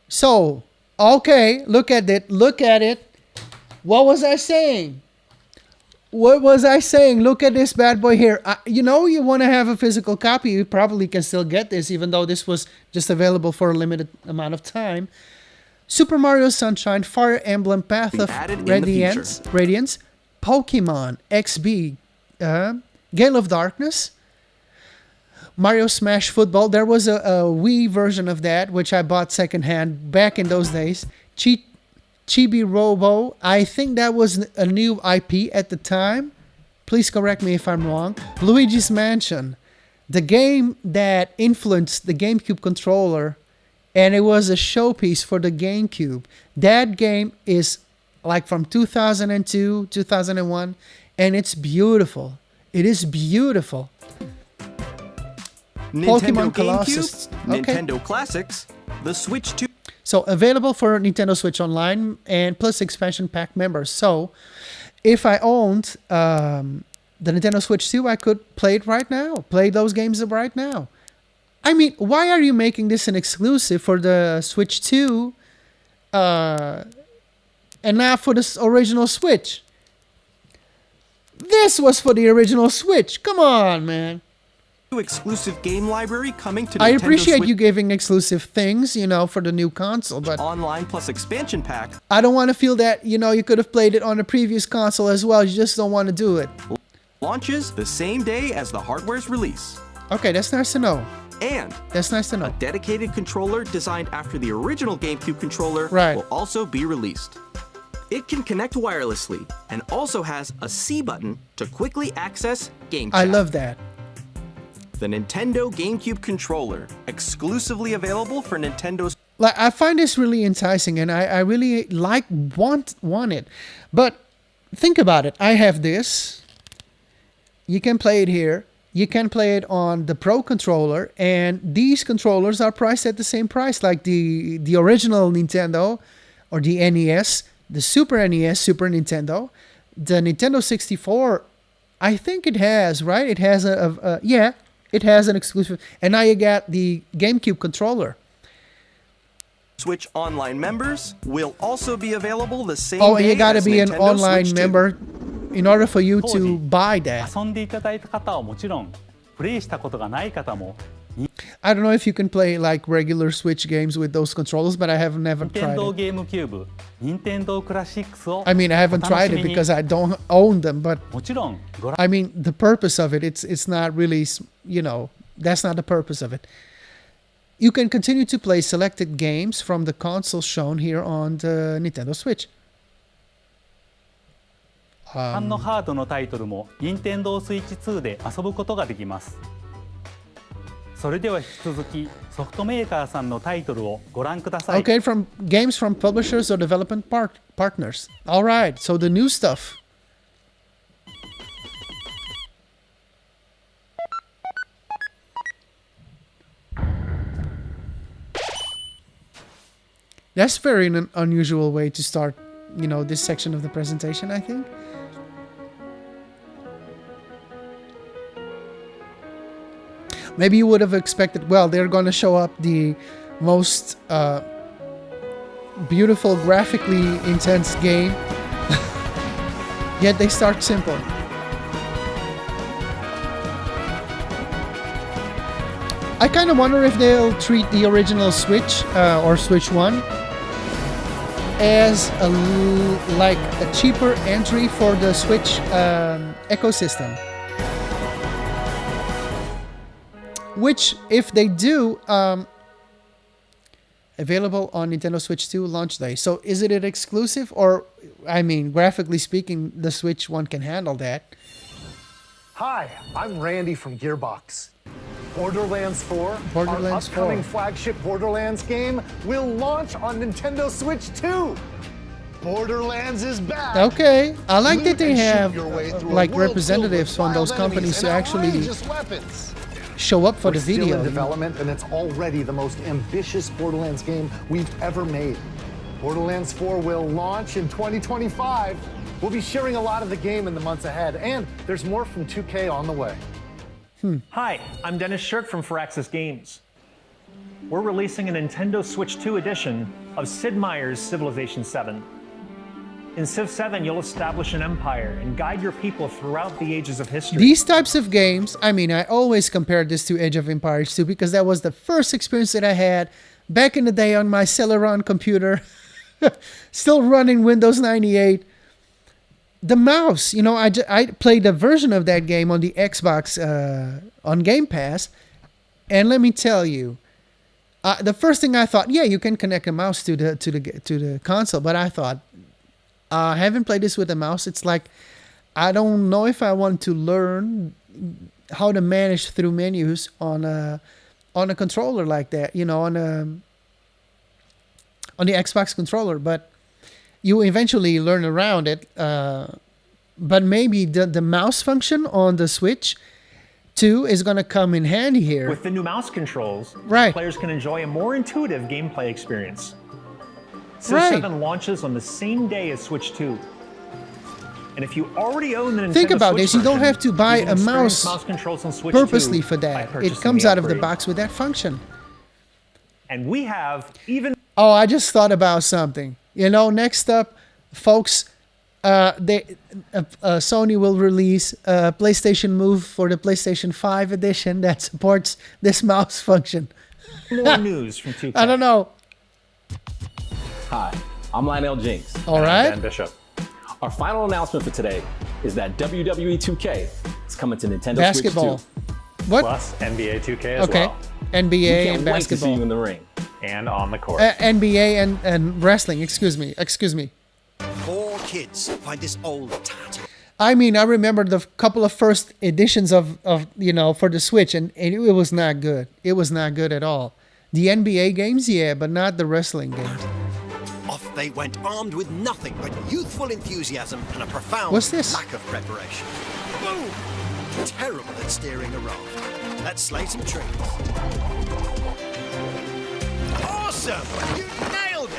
A: So, okay, look at it. Look at it. What was I saying? What was I saying? Look at this bad boy here. You know, you want to have a physical copy, you probably can still get this, even though this was just available for a limited amount of time. Super Mario Sunshine, Fire Emblem Path of Radiance, Pokemon XB, Gale of Darkness, Mario Smash Football. There was a Wii version of that, which I bought secondhand back in those days. Chibi Robo, I think that was a new IP at the time. Please correct me if I'm wrong. Luigi's Mansion, the game that influenced the GameCube controller, and it was a showpiece for the GameCube. That game is like from 2002, 2001, and it's beautiful. It is beautiful.
D: Nintendo
A: Pokemon Colossus.
D: GameCube,
A: Okay.
D: Nintendo Classics, the Switch 2.
A: So available for Nintendo Switch Online and plus expansion pack members. So if I owned the Nintendo Switch 2, I could play it right now. Play those games right now. I mean, why are you making this an exclusive for the Switch 2 and not for the original Switch? This was for the original Switch. Come on, man.
D: Exclusive game library coming to Nintendo
A: I appreciate
D: Switch
A: you giving exclusive things, you know, for the new console, but
D: Online plus expansion pack.
A: I don't want to feel that, you know, you could have played it on the previous console as well. You just don't want to do it.
D: Launches the same day as the hardware's release.
A: Okay, that's nice to know.
D: And
A: that's nice to know.
D: A dedicated controller designed after the original GameCube controller will also be released. It can connect wirelessly and also has a C button to quickly access Game Chat.
A: I love that.
D: The Nintendo GameCube controller, exclusively available for Nintendo's.
A: Like, I find this really enticing, and I really want it. But think about it. I have this. You can play it here. You can play it on the Pro controller, and these controllers are priced at the same price, like the original Nintendo or the NES, the Super NES, Super Nintendo, the Nintendo 64. I think it has, right? It has yeah. It has an exclusive, and now you got the GameCube controller.
D: Switch Online members will also be available the same
A: Oh, and
D: day
A: you gotta
D: as
A: be an
D: Nintendo
A: online
D: Switch 2.
A: member in order for you to buy that.
I: 遊んでいただいた方はもちろん、プレイしたことがない方も、
A: I don't know if you can play like regular Switch games with those controllers, but I have never tried
I: Nintendo
A: it.
I: GameCube、Nintendo Classics を
A: I mean, I haven't
I: お楽
A: tried
I: し
A: it
I: みに
A: because I don't own them, but
I: もちろんご覧
A: I mean, the purpose of it, it's not really, you know, that's not the purpose of it. You can continue to play selected games from the console shown here on the Nintendo Switch.
I: 市販のハードのタイトルも Nintendo Switch 2で遊ぶことができます。それでは引き続きソフトメーカーさんのタイトルをご覧ください。
A: Okay, from games from publishers or development partners. All right, so the new stuff. That's very an unusual way to start, you know, this section of the presentation, I think. Maybe you would have expected, well, they're going to show up the most beautiful, graphically intense game. Yet they start simple. I kind of wonder if they'll treat the original Switch or Switch 1 as like a cheaper entry for the Switch ecosystem. Which, if they do, available on Nintendo Switch 2 launch day. So is it an exclusive, or, I mean, graphically speaking, the Switch 1 can handle that?
B: Hi, I'm Randy from Gearbox. Borderlands 4,
A: Borderlands
B: our upcoming
A: 4.
B: flagship Borderlands game, will launch on Nintendo Switch 2. Borderlands is back.
A: Okay, I like that they have like
B: world
A: representatives from those companies to actually show up for the video.
B: Still in development, and it's already the most ambitious Borderlands game we've ever made. Borderlands 4 will launch in 2025. We'll be sharing a lot of the game in the months ahead, and there's more from 2K on the way.
V: Hi, I'm Dennis Shirk from Firaxis Games. We're releasing a Nintendo Switch 2 edition of Sid Meier's Civilization 7. In Civ 7, you'll establish an empire and guide your people throughout the ages of history.
A: These types of games, I mean, I always compare this to Age of Empires 2 because that was the first experience that I had back in the day on my Celeron computer, still running Windows 98. The mouse, you know, I played a version of that game on the Xbox on Game Pass, and let me tell you, the first thing I thought, yeah, you can connect a mouse to the console, but I thought, I haven't played this with a mouse. It's like, I don't know if I want to learn how to manage through menus on a controller like that, you know, on the Xbox controller, but you eventually learn around it, but maybe the mouse function on the Switch 2 is going to come in handy here.
V: With the new mouse controls,
A: right,
V: players can enjoy a more intuitive gameplay experience. Civ
A: Right.
V: 7 launches on the same day as Switch 2. And if you already own the Nintendo
A: Think about
V: Switch
A: this, you don't
V: version,
A: have to buy
V: you can
A: a
V: experience
A: mouse
V: controls on Switch
A: purposely
V: 2
A: for
V: by
A: that. It
V: purchasing
A: comes
V: the
A: out of the
V: upgrade.
A: box with that function.
V: And we have even...
A: Oh, I just thought about something. You know, next up, folks, Sony will release a PlayStation Move for the PlayStation 5 edition that supports this mouse function.
V: More news from 2K.
A: I don't know.
W: Hi, I'm Lionel Jinks.
A: All right.
V: Dan Bishop.
W: Our final announcement for today is that WWE 2K is coming to Nintendo
A: Basketball.
W: Switch 2.
A: What?
V: Plus NBA 2K as
A: Okay.
V: well.
A: NBA
W: We can't
A: and
W: wait to see
A: basketball.
W: you in the ring.
V: And on the court.
A: NBA and wrestling. Excuse me.
X: Poor kids find this old tat.
A: I mean, I remember the couple of first editions of you know, for the Switch, and it was not good. It was not good at all. The NBA games, yeah, but not the wrestling games.
X: Off they went armed with nothing but youthful enthusiasm and a profound
A: What's this?
X: lack of preparation. Boom! Terrible at steering a raft. Let's slay some trees. Awesome! You nailed it!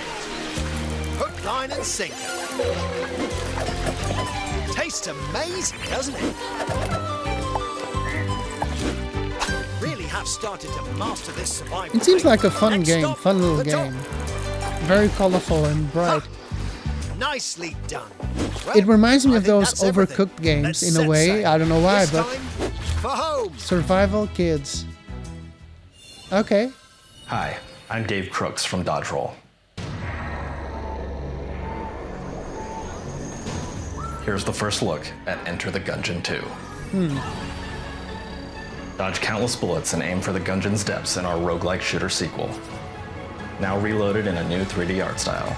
X: Hook, line and sinker. Tastes amazing, doesn't it? Really have started to master this survival.
A: It seems
X: thing.
A: like a fun
X: Next
A: game,
X: stop,
A: fun little
X: the top.
A: game. Very colorful and bright.
X: Nicely done. Well,
A: It reminds me
X: I
A: of
X: think
A: those
X: that's everything.
A: Overcooked games
X: Let's
A: in a
X: set
A: way.
X: sail.
A: I don't know why,
X: This
A: but
X: time, for home.
A: survival kids. Okay.
O: Hi, I'm Dave Crooks from Dodge Roll. Here's the first look at Enter the Gungeon 2. Dodge countless bullets and aim for the Gungeon's depths in our roguelike shooter sequel. Now reloaded in a new 3D art style.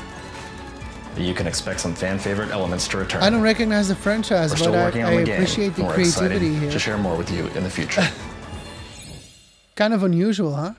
O: You can expect some fan-favorite elements to return.
A: I don't recognize the franchise,
O: We're
A: but
O: still working
A: I
O: on the game,
A: appreciate the
O: and we're excited
A: creativity here.
O: to share more with you in the future.
A: Kind of unusual, huh?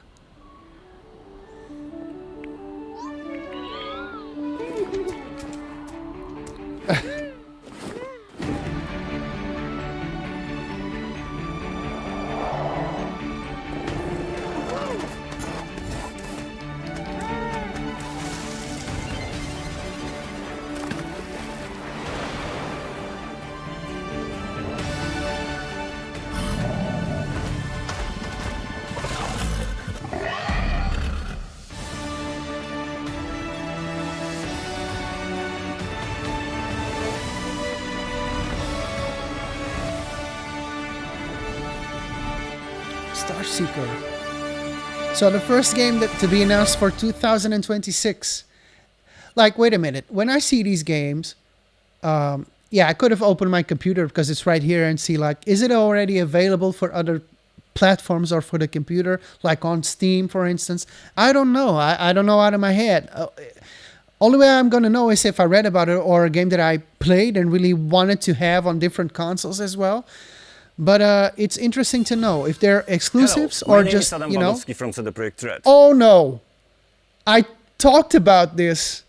A: Starseeker. So the first game that to be announced for 2026. Like, wait a minute. When I see these games, yeah, I could have opened my computer because it's right here and see, like, is it already available for other platforms or for the computer, like on Steam, for instance? I don't know. I don't know out of my head. Only way I'm going to know is if I read about it or a game that I played and really wanted to have on different consoles as well. But it's interesting to know if they're exclusives or just, you know.
C: From CD Projekt Red.
A: Oh, no. I talked about this.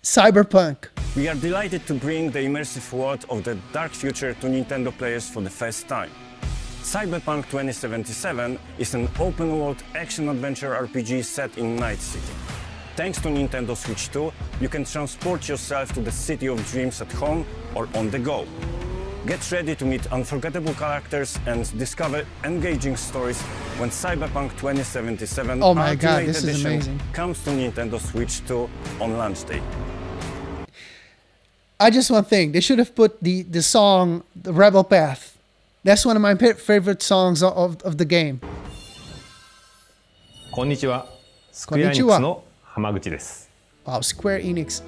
A: Cyberpunk.
C: We are delighted to bring the immersive world of the dark future to Nintendo players for the first time. Cyberpunk 2077 is an open-world action-adventure RPG set in Night City. Thanks to Nintendo Switch 2, you can transport yourself to the city of dreams at home or on the go. Get ready to meet unforgettable characters and discover engaging stories when Cyberpunk 2077
A: oh my God,
C: Ultimate
A: this is
C: Edition
A: amazing.
C: comes to Nintendo Switch 2 on launch day.
A: I just one thing. They should have put the song, The Rebel Path. That's one of my favorite songs of the game.
F: こんにちは。スクエアエニックスの浜口です。
A: Wow, Square Enix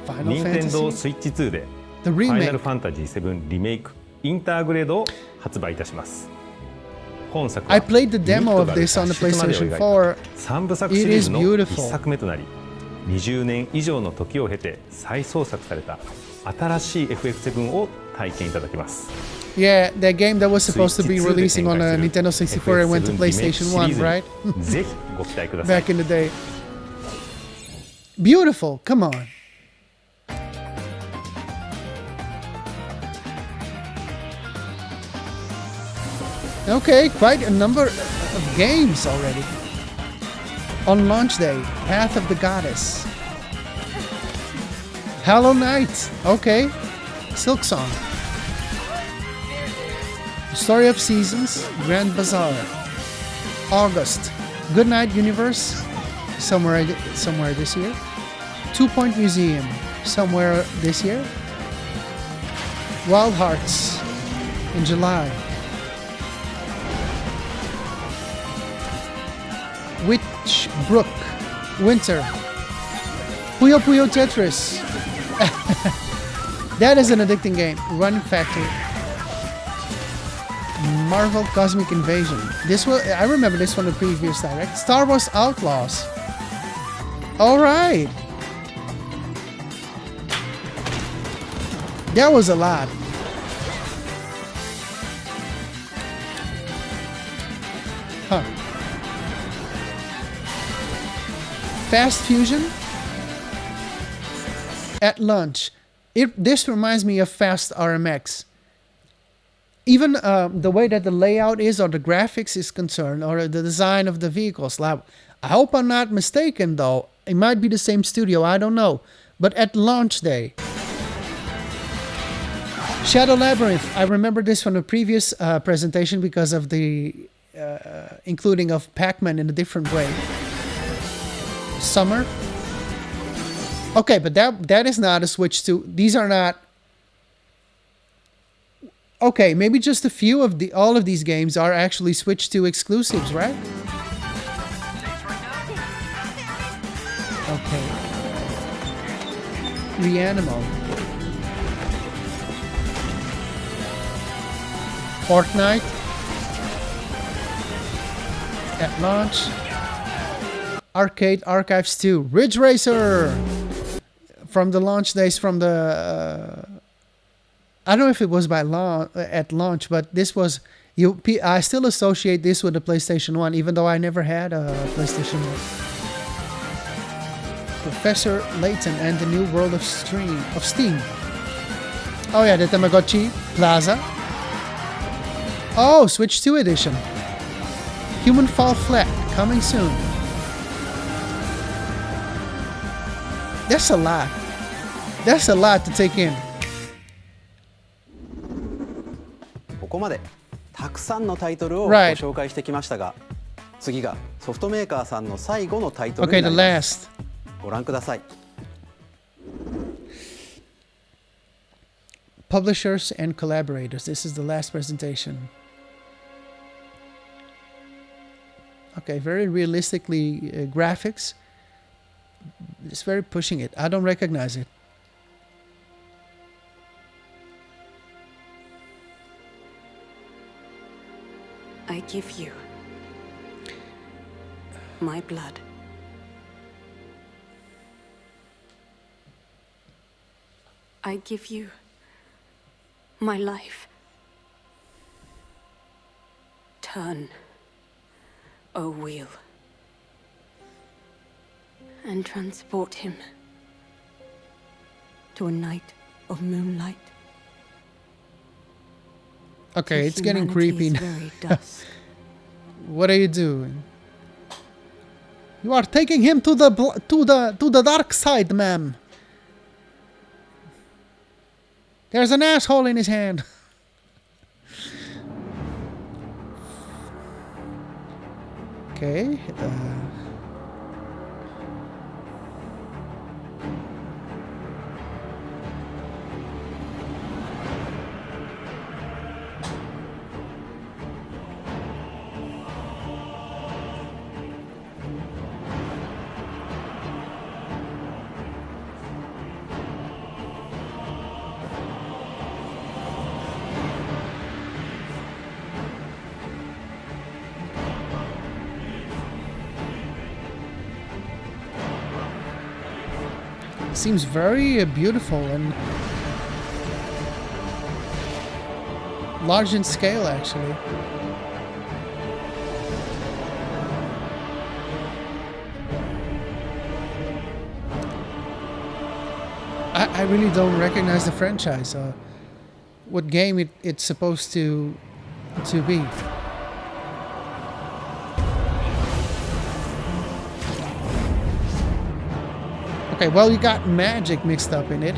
A: Final
F: Nintendo
A: Fantasy
F: Switch 2で
A: The remake.
F: Final Fantasy 7リメイクインターグレードを発売いたします。本作は
A: I played the demo of this on the PlayStation 4.
F: 3部作シリーズの1作目となり、20年以上の時を経て再創作された新しい FF7 を体験いただけます。
A: Yeah, that game that was supposed to be releasing on a Nintendo 64 and went to PlayStation 1, right?
F: ぜひご期待ください。
A: Back in the day. Beautiful, come on. Okay, quite a number of games already. On launch day, Path of the Goddess. Hollow Knight, okay. Silk Song. Story of Seasons, Grand Bazaar. August, Goodnight Universe, somewhere this year. 2 Point Museum, somewhere this year. Wild Hearts, in July. Witch Brook, Winter. Puyo Puyo Tetris. That is an addicting game. Run Factory. Marvel Cosmic Invasion. This was, I remember this from the previous direct. Star Wars Outlaws. All right. That was a lot. Huh. Fast Fusion at launch. This reminds me of Fast RMX. Even the way that the layout is or the graphics is concerned or the design of the vehicles. I hope I'm not mistaken though. It might be the same studio, I don't know. But at launch day. Shadow Labyrinth. I remember this from the previous presentation because of the including of Pac-Man in a different way. Summer. Okay, but that is not a Switch 2. These are not. Okay, maybe just a few of all of these games are actually Switch 2 exclusives, right? Okay. Reanimo. Fortnite. At launch. Arcade Archives 2. Ridge Racer! From the launch days from the... I don't know if it was at launch, but this was... I still associate this with the PlayStation 1, even though I never had a PlayStation 1. Professor Layton and the New World of Steam. Oh yeah, the Tamagotchi Plaza. Oh, Switch 2 edition. Human Fall Flat, coming soon. That's a lot. That's a lot to take in.
G: ここまでたくさんのタイトルをご紹介してきましたが、次がソフトメーカーさんの最後のタイトルになります。ご覧ください。
A: Publishers and collaborators. This is the last presentation. Okay, very realistically graphics. It's very pushing it. I don't recognize it.
J: I give you my blood. I give you my life. Turn, O wheel, and transport him to a night of moonlight.
A: Okay, it's getting creepy. What are you doing? You are taking him to the dark side, ma'am. There's an asshole in his hand. Okay. Seems very beautiful and large in scale, actually. I really don't recognize the franchise. What game it's supposed to be. Okay, well, you got magic mixed up in it.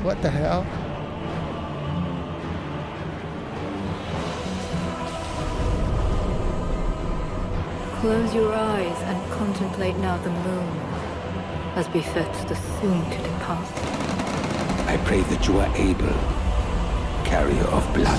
A: What the hell?
K: Close your eyes and contemplate now the moon, as befits the soon to depart.
P: I pray that you are able, carrier of blood.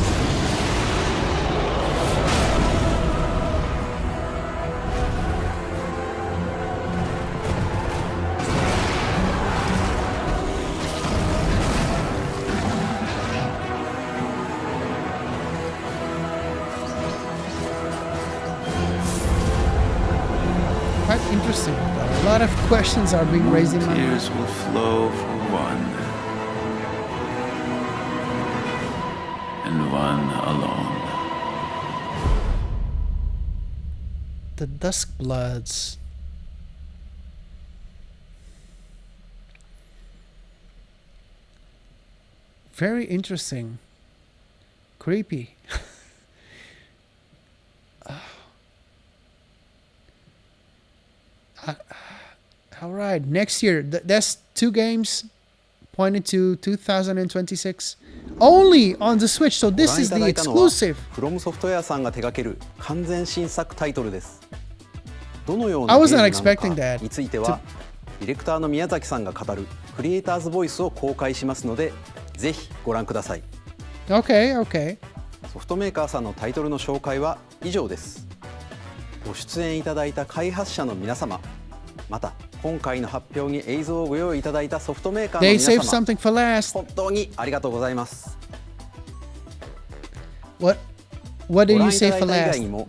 A: Interesting. A lot of questions are being raised in my mind.
P: Tears will flow for one, and one alone.
A: The Duskbloods. Very interesting. Creepy. All right, next year. That's 2 games pointed to 2026. Only on the Switch, so this is the exclusive.
G: From Software さんが手掛ける完全新作タイトルです。どのような
A: I
G: ゲ
A: was
G: ー
A: not
G: ムな
A: expecting
G: のか
A: that.
G: については、ディレクターの宮崎さんが語るクリエイターズボイスを公開しますので、ぜひご覧ください。
A: Okay, okay.
G: ソフトメーカーさんのタイトルの紹介は以上です。ご出演いただいた開発者の皆様、また今回の発表に映像をご用意いただいたソフトメーカーの皆
A: They saved
G: 様、
A: something for last.
G: 本当にありがとうございます。
A: What
G: ご
A: did
G: 覧
A: you
G: いた
A: say
G: だい
A: for
G: た以外
A: last?
G: にも、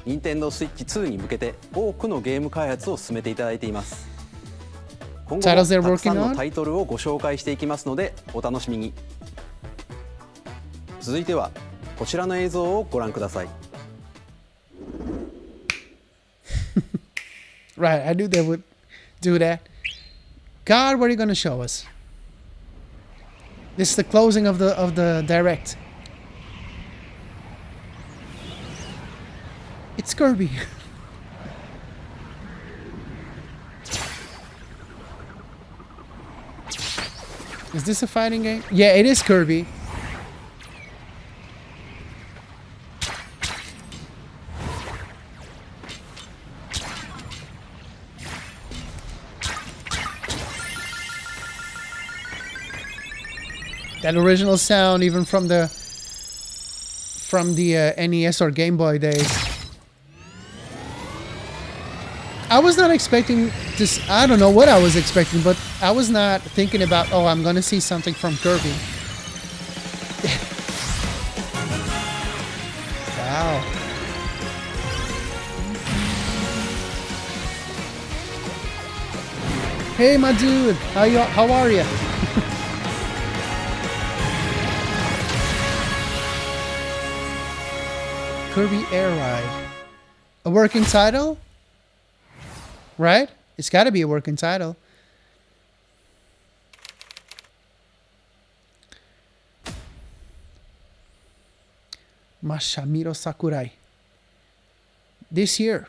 G: 任天堂スイッチ2に向けて多くのゲーム開発を進めていただいています。今後も
A: Titles they're
G: たくさん
A: working
G: の
A: on?
G: タイトルをご紹介していきますのでお楽しみに。続いてはこちらの映像をご覧ください。
A: Right, I knew they would do that. God, what are you going to show us? This is the closing of the direct. It's Kirby. Is this a fighting game? Yeah, it is Kirby. That original sound, even from the from the NES or Game Boy days. I was not expecting this. I don't know what I was expecting, but I was not thinking about, oh, I'm gonna see something from Kirby. Wow. Hey, my dude, how are you? Kirby Air Ride. A working title? Right? It's got to be a working title. Mashamiro Sakurai. This year.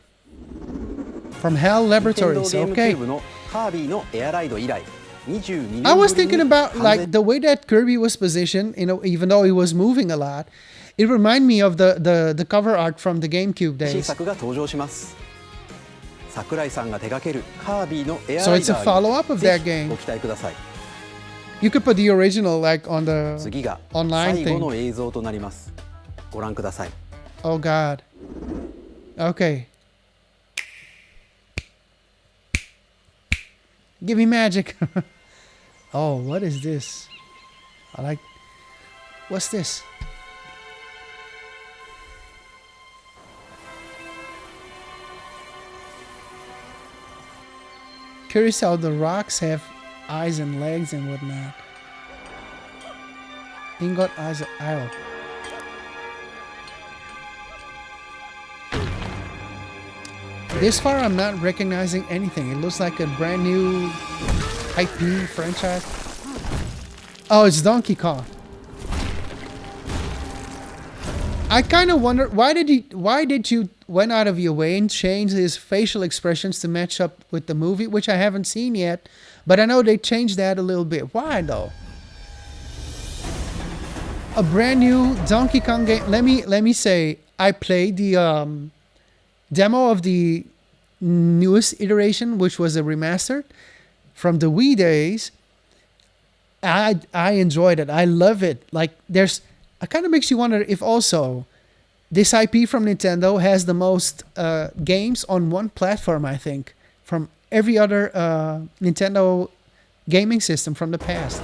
A: From HAL Laboratories. Okay. I was thinking about like the way that Kirby was positioned, you know, even though he was moving a lot, it reminded me of the cover art from the GameCube days. So it's a follow-up of that game. You could put the original like on the online thing. Oh God. Okay. Give me magic. Oh, what is this? I like... What's this? Curious how the rocks have eyes and legs and whatnot. Ingot eyes of Isle. This far, I'm not recognizing anything. It looks like a brand new IP franchise. Oh, it's Donkey Kong. I kind of wonder why did you went out of your way and change his facial expressions to match up with the movie, which I haven't seen yet, but I know they changed that a little bit. Why though? A brand new Donkey Kong game. Let me say, I played the demo of the newest iteration, which was a remastered from the Wii days. I enjoyed it. I love it. Like it kind of makes you wonder if also this IP from Nintendo has the most games on one platform, I think, from every other Nintendo gaming system from the past.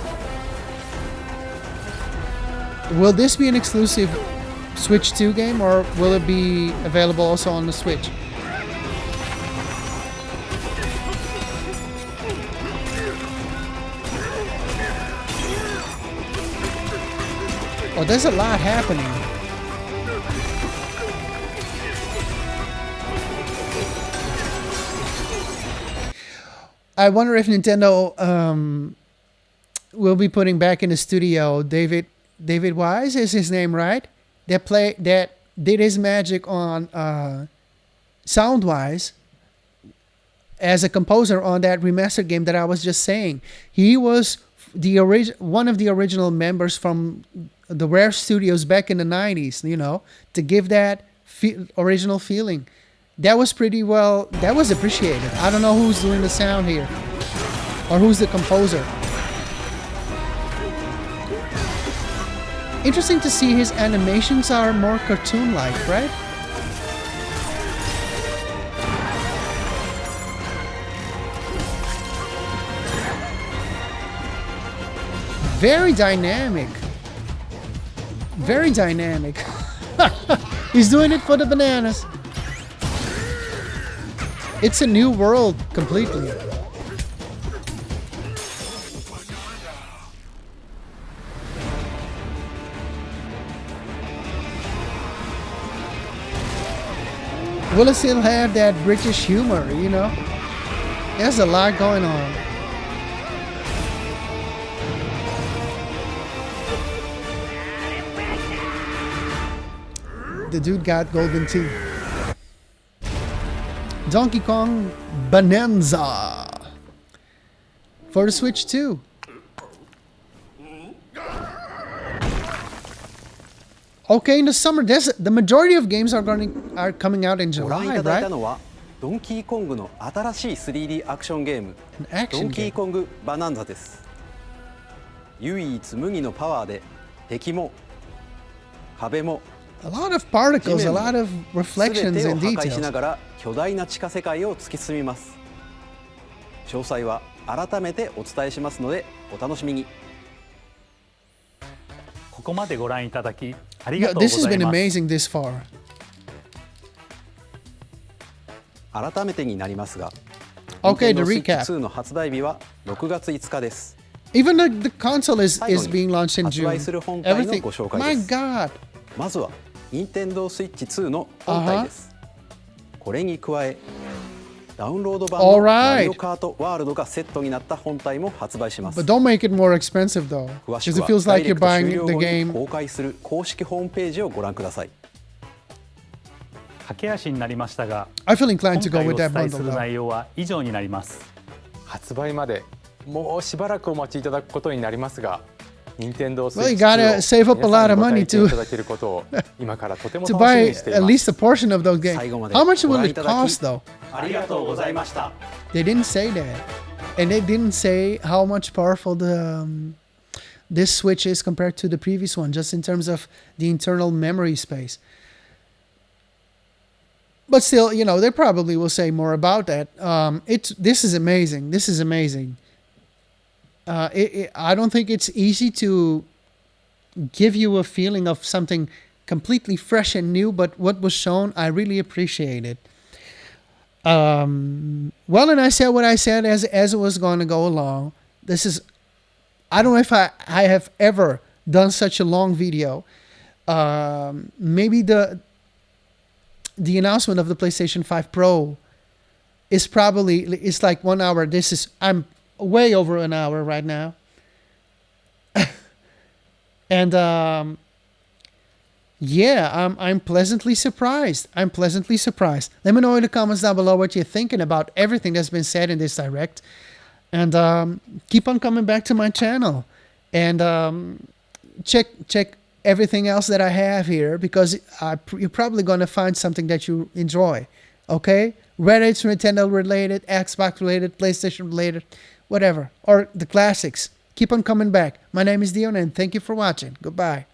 A: Will this be an exclusive Switch 2 game, or will it be available also on the Switch? Oh, there's a lot happening. I wonder if Nintendo will be putting back in the studio David Wise is his name, right? That did his magic on Soundwise as a composer on that remastered game that I was just saying. He was one of the original members from the Rare Studios back in the 90s, you know, to give that original feeling. That was pretty well, that was appreciated. I don't know who's doing the sound here or who's the composer. Interesting to see his animations are more cartoon-like, right? Very dynamic. Very dynamic. He's doing it for the bananas. It's a new world completely. Will it still have that British humor, you know? There's a lot going on. The dude got golden teeth. Donkey Kong Bonanza for the Switch 2. Okay, in the summer, the majority of games are coming out in July, right?
G: ドンキーコングの新しい 3D アクションゲームドンキーコングバナンザです。唯一無二のパワーで敵も壁も
A: A lot of particles, a lot of reflections
G: 全
A: and
G: てを破壊しな
A: details.
G: がら巨大な地下世界を突き進みます。詳細は改めてお伝えしますのでお楽しみに。
I: ここまでご覧いただきありが
A: Yeah,
I: とうご
A: this has
I: ざい
A: been
I: ます。
A: amazing this far.
G: 改めてになりますが、
A: Okay, the
G: Nintendo Switch
A: recap.
G: 2の発売日は6月5日です。
A: Even the console is being launched in
G: 発
A: June.
G: 売する本体の
A: Everything.
G: ご紹介
A: My
G: です。
A: God.
G: まずは Nintendo Switch 2の本体です。これに加え、ダウンロード版のマリオカートワールドがセットになった本体も発売します。
A: But don't make it more expensive though,
G: 詳し
A: because
G: く
A: it
G: は
A: feels
G: ダイ
A: like
G: レ
A: you're
G: クト
A: buying
G: 終了
A: the
G: 後に
A: game.
G: 公開する公式ホームページをご覧ください。
I: 駆け足になりましたが、
A: I feel inclined to
I: 今
A: go
I: 回
A: with
I: お
A: that
I: 伝え
A: bundle
I: する
A: though.
I: 内容は以上になります。
E: 発売までもうしばらくお待ちいただくことになりますが、任天堂
A: Well, you
E: Switch
A: gotta
E: 2を
A: save up a
E: 皆
A: lot
E: さ
A: of
E: んにご
A: money
E: 体験
A: to
E: いただけることを今からとても
A: to
E: 楽しみ
A: buy
E: にしてい
A: at
E: ます。
A: least a portion of those games.
G: 最後まで
A: How much
G: ご
A: will
G: 覧
A: it
G: いただき
A: cost though?
T: ありがとうございました。
A: They didn't say that, and they didn't say how much powerful this Switch is compared to the previous one, just in terms of the internal memory space. But still, you know, they probably will say more about that. This is amazing. This is amazing. I don't think it's easy to give you a feeling of something completely fresh and new, but what was shown, I really appreciate it. Well, and I said what I said as it was going to go along. This is, I don't know if I have ever done such a long video. Maybe the announcement of the PlayStation 5 Pro is probably, it's like 1 hour. I'm way over an hour right now. And yeah, I'm pleasantly surprised. I'm pleasantly surprised. Let me know in the comments down below what you're thinking about everything that's been said in this direct. And keep on coming back to my channel. And check everything else that I have here, because you're probably going to find something that you enjoy. Okay? Whether it's Nintendo related, Xbox related, PlayStation related, whatever. Or the classics. Keep on coming back. My name is Dion, and thank you for watching. Goodbye.